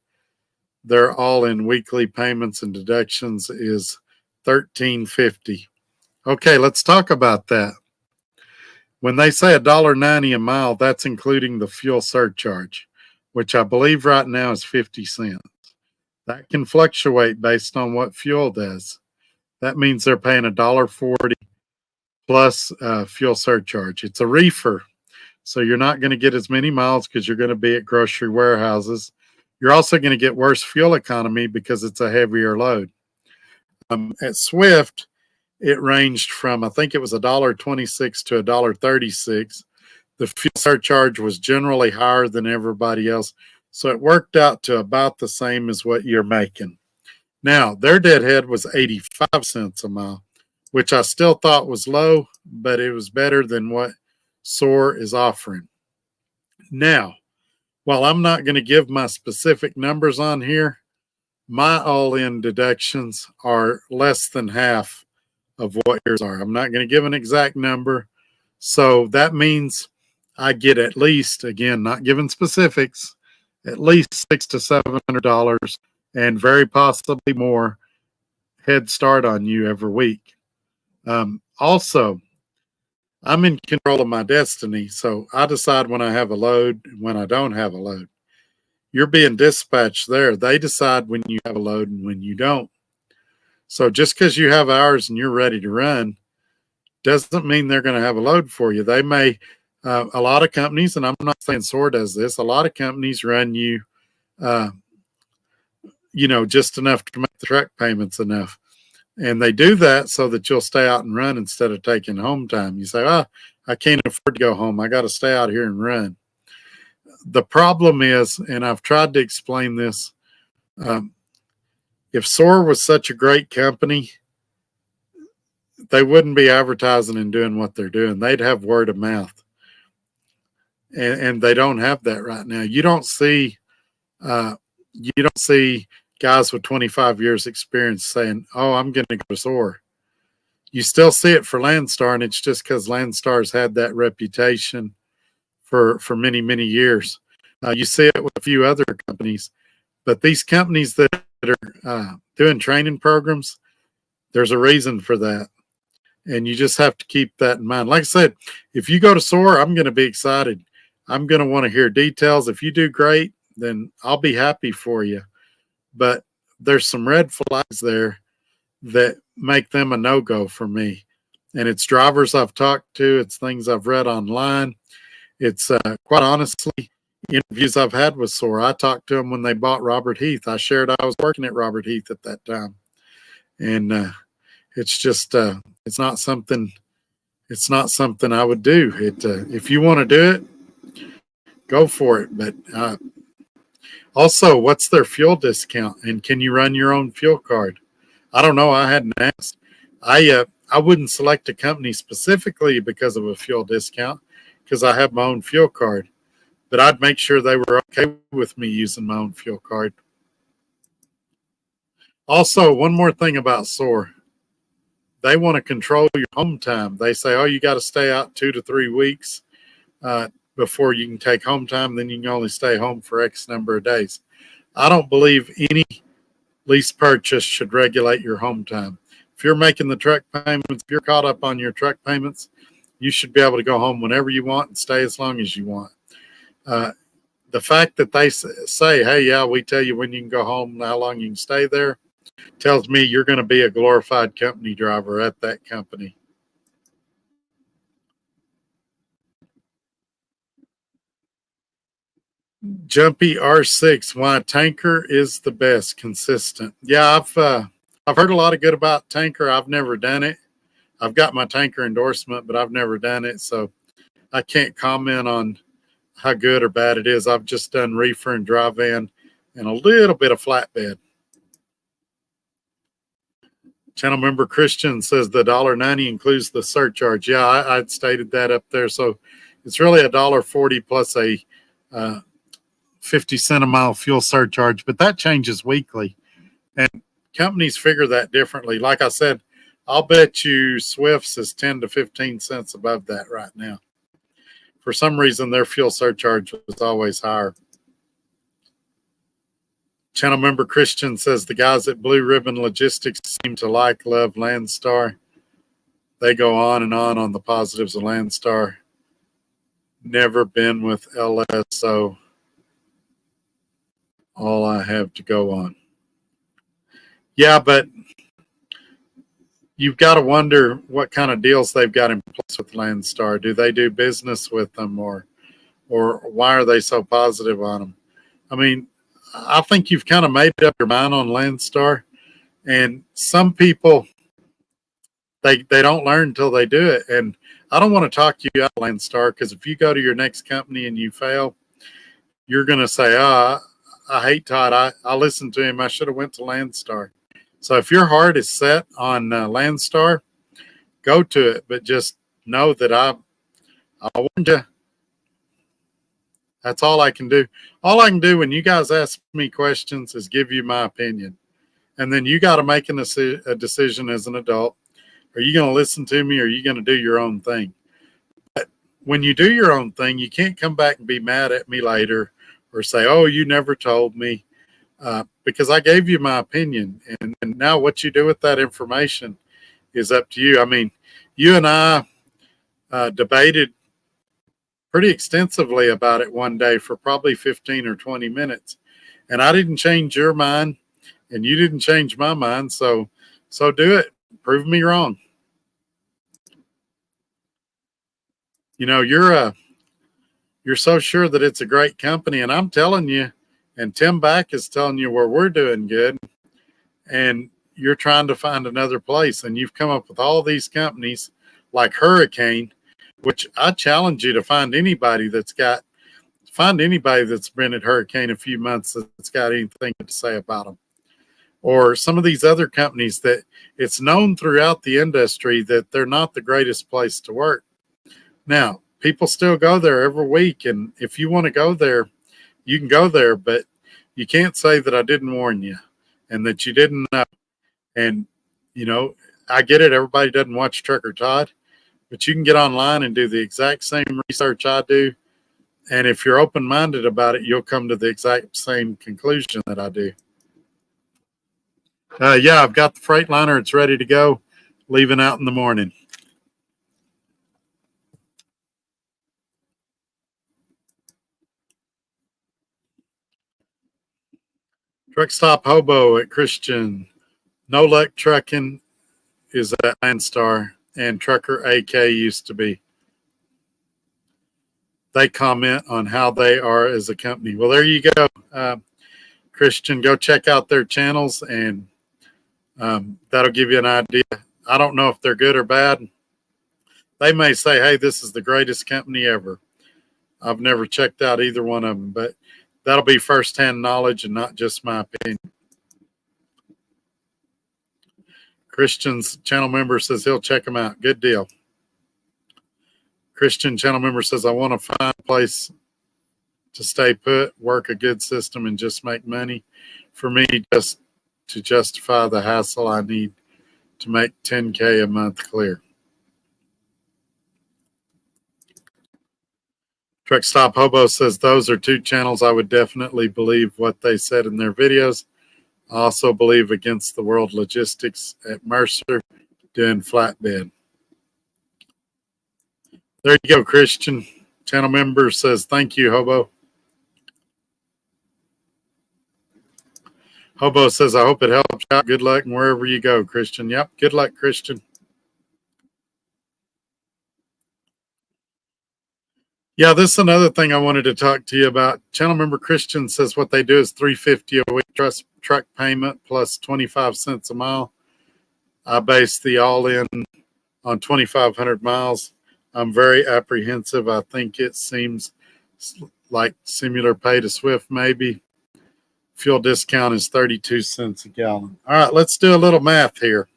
A: They're all in weekly payments, and deductions is $13.50. Okay, let's talk about that. When they say $1.90 a mile, that's including the fuel surcharge, which I believe right now is 50 cents. That can fluctuate based on what fuel does. That means they're paying $1.40 plus fuel surcharge. It's a reefer, so you're not going to get as many miles because you're going to be at grocery warehouses. You're also going to get worse fuel economy because it's a heavier load. At Swift, it ranged from, I think it was $1.26 to $1.36. The fuel surcharge was generally higher than everybody else, so it worked out to about the same as what you're making. Now, their deadhead was 85 cents a mile, which I still thought was low, but it was better than what SOAR is offering. Now, while I'm not going to give my specific numbers on here, my all-in deductions are less than half of what yours are. I'm not going to give an exact number. So that means I get at least, again, not giving specifics, at least $600 to $700 and very possibly more head start on you every week. Also, I'm in control of my destiny, so I decide when I have a load and when I don't have a load. You're being dispatched there. They decide when you have a load and when you don't. So just because you have hours and you're ready to run doesn't mean they're going to have a load for you. They may, a lot of companies, and I'm not saying SOAR does this, a lot of companies run you, just enough to make the truck payments enough. And they do that so that you'll stay out and run instead of taking home time. You say, I can't afford to go home. I got to stay out here and run. The problem is, and I've tried to explain this, if SOAR was such a great company, they wouldn't be advertising and doing what they're doing. They'd have word of mouth. And they don't have that right now. You don't see guys with 25 years experience saying, I'm going to go to SOAR. You still see it for Landstar, and it's just because Landstar's had that reputation for many, many years. You see it with a few other companies, but these companies that are doing training programs, there's a reason for that. And you just have to keep that in mind. Like I said, if you go to SOAR, I'm going to be excited. I'm going to want to hear details. If you do great, then I'll be happy for you. But there's some red flags there that make them a no-go for me. And it's drivers I've talked to. It's things I've read online. It's quite honestly, interviews I've had with SOAR. I talked to them when they bought Robert Heath. I shared I was working at Robert Heath at that time. And it's just, it's not something I would do. If you want to do it, go for it. But also, what's their fuel discount? And can you run your own fuel card? I don't know. I hadn't asked. I wouldn't select a company specifically because of a fuel discount because I have my own fuel card. But I'd make sure they were okay with me using my own fuel card. Also, one more thing about SOAR. They want to control your home time. They say, oh, you got to stay out 2 to 3 weeks before you can take home time. Then you can only stay home for X number of days. I don't believe any lease purchase should regulate your home time. If you're making the truck payments, if you're caught up on your truck payments, you should be able to go home whenever you want and stay as long as you want. The fact that they say, hey, yeah, we tell you when you can go home and how long you can stay there, tells me you're going to be a glorified company driver at that company. Jumpy R6, why tanker is the best, consistent. Yeah, I've heard a lot of good about tanker. I've never done it. I've got my tanker endorsement, but I've never done it, so I can't comment on how good or bad it is. I've just done reefer and dry van and a little bit of flatbed. Channel member Christian says the $1.90 includes the surcharge. Yeah, I'd stated that up there. So it's really $1.40 plus a 50 cent a mile fuel surcharge, but that changes weekly. And companies figure that differently. Like I said, I'll bet you Swift's is 10 to 15 cents above that right now. For some reason, their fuel surcharge was always higher. Channel member Christian says the guys at Blue Ribbon Logistics seem to love Landstar. They go on on the positives of Landstar. Never been with LSO. All I have to go on. Yeah, but you've got to wonder what kind of deals they've got in place with Landstar. Do they do business with them, or why are they so positive on them? I mean, I think you've kind of made up your mind on Landstar, and some people they don't learn until they do it. And I don't want to talk you out of Landstar, because if you go to your next company and you fail, you're going to say, I hate Todd. I listened to him. I should have went to Landstar. So if your heart is set on Landstar, go to it. But just know that I warned you. That's all I can do. All I can do when you guys ask me questions is give you my opinion. And then you got to make a decision as an adult. Are you going to listen to me, or are you going to do your own thing? But when you do your own thing, you can't come back and be mad at me later or say, oh, you never told me, because I gave you my opinion. And now what you do with that information is up to you. I mean, you and I debated pretty extensively about it one day for probably 15 or 20 minutes. And I didn't change your mind, and you didn't change my mind. So do it. Prove me wrong. You know, you're so sure that it's a great company, and I'm telling you, and Tim Back is telling you where we're doing good, and you're trying to find another place, and you've come up with all these companies like Hurricane, which I challenge you to find anybody that's been at Hurricane a few months that's got anything to say about them. Or some of these other companies that it's known throughout the industry that they're not the greatest place to work. Now, people still go there every week, and if you want to go there, you can go there, but you can't say that I didn't warn you and that you didn't know. And, you know, I get it. Everybody doesn't watch Trucker Todd, but you can get online and do the exact same research I do. And if you're open-minded about it, you'll come to the exact same conclusion that I do. Yeah, I've got the Freightliner. It's ready to go. Leaving out in the morning. Truck Stop Hobo at Christian. No Luck Trucking is at Landstar, and Trucker AK used to be. They comment on how they are as a company. Well, there you go, Christian. Go check out their channels, and that'll give you an idea. I don't know if they're good or bad. They may say, hey, this is the greatest company ever. I've never checked out either one of them, but that'll be firsthand knowledge and not just my opinion. Christian's channel member says he'll check them out. Good deal. Christian channel member says, I want to find a place to stay put, work a good system, and just make money. For me, just to justify the hassle, I need to make $10K a month clear. Truck Stop Hobo says those are two channels I would definitely believe what they said in their videos. I also believe Against the World Logistics at Mercer doing flatbed. There you go, Christian. Channel member says, thank you, Hobo. Hobo says, I hope it helps out. Good luck and wherever you go, Christian. Yep, good luck, Christian. Yeah, this is another thing I wanted to talk to you about. Channel member Christian says what they do is $350 a week truck payment plus 25 cents a mile. I base the all-in on 2,500 miles. I'm very apprehensive. I think it seems like similar pay to Swift, maybe. Fuel discount is 32 cents a gallon. All right, let's do a little math here.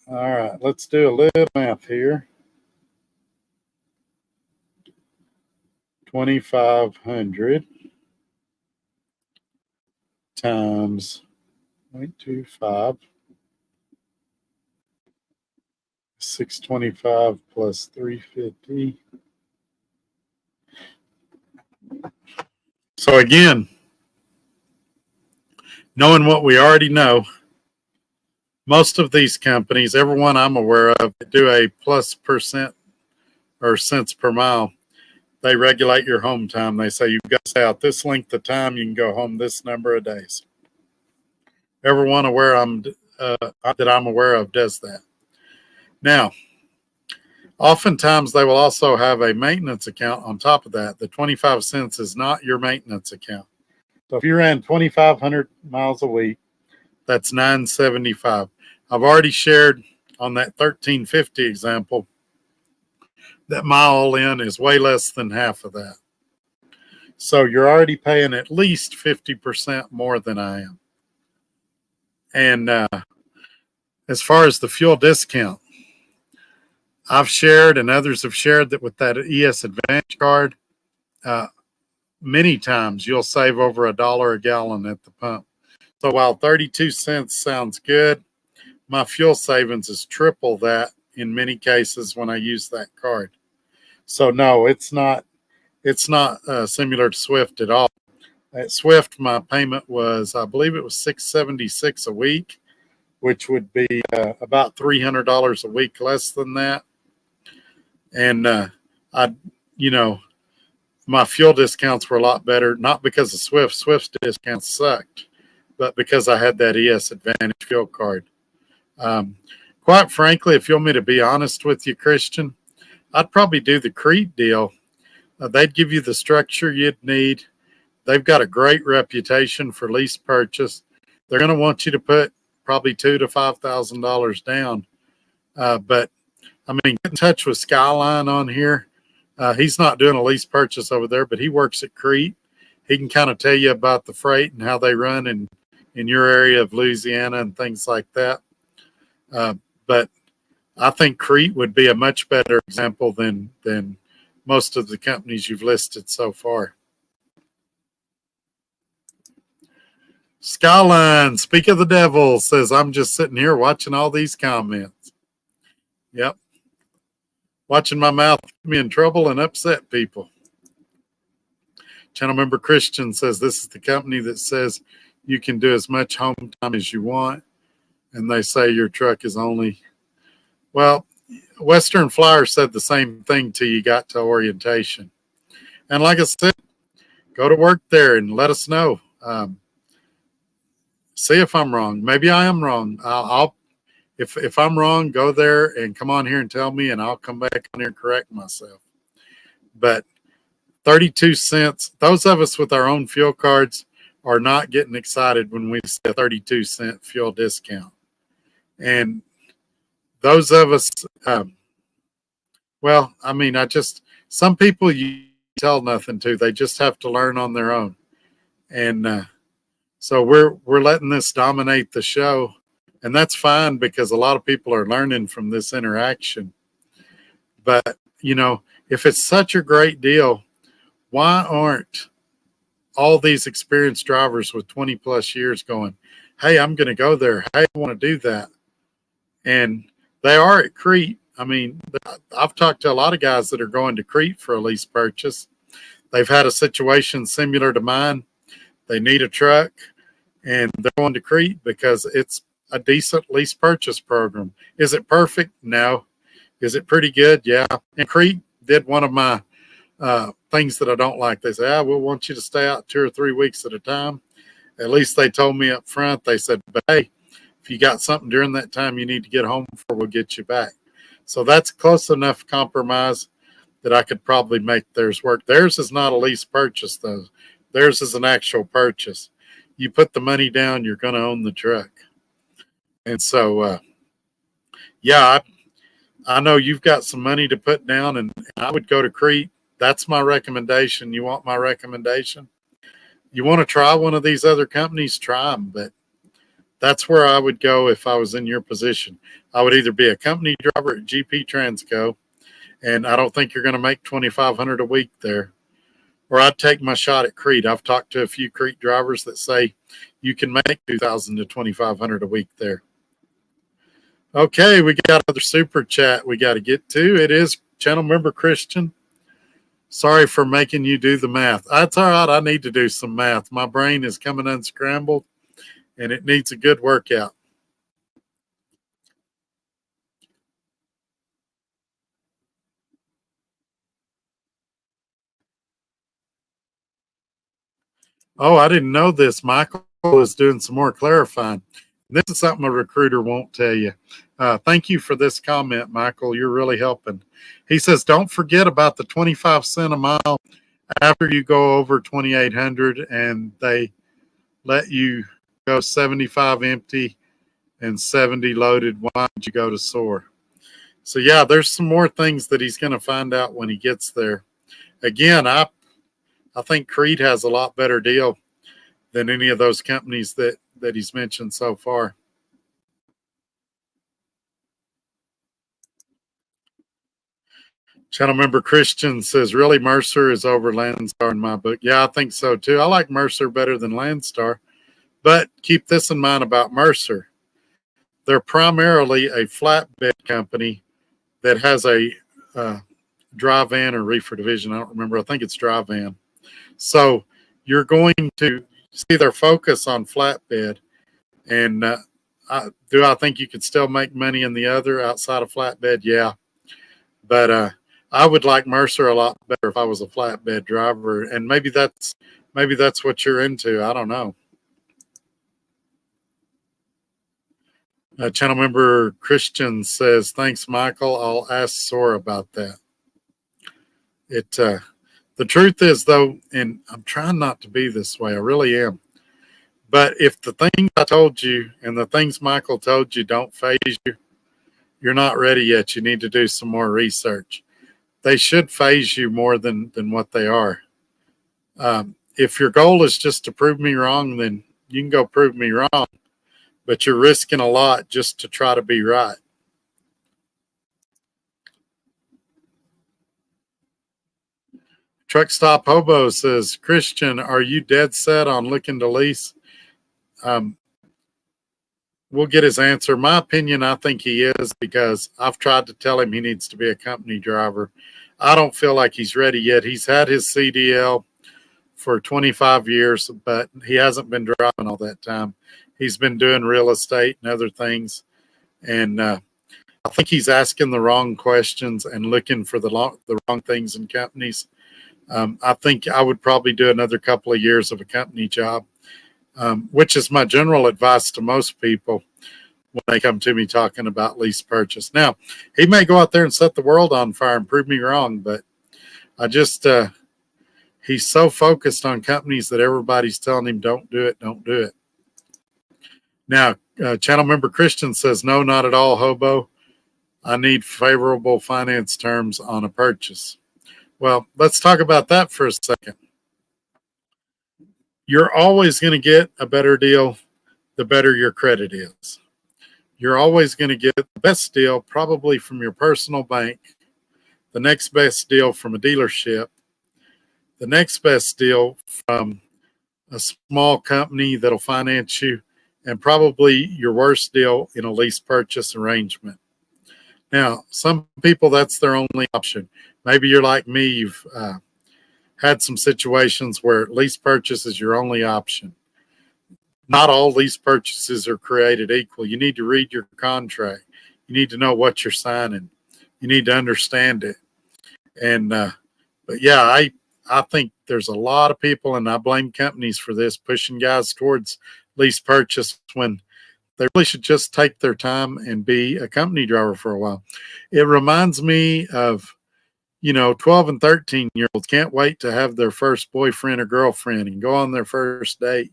A: All right, let's do a little math here. 2,500 times 0.25, 625 plus 350. So again, knowing what we already know, most of these companies, everyone I'm aware of, do a plus percent or cents per mile. They regulate your home time. They say you've got to stay out this length of time. You can go home this number of days. Everyone that I'm aware of does that. Now, oftentimes they will also have a maintenance account on top of that. The 25 cents is not your maintenance account. So if you ran 2,500 miles a week, that's $9.75. I've already shared on that 1350 example that my all-in is way less than half of that. So you're already paying at least 50% more than I am. And as far as the fuel discount, I've shared and others have shared that with that ES Advantage card, many times you'll save over $1 a gallon at the pump. So while 32 cents sounds good, my fuel savings is triple that in many cases when I use that card. So no, it's not similar to Swift at all. At Swift, my payment was, I believe it was $676 a week, which would be about $300 a week less than that. And my fuel discounts were a lot better, not because of Swift. Swift's discounts sucked, but because I had that ES Advantage fuel card. Quite frankly, if you want me to be honest with you, Christian, I'd probably do the Crete deal. They'd give you the structure you'd need. They've got a great reputation for lease purchase. They're going to want you to put probably $2,000 to $5,000 down. But I mean, get in touch with Skyline on here. He's not doing a lease purchase over there, but he works at Crete. He can kind of tell you about the freight and how they run in your area of Louisiana and things like that. But I think Crete would be a much better example than most of the companies you've listed so far. Skyline, speak of the devil, says, I'm just sitting here watching all these comments. Yep. Watching my mouth get me in trouble and upset people. Channel member Christian says, this is the company that says you can do as much home time as you want. And they say your truck is only, well, Western Flyer said the same thing till you got to orientation. And like I said, go to work there and let us know. See if I'm wrong. Maybe I am wrong. If I'm wrong, go there and come on here and tell me, and I'll come back on here and correct myself. But 32 cents, those of us with our own fuel cards are not getting excited when we see a 32-cent fuel discount. And those of us, well, I mean, some people you tell nothing to. They just have to learn on their own. And so we're letting this dominate the show. And that's fine because a lot of people are learning from this interaction. But, if it's such a great deal, why aren't all these experienced drivers with 20 plus years going, hey, I'm going to go there. Hey, I want to do that. And they are at Crete. I mean, I've talked to a lot of guys that are going to Crete for a lease purchase. They've had a situation similar to mine. They need a truck and they're going to Crete because it's a decent lease purchase program. Is it perfect? No. Is it pretty good? Yeah. And Crete did one of my things that I don't like. They say, we'll want you to stay out 2 or 3 weeks at a time. At least they told me up front. They said, but hey, if you got something during that time you need to get home for, we'll get you back. So that's close enough compromise that I could probably make theirs work. Theirs is not a lease purchase, though. Theirs is an actual purchase. You put the money down, you're going to own the truck. And so, I know you've got some money to put down, and I would go to Crete. That's my recommendation. You want my recommendation? You want to try one of these other companies, try them. But that's where I would go if I was in your position. I would either be a company driver at GP Transco, and I don't think you're going to make $2,500 a week there, or I'd take my shot at Crete. I've talked to a few Crete drivers that say you can make $2,000 to $2,500 a week there. Okay, we got another super chat we got to get to. It is channel member Christian. Sorry for making you do the math. That's all right. I need to do some math. My brain is coming unscrambled, and it needs a good workout. Oh, I didn't know this. Michael is doing some more clarifying. This is something a recruiter won't tell you. Thank you for this comment, Michael. You're really helping. He says, don't forget about the 25 cents a mile after you go over 2,800 and they let you go 75 empty and 70 loaded. Why don't you go to SOAR? So, yeah, there's some more things that he's going to find out when he gets there. Again, I think Crete has a lot better deal than any of those companies that he's mentioned so far. Channel member Christian says, really, Mercer is over Landstar in my book. Yeah, I think so too. I like Mercer better than Landstar. But keep this in mind about Mercer. They're primarily a flatbed company that has a dry van or reefer division. I don't remember. I think it's dry van. So you're going to see their focus on flatbed. And do I think you could still make money in the other outside of flatbed? Yeah. But I would like Mercer a lot better if I was a flatbed driver. And maybe that's what you're into. I don't know. Channel member Christian says, thanks, Michael. I'll ask Sora about that. The truth is, though, and I'm trying not to be this way, I really am. But if the things I told you and the things Michael told you don't faze you, you're not ready yet. You need to do some more research. They should faze you more than what they are. If your goal is just to prove me wrong, then you can go prove me wrong. But you're risking a lot just to try to be right. Truck Stop Hobo says, Christian, are you dead set on looking to lease? we'll get his answer. My opinion, I think he is, because I've tried to tell him he needs to be a company driver. I don't feel like he's ready yet. He's had his CDL for 25 years, but he hasn't been driving all that time. He's been doing real estate and other things. And I think he's asking the wrong questions and looking for the wrong things in companies. I think I would probably do another couple of years of a company job, which is my general advice to most people when they come to me talking about lease purchase. Now, he may go out there and set the world on fire and prove me wrong, but I just, he's so focused on companies that everybody's telling him, don't do it, don't do it. Now, channel member Christian says, no, not at all, hobo. I need favorable finance terms on a purchase. Well, let's talk about that for a second. You're always going to get a better deal the better your credit is. You're always going to get the best deal probably from your personal bank, the next best deal from a dealership, the next best deal from a small company that'll finance you, and probably your worst deal in a lease purchase arrangement. Now, some people, that's their only option. Maybe you're like me, you've had some situations where lease purchase is your only option. Not all lease purchases are created equal. You need to read your contract. You need to know what you're signing. You need to understand it. And, but yeah, I think there's a lot of people, and I blame companies for this, pushing guys towards lease purchase when they really should just take their time and be a company driver for a while. It reminds me of, 12 and 13-year-olds can't wait to have their first boyfriend or girlfriend and go on their first date.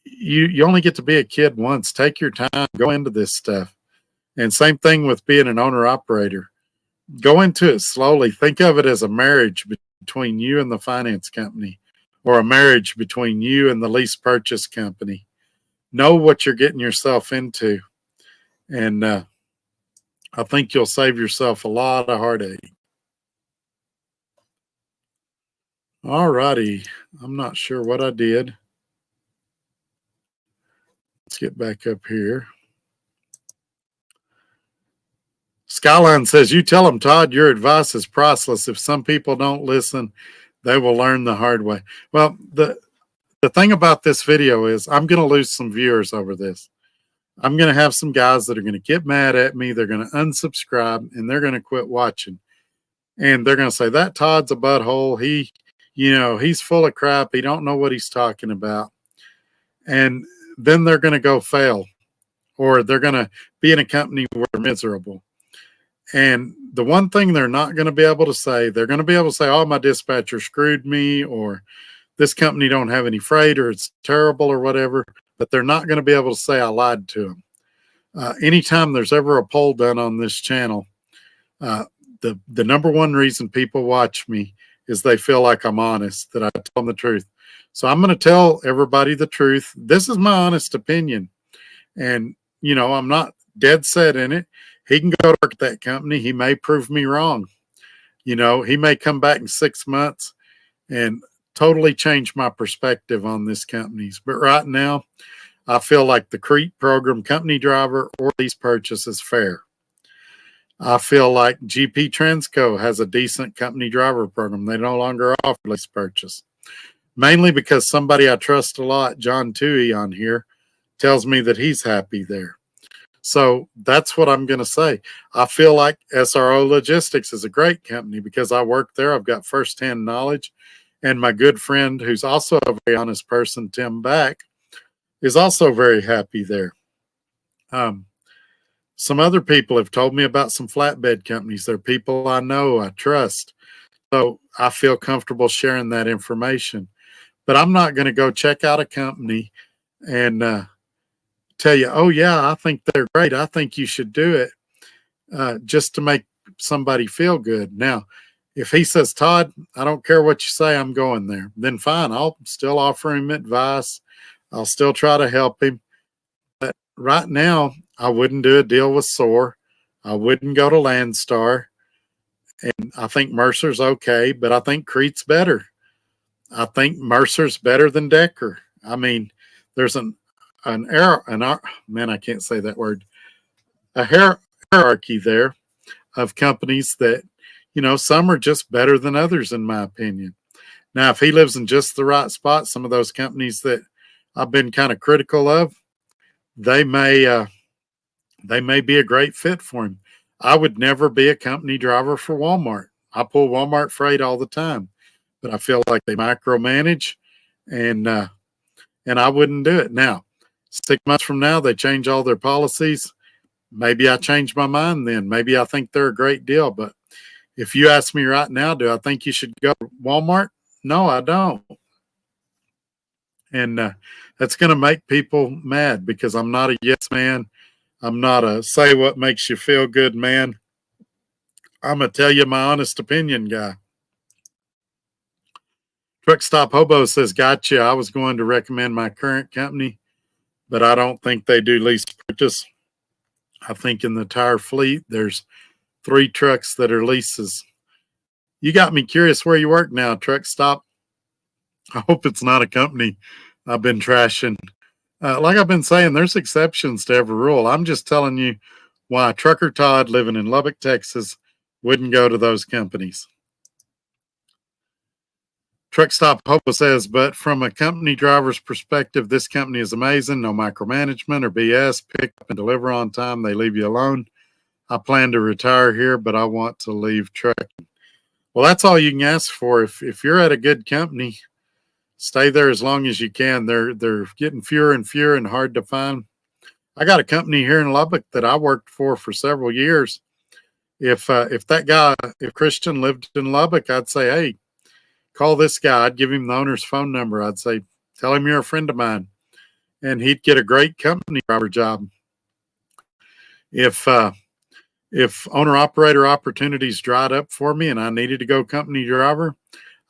A: You only get to be a kid once. Take your time, go into this stuff. And same thing with being an owner operator. Go into it slowly. Think of it as a marriage between you and the finance company, or a marriage between you and the lease purchase company. Know what you're getting yourself into. And I think you'll save yourself a lot of heartache. All righty. I'm not sure what I did. Let's get back up here. Skyline says, you tell them, Todd, your advice is priceless. If some people don't listen, they will learn the hard way. Well, the thing about this video is I'm going to lose some viewers over this. I'm going to have some guys that are going to get mad at me. They're going to unsubscribe and they're going to quit watching. And they're going to say, that Todd's a butthole. He's full of crap. He don't know what he's talking about. And then they're going to go fail, or they're going to be in a company where they're miserable. And the one thing they're not going to be able to say, they're going to be able to say, oh, my dispatcher screwed me, or this company don't have any freight, or it's terrible, or whatever. But they're not going to be able to say I lied to them. Anytime there's ever a poll done on this channel, the number one reason people watch me is they feel like I'm honest, that I tell them the truth. So I'm going to tell everybody the truth. This is my honest opinion. And, I'm not dead set in it. He can go to work at that company. He may prove me wrong. He may come back in 6 months and totally change my perspective on this companies. But right now, I feel like the CREEP program, company driver or lease purchase, is fair. I feel like GP Transco has a decent company driver program. They no longer offer lease purchase. Mainly because somebody I trust a lot, John Toohey on here, tells me that he's happy there. So that's what I'm going to say. I feel like SRO Logistics is a great company because I work there. I've got firsthand knowledge. And my good friend, who's also a very honest person, Tim Back, is also very happy there. Some other people have told me about some flatbed companies. They're people I know, I trust. So I feel comfortable sharing that information. But I'm not going to go check out a company and tell you, oh, yeah, I think they're great. I think you should do it just to make somebody feel good. Now, if he says, Todd, I don't care what you say, I'm going there, then fine. I'll still offer him advice. I'll still try to help him. But right now, I wouldn't do a deal with SOAR. I wouldn't go to Landstar. And I think Mercer's okay, but I think Crete's better. I think Mercer's better than Decker. I mean, there's an man, I can't say that word, a hierarchy there of companies that, some are just better than others, in my opinion. Now, if he lives in just the right spot, some of those companies that I've been kind of critical of, they may be a great fit for him. I would never be a company driver for Walmart. I pull Walmart freight all the time, but I feel like they micromanage, and I wouldn't do it. Now, 6 months from now, they change all their policies. Maybe I change my mind then. Maybe I think they're a great deal. But if you ask me right now, do I think you should go to Walmart? No, I don't. And that's going to make people mad because I'm not a yes man. I'm not a say what makes you feel good man. I'm going to tell you my honest opinion guy. Truck Stop Hobo says, gotcha. I was going to recommend my current company, but I don't think they do lease purchase. I think in the entire fleet, there's 3 trucks that are leases. You got me curious where you work now, Truck Stop. I hope it's not a company I've been trashing. Like I've been saying, there's exceptions to every rule. I'm just telling you why Trucker Todd living in Lubbock, Texas, wouldn't go to those companies. Truck Stop Hope says, but from a company driver's perspective, this company is amazing. No micromanagement or BS. Pick up and deliver on time. They leave you alone. I plan to retire here, but I want to leave trucking. Well, that's all you can ask for. If you're at a good company, stay there as long as you can. They're getting fewer and fewer and hard to find. I got a company here in Lubbock that I worked for several years. If Christian lived in Lubbock, I'd say, hey, call this guy. I'd give him the owner's phone number. I'd say, tell him you're a friend of mine, and he'd get a great company driver job. If owner operator opportunities dried up for me and I needed to go company driver,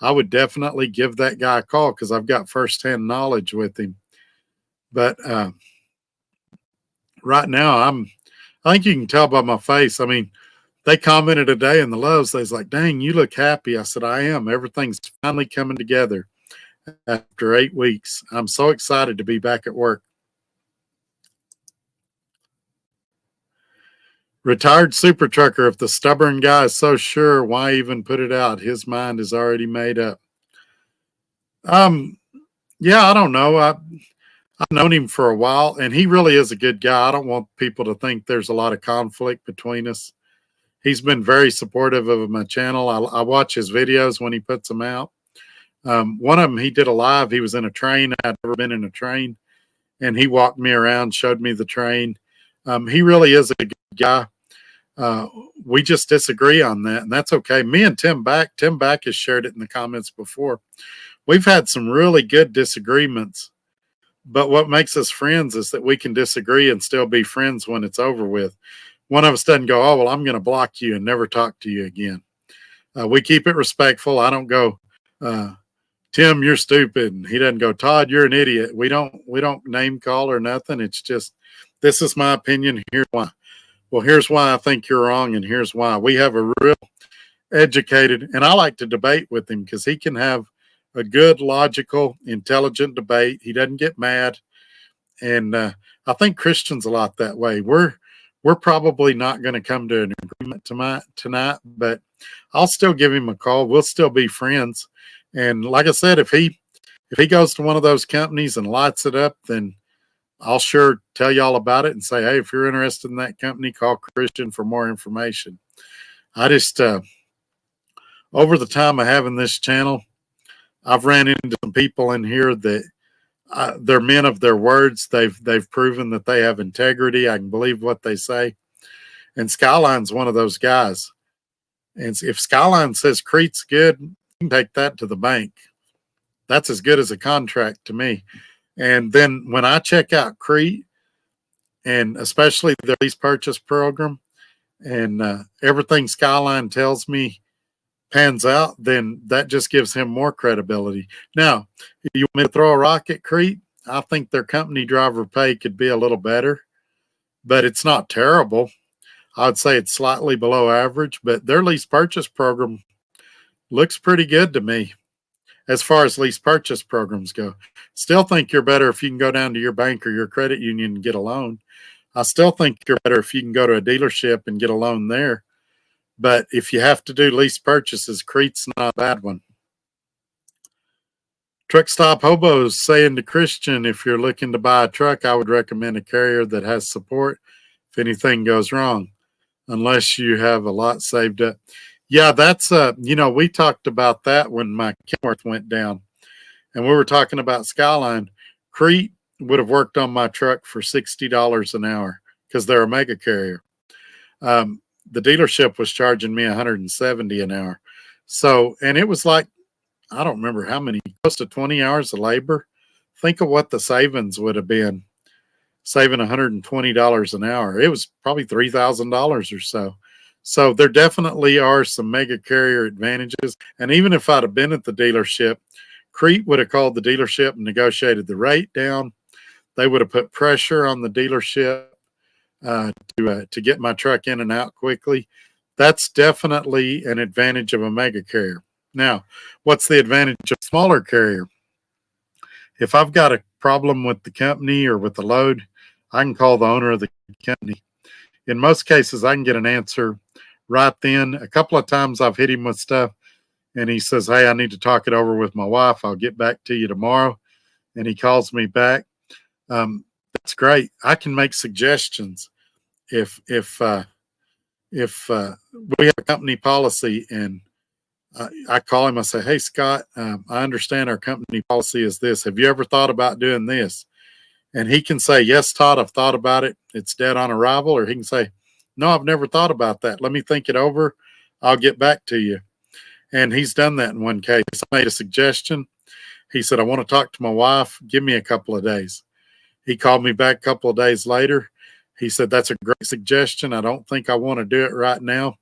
A: I would definitely give that guy a call because I've got firsthand knowledge with him. But right now, I think you can tell by my face. I mean, they commented today in the loves. They was like, dang, you look happy. I said, I am. Everything's finally coming together after 8 weeks. I'm so excited to be back at work. Retired super trucker. If the stubborn guy is so sure, why even put it out? His mind is already made up. Yeah, I don't know. I've known him for a while, and he really is a good guy. I don't want people to think there's a lot of conflict between us. He's been very supportive of my channel. I watch his videos when he puts them out. One of them, he did a live. He was in a train. I'd never been in a train, and he walked me around, showed me the train. He really is a good guy. We just disagree on that, and that's okay. Me and Tim Back has shared it in the comments before. We've had some really good disagreements, but what makes us friends is that we can disagree and still be friends when it's over with. One of us doesn't go, oh, well, I'm going to block you and never talk to you again. We keep it respectful. I don't go, Tim, you're stupid. And he doesn't go, Todd, you're an idiot. We don't name call or nothing. It's just, this is my opinion. Here's why. Well, here's why I think you're wrong, and here's why. We have a real educated, and I like to debate with him because he can have a good, logical, intelligent debate. He doesn't get mad. And I think Christian's a lot that way. We're probably not going to come to an agreement tonight, but I'll still give him a call. We'll still be friends. And like I said, if he goes to one of those companies and lights it up, then I'll sure tell y'all about it and say, hey, if you're interested in that company, call Christian for more information. I just, over the time of having this channel, I've ran into some people in here that they're men of their words. They've proven that they have integrity. I can believe what they say. And Skyline's one of those guys. And if Skyline says Crete's good, you can take that to the bank. That's as good as a contract to me. And then when I check out Crete, and especially their lease purchase program, and everything Skyline tells me pans out, then that just gives him more credibility. Now, if you want me to throw a rock at Crete, I think their company driver pay could be a little better, but it's not terrible. I'd say it's slightly below average, but their lease purchase program looks pretty good to me. as far as lease purchase programs go. Still think you're better if you can go down to your bank or your credit union and get a loan. I still think you're better if you can go to a dealership and get a loan there. But if you have to do lease purchases, Crete's not a bad one. Truck Stop Hobos saying to Christian, if you're looking to buy a truck, I would recommend a carrier that has support if anything goes wrong, unless you have a lot saved up. Yeah, that's, we talked about that when my Kenworth went down, and we were talking about Skyline. Crete would have worked on my truck for $60 an hour because they're a mega carrier. The dealership was charging me $170 an hour. So, and it was like, I don't remember how many, close to 20 hours of labor. Think of what the savings would have been, saving $120 an hour. It was probably $3,000 or so. So there definitely are some mega carrier advantages. And even if I'd have been at the dealership, Crete would have called the dealership and negotiated the rate down. They would have put pressure on the dealership to get my truck in and out quickly. That's definitely an advantage of a mega carrier. Now, what's the advantage of a smaller carrier? If I've got a problem with the company or with the load, I can call the owner of the company. In most cases, I can get an answer right then. A couple of times I've hit him with stuff, and he says, hey, I need to talk it over with my wife. I'll get back to you tomorrow. And he calls me back. That's great. I can make suggestions. If we have a company policy and I call him, I say, hey, Scott, I understand our company policy is this. Have you ever thought about doing this? And he can say, yes, Todd, I've thought about it. It's dead on arrival. Or he can say, no, I've never thought about that. Let me think it over. I'll get back to you. And he's done that in one case. I made a suggestion. He said, I want to talk to my wife. Give me a couple of days. He called me back a couple of days later. He said, that's a great suggestion. I don't think I want to do it right now,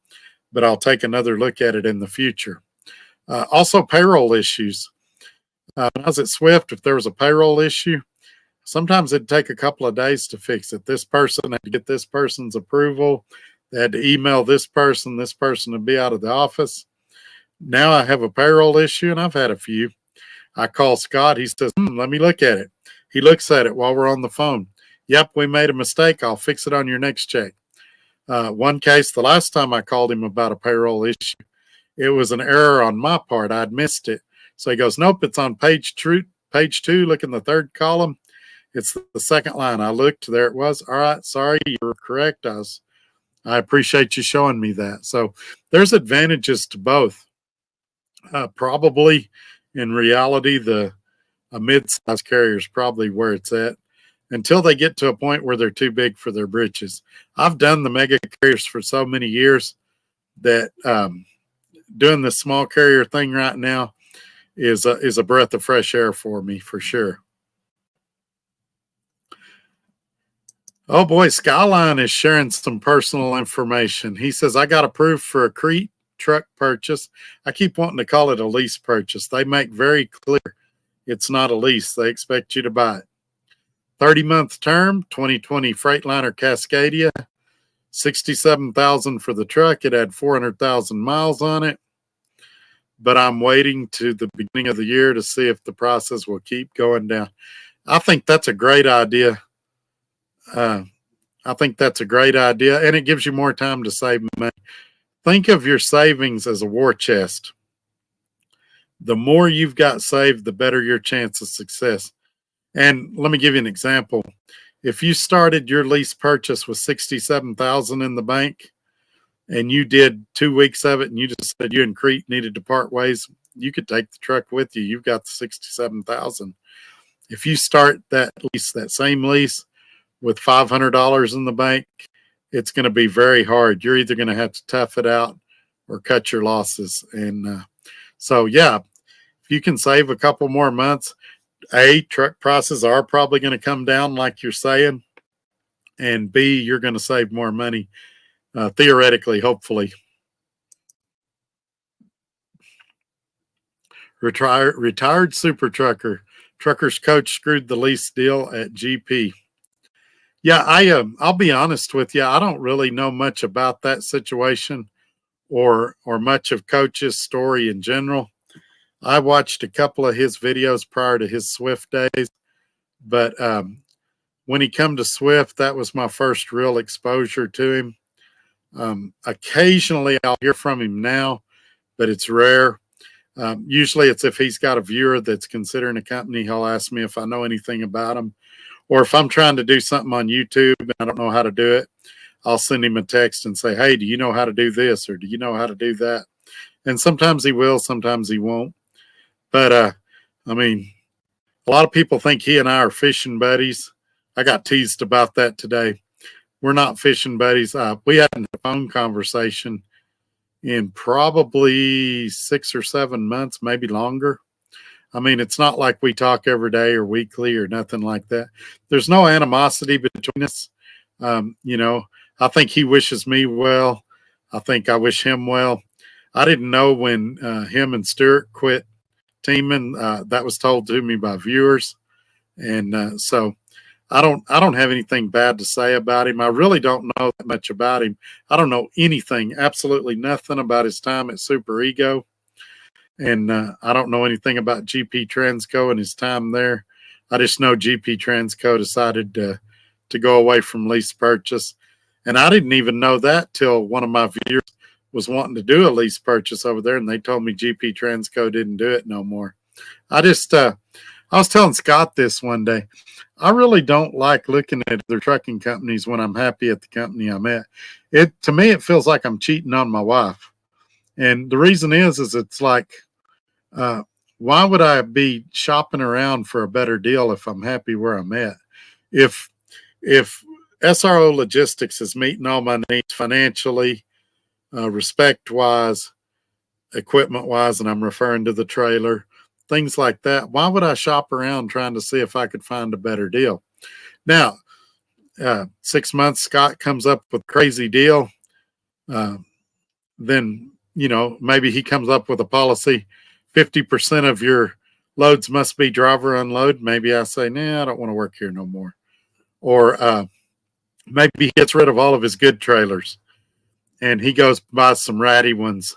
A: but I'll take another look at it in the future. Also, payroll issues. When I was at Swift, if there was a payroll issue, sometimes it'd take a couple of days to fix it. This person had to get this person's approval. They had to email this person. This person would be out of the office. Now I have a payroll issue, and I've had a few. I call Scott. He says, let me look at it. He looks at it while we're on the phone. Yep, we made a mistake. I'll fix it on your next check. One case, the last time I called him about a payroll issue, it was an error on my part. I'd missed it. So he goes, nope, it's on page 2. Look in the third column. It's the second line. I looked, there it was. All right, sorry, you were correct. I appreciate you showing me that. So there's advantages to both. Probably in reality, a mid-sized carrier is probably where it's at until they get to a point where they're too big for their britches. I've done the mega carriers for so many years that doing the small carrier thing right now is a breath of fresh air for me, for sure. Oh boy, Skyline is sharing some personal information. He says, I got approved for a Crete truck purchase. I keep wanting to call it a lease purchase. They make very clear it's not a lease. They expect you to buy it. 30-month term, 2020 Freightliner Cascadia, $67,000 for the truck. It had 400,000 miles on it. But I'm waiting to the beginning of the year to see if the prices will keep going down. I think that's a great idea. And it gives you more time to save money. Think of your savings as a war chest. The more you've got saved, the better your chance of success. And let me give you an example. If you started your lease purchase with $67,000 in the bank and you did 2 weeks of it and you just said you and Crete needed to part ways, you could take the truck with you. You've got the $67,000. If you start that same lease with $500 in the bank, it's going to be very hard. You're either going to have to tough it out or cut your losses. And so, yeah, if you can save a couple more months, truck prices are probably going to come down like you're saying, and B, you're going to save more money, theoretically, hopefully. Retired super trucker. Trucker's coach screwed the lease deal at GP. Yeah, I'll be honest with you. I don't really know much about that situation or much of Coach's story in general. I watched a couple of his videos prior to his Swift days, but when he come to Swift, that was my first real exposure to him. Occasionally I'll hear from him now, but it's rare. Usually it's if he's got a viewer that's considering a company, he'll ask me if I know anything about them. Or if I'm trying to do something on YouTube and I don't know how to do it, I'll send him a text and say, hey, do you know how to do this? Or do you know how to do that? And sometimes he will, sometimes he won't. But, I mean, a lot of people think he and I are fishing buddies. I got teased about that today. We're not fishing buddies. We had a phone conversation in probably 6 or 7 months, maybe longer. I mean, it's not like we talk every day or weekly or nothing like that. There's no animosity between us. You know, I think he wishes me well. I think I wish him well. I didn't know when him and Stuart quit teaming. That was told to me by viewers. And so I don't have anything bad to say about him. I really don't know that much about him. I don't know anything, absolutely nothing about his time at Super Ego. And I don't know anything about GP Transco and his time there. I just know GP Transco decided to go away from lease purchase. And I didn't even know that till one of my viewers was wanting to do a lease purchase over there, and they told me GP Transco didn't do it no more. I was telling Scott this one day. I really don't like looking at other trucking companies when I'm happy at the company I'm at. To me, it feels like I'm cheating on my wife. And the reason is it's like, why would I be shopping around for a better deal if I'm happy where I'm at? If SRO Logistics is meeting all my needs financially, respect-wise, equipment-wise, and I'm referring to the trailer, things like that, why would I shop around trying to see if I could find a better deal? Now, 6 months, Scott comes up with a crazy deal. Then, you know, maybe he comes up with a policy, 50% of your loads must be driver unload. Maybe I say, nah, I don't want to work here no more. Or maybe he gets rid of all of his good trailers and he goes buy some ratty ones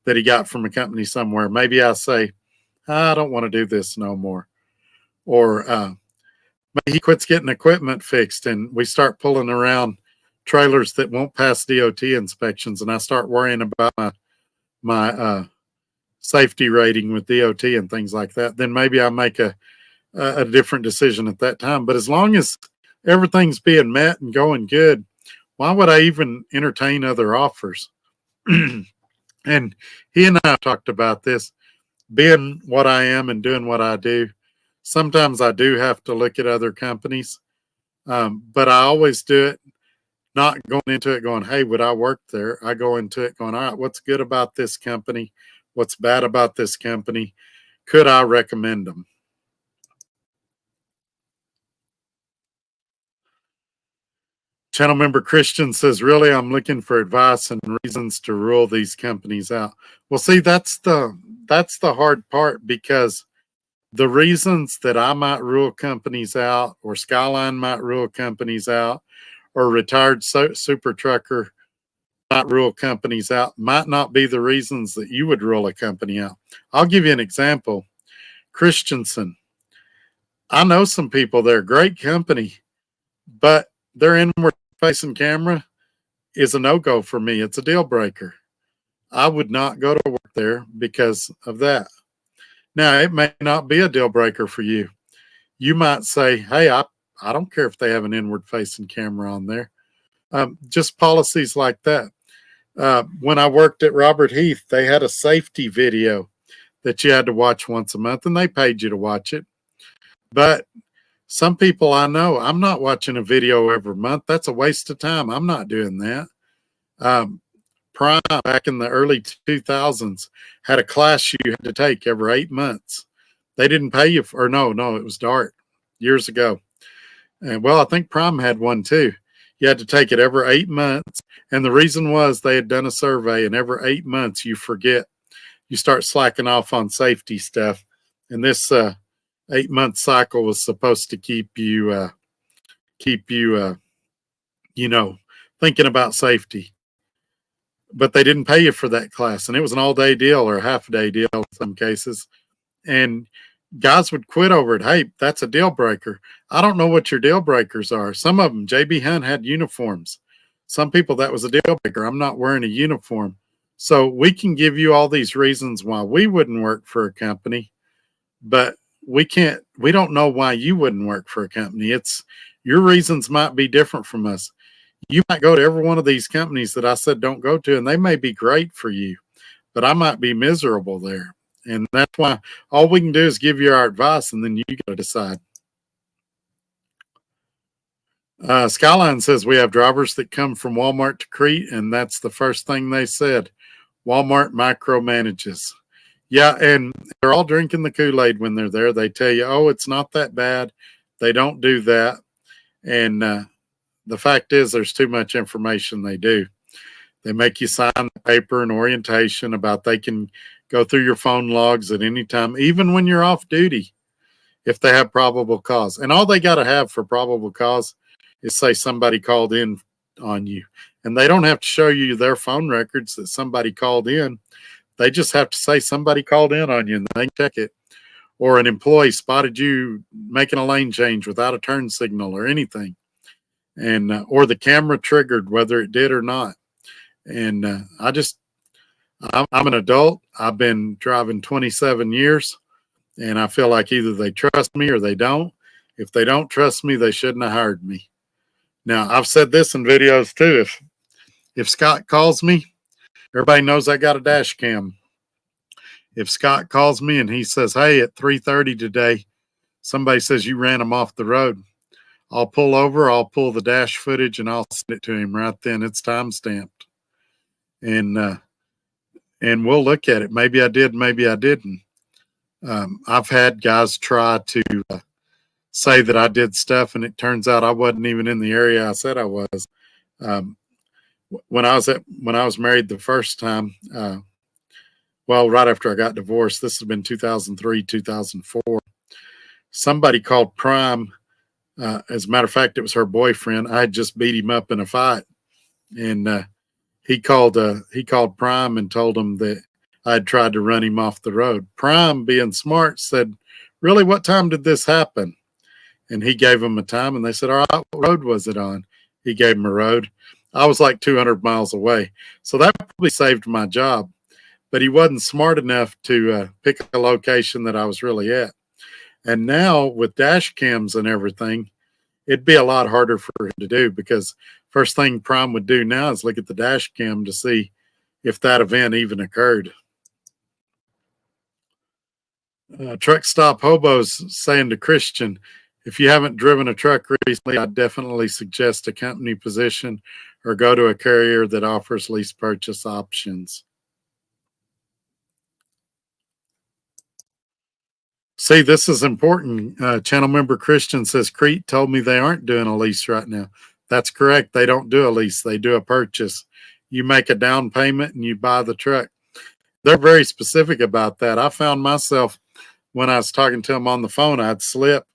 A: that he got from a company somewhere. Maybe I say, I don't want to do this no more. Or maybe he quits getting equipment fixed and we start pulling around trailers that won't pass DOT inspections, and I start worrying about my safety rating with DOT and things like that. Then maybe I make a different decision at that time. But as long as everything's being met and going good, why would I even entertain other offers? And he and I talked about this. Being what I am and doing what I do, sometimes I do have to look at other companies, but I always do it not going into it going, hey, would I work there? I go into it going, all right, what's good about this company? What's bad about this company? Could I recommend them? Channel member Christian says, really, I'm looking for advice and reasons to rule these companies out. Well, see, that's the hard part, because the reasons that I might rule companies out, or Skyline might rule companies out, or retired super trucker might rule companies out, might not be the reasons that you would rule a company out. I'll give you an example. Christensen. I know some people, they're a great company, but their inward facing camera is a no-go for me. It's a deal breaker. I would not go to work there because of that. Now, it may not be a deal breaker for you. You might say, hey, I don't care if they have an inward facing camera on there. Just policies like that. When I worked at Robert Heath, they had a safety video that you had to watch once a month, and they paid you to watch it. But some people I know, I'm not watching a video every month. That's a waste of time. I'm not doing that. Prime, back in the early 2000s, had a class you had to take every 8 months. They didn't pay you for, or no, it was DART years ago. And well, I think Prime had one too. You had to take it every 8 months. And the reason was they had done a survey, and every 8 months you forget, you start slacking off on safety stuff. And this 8 month cycle was supposed to keep you, you know, thinking about safety. but they didn't pay you for that class. And it was an all-day deal or a half-a-day deal in some cases. And guys would quit over it. Hey, that's a deal breaker. I don't know what your deal breakers are. Some of them, JB Hunt had uniforms. Some people, that was a deal breaker. I'm not wearing a uniform. So we can give you all these reasons why we wouldn't work for a company, but we don't know why you wouldn't work for a company. It's your reasons might be different from us. You might go to every one of these companies that I said don't go to, and they may be great for you, but I might be miserable there. And that's why all we can do is give you our advice, and then you got to decide. Skyline says we have drivers that come from Walmart to Crete, and that's the first thing they said. Walmart micromanages. Yeah, and they're all drinking the Kool-Aid when they're there. They tell you, oh, it's not that bad. They don't do that. And the fact is there's too much information they do. They make you sign the paper and orientation about they can go through your phone logs at any time, even when you're off duty, if they have probable cause. And all they got to have for probable cause is say somebody called in on you. And they don't have to show you their phone records that somebody called in. They just have to say somebody called in on you and they can check it. Or an employee spotted you making a lane change without a turn signal or anything. And or the camera triggered whether it did or not. And I'm an adult. I've been driving 27 years, and I feel like either they trust me or they don't. If they don't trust me, they shouldn't have hired me. Now, I've said this in videos too. If Scott calls me, everybody knows I got a dash cam. If Scott calls me and he says, hey, at 3:30 today, somebody says you ran him off the road, I'll pull over, I'll pull the dash footage, and I'll send it to him right then. It's time stamped. And we'll look at it. Maybe I did, maybe I didn't. I've had guys try to say that I did stuff, and it turns out I wasn't even in the area I said I was. When I was married the first time, right after I got divorced, this has been 2003, 2004. Somebody called Prime. As a matter of fact, it was her boyfriend. I had just beat him up in a fight, and he called Prime and told him that I'd tried to run him off the road. Prime, being smart, said, really, what time did this happen? And he gave him a time, and they said, all right, what road was it on? He gave him a road. I was like 200 miles away. So that probably saved my job. But he wasn't smart enough to pick a location that I was really at. And now with dash cams and everything, it'd be a lot harder for him to do, because first thing Prime would do now is look at the dash cam to see if that event even occurred. Truck Stop Hobos saying to Christian, if you haven't driven a truck recently, I'd definitely suggest a company position or go to a carrier that offers lease purchase options. See, this is important. Channel member Christian says, Crete told me they aren't doing a lease right now. That's correct. They don't do a lease. They do a purchase. You make a down payment and you buy the truck. They're very specific about that. I found myself, when I was talking to them on the phone, I'd slip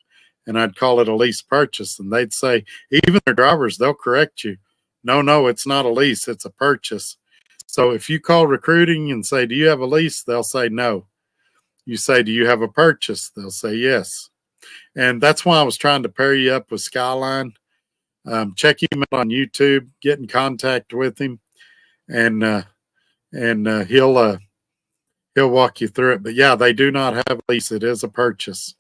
A: and I'd call it a lease purchase. And they'd say, even their drivers, they'll correct you. No, it's not a lease. It's a purchase. So if you call recruiting and say, do you have a lease? They'll say no. You say, do you have a purchase? They'll say yes. And that's why I was trying to pair you up with Skyline. Check him out on YouTube, get in contact with him, and he'll walk you through it. But yeah, they do not have a lease. It is a purchase.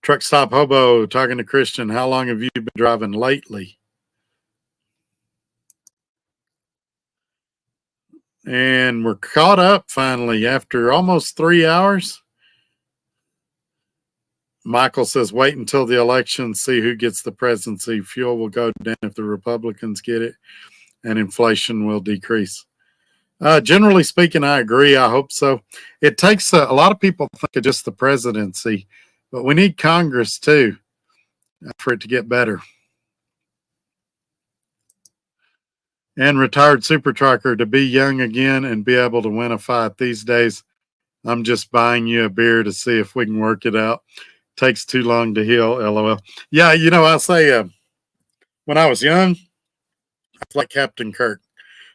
A: Truck Stop Hobo talking to Christian, how long have you been driving lately? And we're caught up finally after almost 3 hours. Michael says, wait until the election, see who gets the presidency. Fuel will go down if the Republicans get it, and inflation will decrease. Generally speaking, I agree. I hope so. It takes a lot of people think of just the presidency, but we need Congress too for it to get better. And retired super trucker, to be young again and be able to win a fight these days. I'm just buying you a beer to see if we can work it out. Takes too long to heal, LOL. Yeah, I say when I was young, I was like Captain Kirk.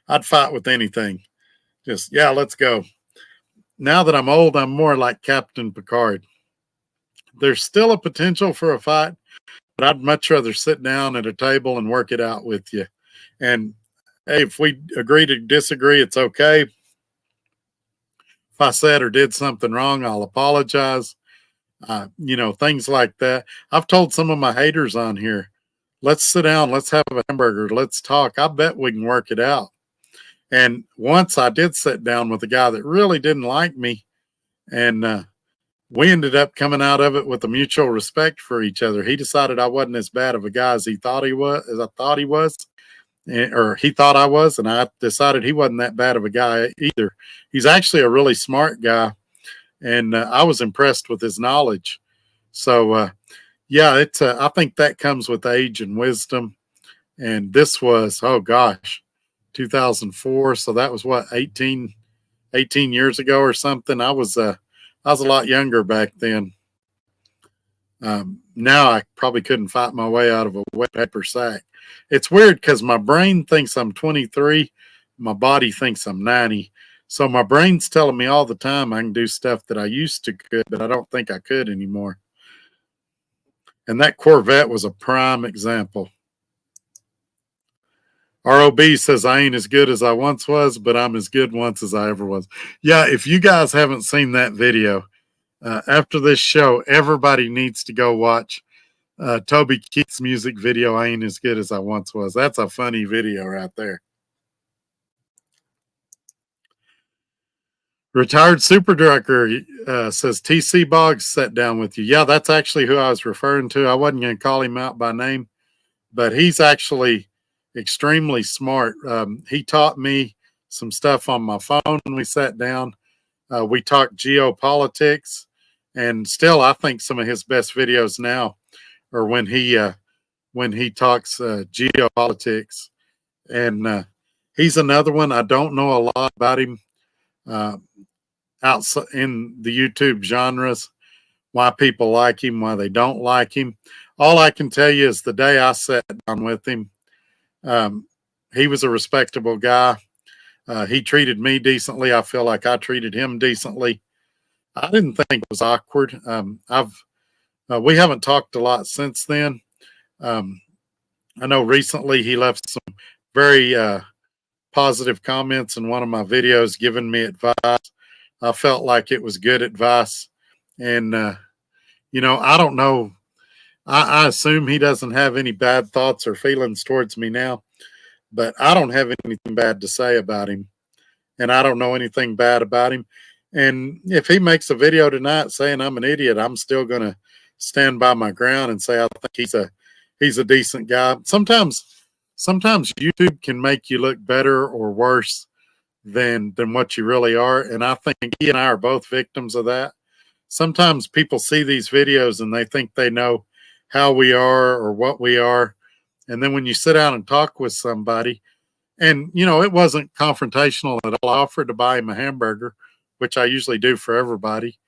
A: I'd fight with anything. Just, yeah, let's go. Now that I'm old, I'm more like Captain Picard. There's still a potential for a fight, but I'd much rather sit down at a table and work it out with you. And hey, if we agree to disagree, it's okay. If I said or did something wrong, I'll apologize. Things like that. I've told some of my haters on here, let's sit down, let's have a hamburger, let's talk. I bet we can work it out. And once I did sit down with a guy that really didn't like me, and we ended up coming out of it with a mutual respect for each other. He decided I wasn't as bad of a guy as he thought he was, as I thought he was, or he thought I was, and I decided he wasn't that bad of a guy either. He's actually a really smart guy, and I was impressed with his knowledge. So, yeah, it's. I think that comes with age and wisdom. And this was, oh gosh, 2004. So that was what, 18 years ago or something. I was a lot younger back then. Now I probably couldn't fight my way out of a wet paper sack. It's weird because my brain thinks I'm 23, my body thinks I'm 90. So my brain's telling me all the time I can do stuff that I used to could, but I don't think I could anymore. And that Corvette was a prime example. ROB says, I ain't as good as I once was, but I'm as good once as I ever was. Yeah, if you guys haven't seen that video, after this show, everybody needs to go watch Toby Keith's music video, I Ain't As Good As I Once Was. That's a funny video right there. Retired Super Trucker says, TC Boggs sat down with you. Yeah, that's actually who I was referring to. I wasn't going to call him out by name, but he's actually extremely smart. He taught me some stuff on my phone when we sat down. We talked geopolitics, and still I think some of his best videos now are when he talks geopolitics. And he's another one. I don't know a lot about him outside in the YouTube genres, why people like him, why they don't like him. All I can tell you is the day I sat down with him, he was a respectable guy. He treated me decently. I feel like I treated him decently. I didn't think it was awkward. We haven't talked a lot since then. I know recently he left some very positive comments in one of my videos, giving me advice. I felt like it was good advice. And, I don't know. I assume he doesn't have any bad thoughts or feelings towards me now, but I don't have anything bad to say about him. And I don't know anything bad about him. And if he makes a video tonight saying I'm an idiot, I'm still going to stand by my ground and say I think he's a decent guy. Sometimes YouTube can make you look better or worse than what you really are. And I think he and I are both victims of that. Sometimes people see these videos and they think they know how we are or what we are. And then when you sit down and talk with somebody, and, it wasn't confrontational at all. I offered to buy him a hamburger, which I usually do for everybody.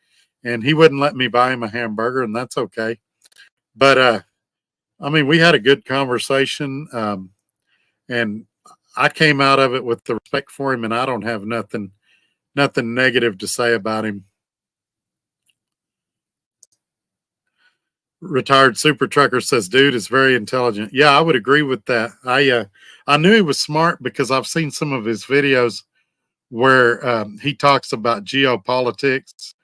A: And he wouldn't let me buy him a hamburger, and that's okay. But, we had a good conversation. And I came out of it with the respect for him, and I don't have nothing negative to say about him. Retired Super Trucker says, dude is very intelligent. Yeah, I would agree with that. I knew he was smart because I've seen some of his videos where he talks about geopolitics,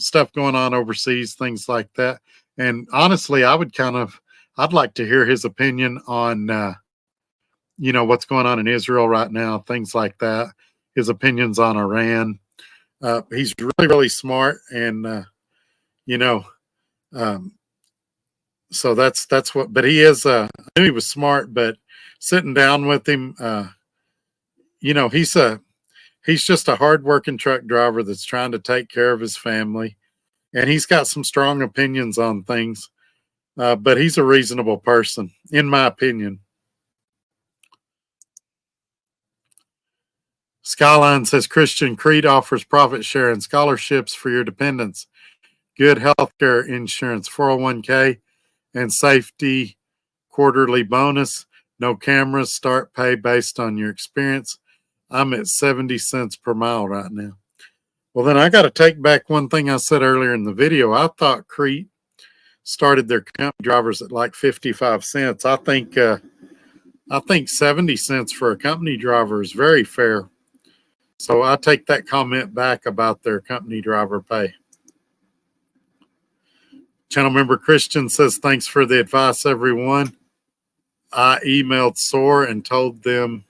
A: stuff going on overseas, things like that. And honestly, I'd like to hear his opinion on, what's going on in Israel right now, things like that. His opinions on Iran. He's really, really smart. And, so that's what, but he is, I knew he was smart, but sitting down with him, he's just a hardworking truck driver that's trying to take care of his family, and he's got some strong opinions on things, but he's a reasonable person, in my opinion. Skyline says Christian Creed offers profit share and scholarships for your dependents, good health care insurance, 401k, and safety quarterly bonus. No cameras, start pay based on your experience. I'm at 70 cents per mile right now. Well, then I got to take back one thing I said earlier in the video. I thought Crete started their company drivers at like 55 cents. I think 70 cents for a company driver is very fair. So I take that comment back about their company driver pay. Channel member Christian says, thanks for the advice, everyone. I emailed SOAR and told them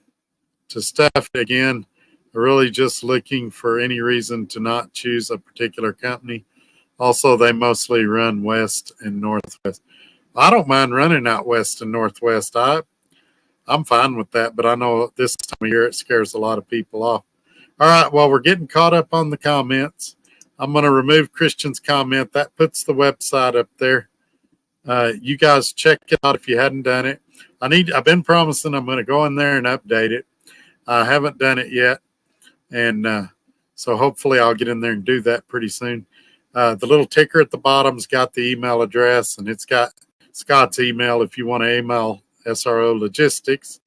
A: to staff it again. Really just looking for any reason to not choose a particular company. Also, they mostly run west and northwest. I don't mind running out west and northwest. I'm fine with that, but I know this time of year it scares a lot of people off. All right, well, we're getting caught up on the comments. I'm going to remove Christian's comment. That puts the website up there. You guys check it out if you hadn't done it. I've been promising I'm going to go in there and update it. I haven't done it yet, and so hopefully I'll get in there and do that pretty soon. The little ticker at the bottom's got the email address, and it's got Scott's email if you want to email SRO Logistics.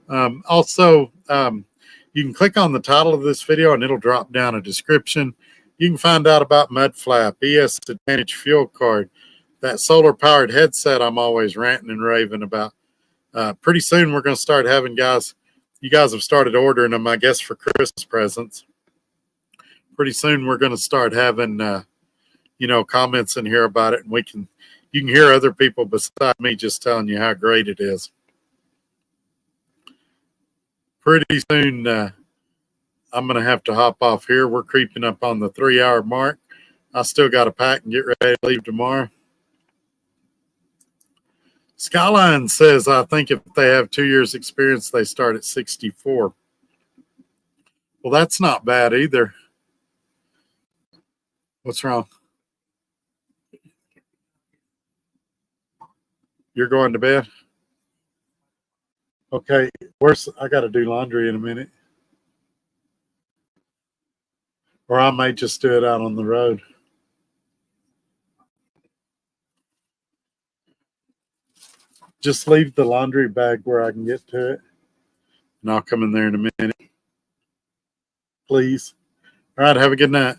A: Also, you can click on the title of this video, and it'll drop down a description. You can find out about Mudflap, ES Advantage fuel card, that solar-powered headset I'm always ranting and raving about. Pretty soon we're going to start having you guys have started ordering them, I guess, for Christmas presents. Pretty soon we're going to start having, comments in here about it, and you can hear other people beside me just telling you how great it is. Pretty soon I'm going to have to hop off here. We're creeping up on the 3-hour mark. I still got to pack and get ready to leave tomorrow. Skyline says, I think if they have 2 years experience, they start at 64. Well, that's not bad either. What's wrong? You're going to bed? Okay, I got to do laundry in a minute. Or I might just do it out on the road. Just leave the laundry bag where I can get to it, and I'll come in there in a minute. Please. All right, have a good night.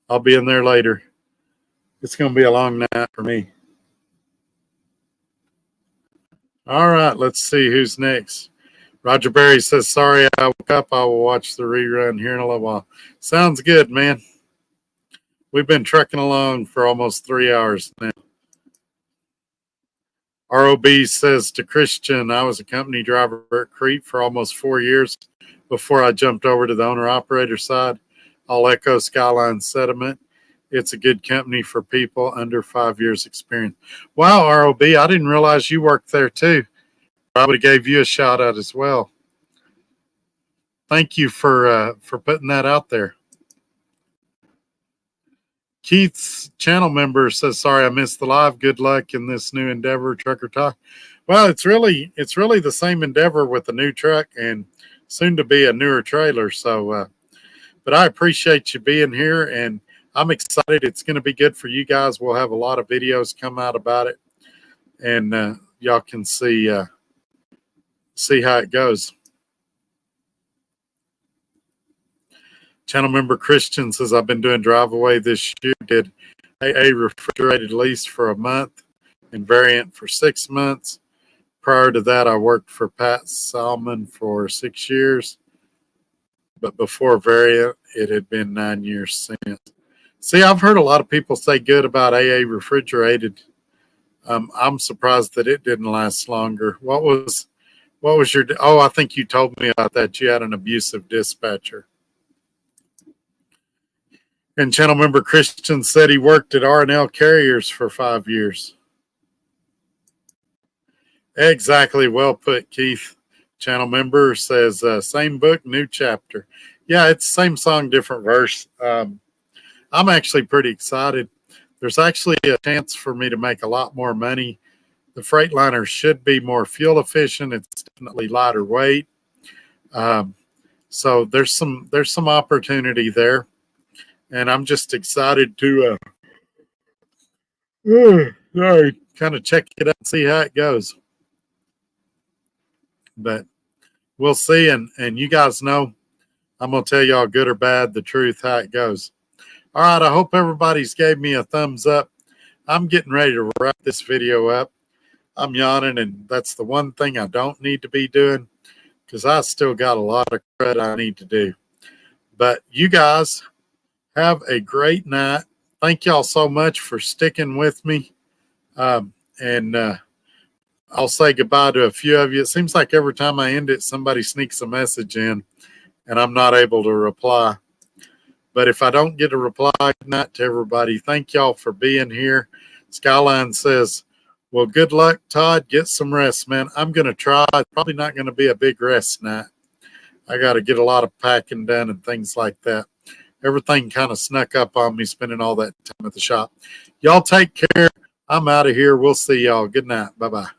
A: I'll be in there later. It's going to be a long night for me. All right, let's see who's next. Roger Berry says, sorry I woke up. I will watch the rerun here in a little while. Sounds good, man. We've been trucking along for almost 3 hours now. ROB says to Christian, I was a company driver at Crete for almost 4 years before I jumped over to the owner-operator side. I'll echo Skyline sentiment. It's a good company for people under 5 years experience. Wow, ROB, I didn't realize you worked there too. I would have gave you a shout out as well. Thank you for putting that out there. Keith's channel member says, sorry I missed the live. Good luck in this new endeavor, Trucker Todd. Well, it's really the same endeavor with a new truck and soon to be a newer trailer. So, but I appreciate you being here, and I'm excited. It's going to be good for you guys. We'll have a lot of videos come out about it, and y'all can see how it goes. Channel member Christian says, I've been doing drive away this year. Did AA refrigerated lease for a month and variant for 6 months. Prior to that, I worked for Pat Salmon for 6 years. But before variant, it had been 9 years since. See, I've heard a lot of people say good about AA refrigerated. I'm surprised that it didn't last longer. What was your, I think you told me about that. You had an abusive dispatcher. And channel member Christian said he worked at R&L Carriers for 5 years. Exactly. Well put, Keith. Channel member says, same book, new chapter. Yeah, it's same song, different verse. I'm actually pretty excited. There's actually a chance for me to make a lot more money. The Freightliner should be more fuel efficient. It's definitely lighter weight. So there's some opportunity there. And I'm just excited to kind of check it out and see how it goes. But we'll see. And you guys know I'm going to tell y'all good or bad, the truth, how it goes. All right. I hope everybody's gave me a thumbs up. I'm getting ready to wrap this video up. I'm yawning, and that's the one thing I don't need to be doing because I still got a lot of credit I need to do. But you guys have a great night. Thank y'all so much for sticking with me. And I'll say goodbye to a few of you. It seems like every time I end it, somebody sneaks a message in and I'm not able to reply. But if I don't get a reply, good night to everybody. Thank y'all for being here. Skyline says, well, good luck, Todd. Get some rest, man. I'm going to try. It's probably not going to be a big rest night. I got to get a lot of packing done and things like that. Everything kind of snuck up on me spending all that time at the shop. Y'all take care. I'm out of here. We'll see y'all. Good night. Bye-bye.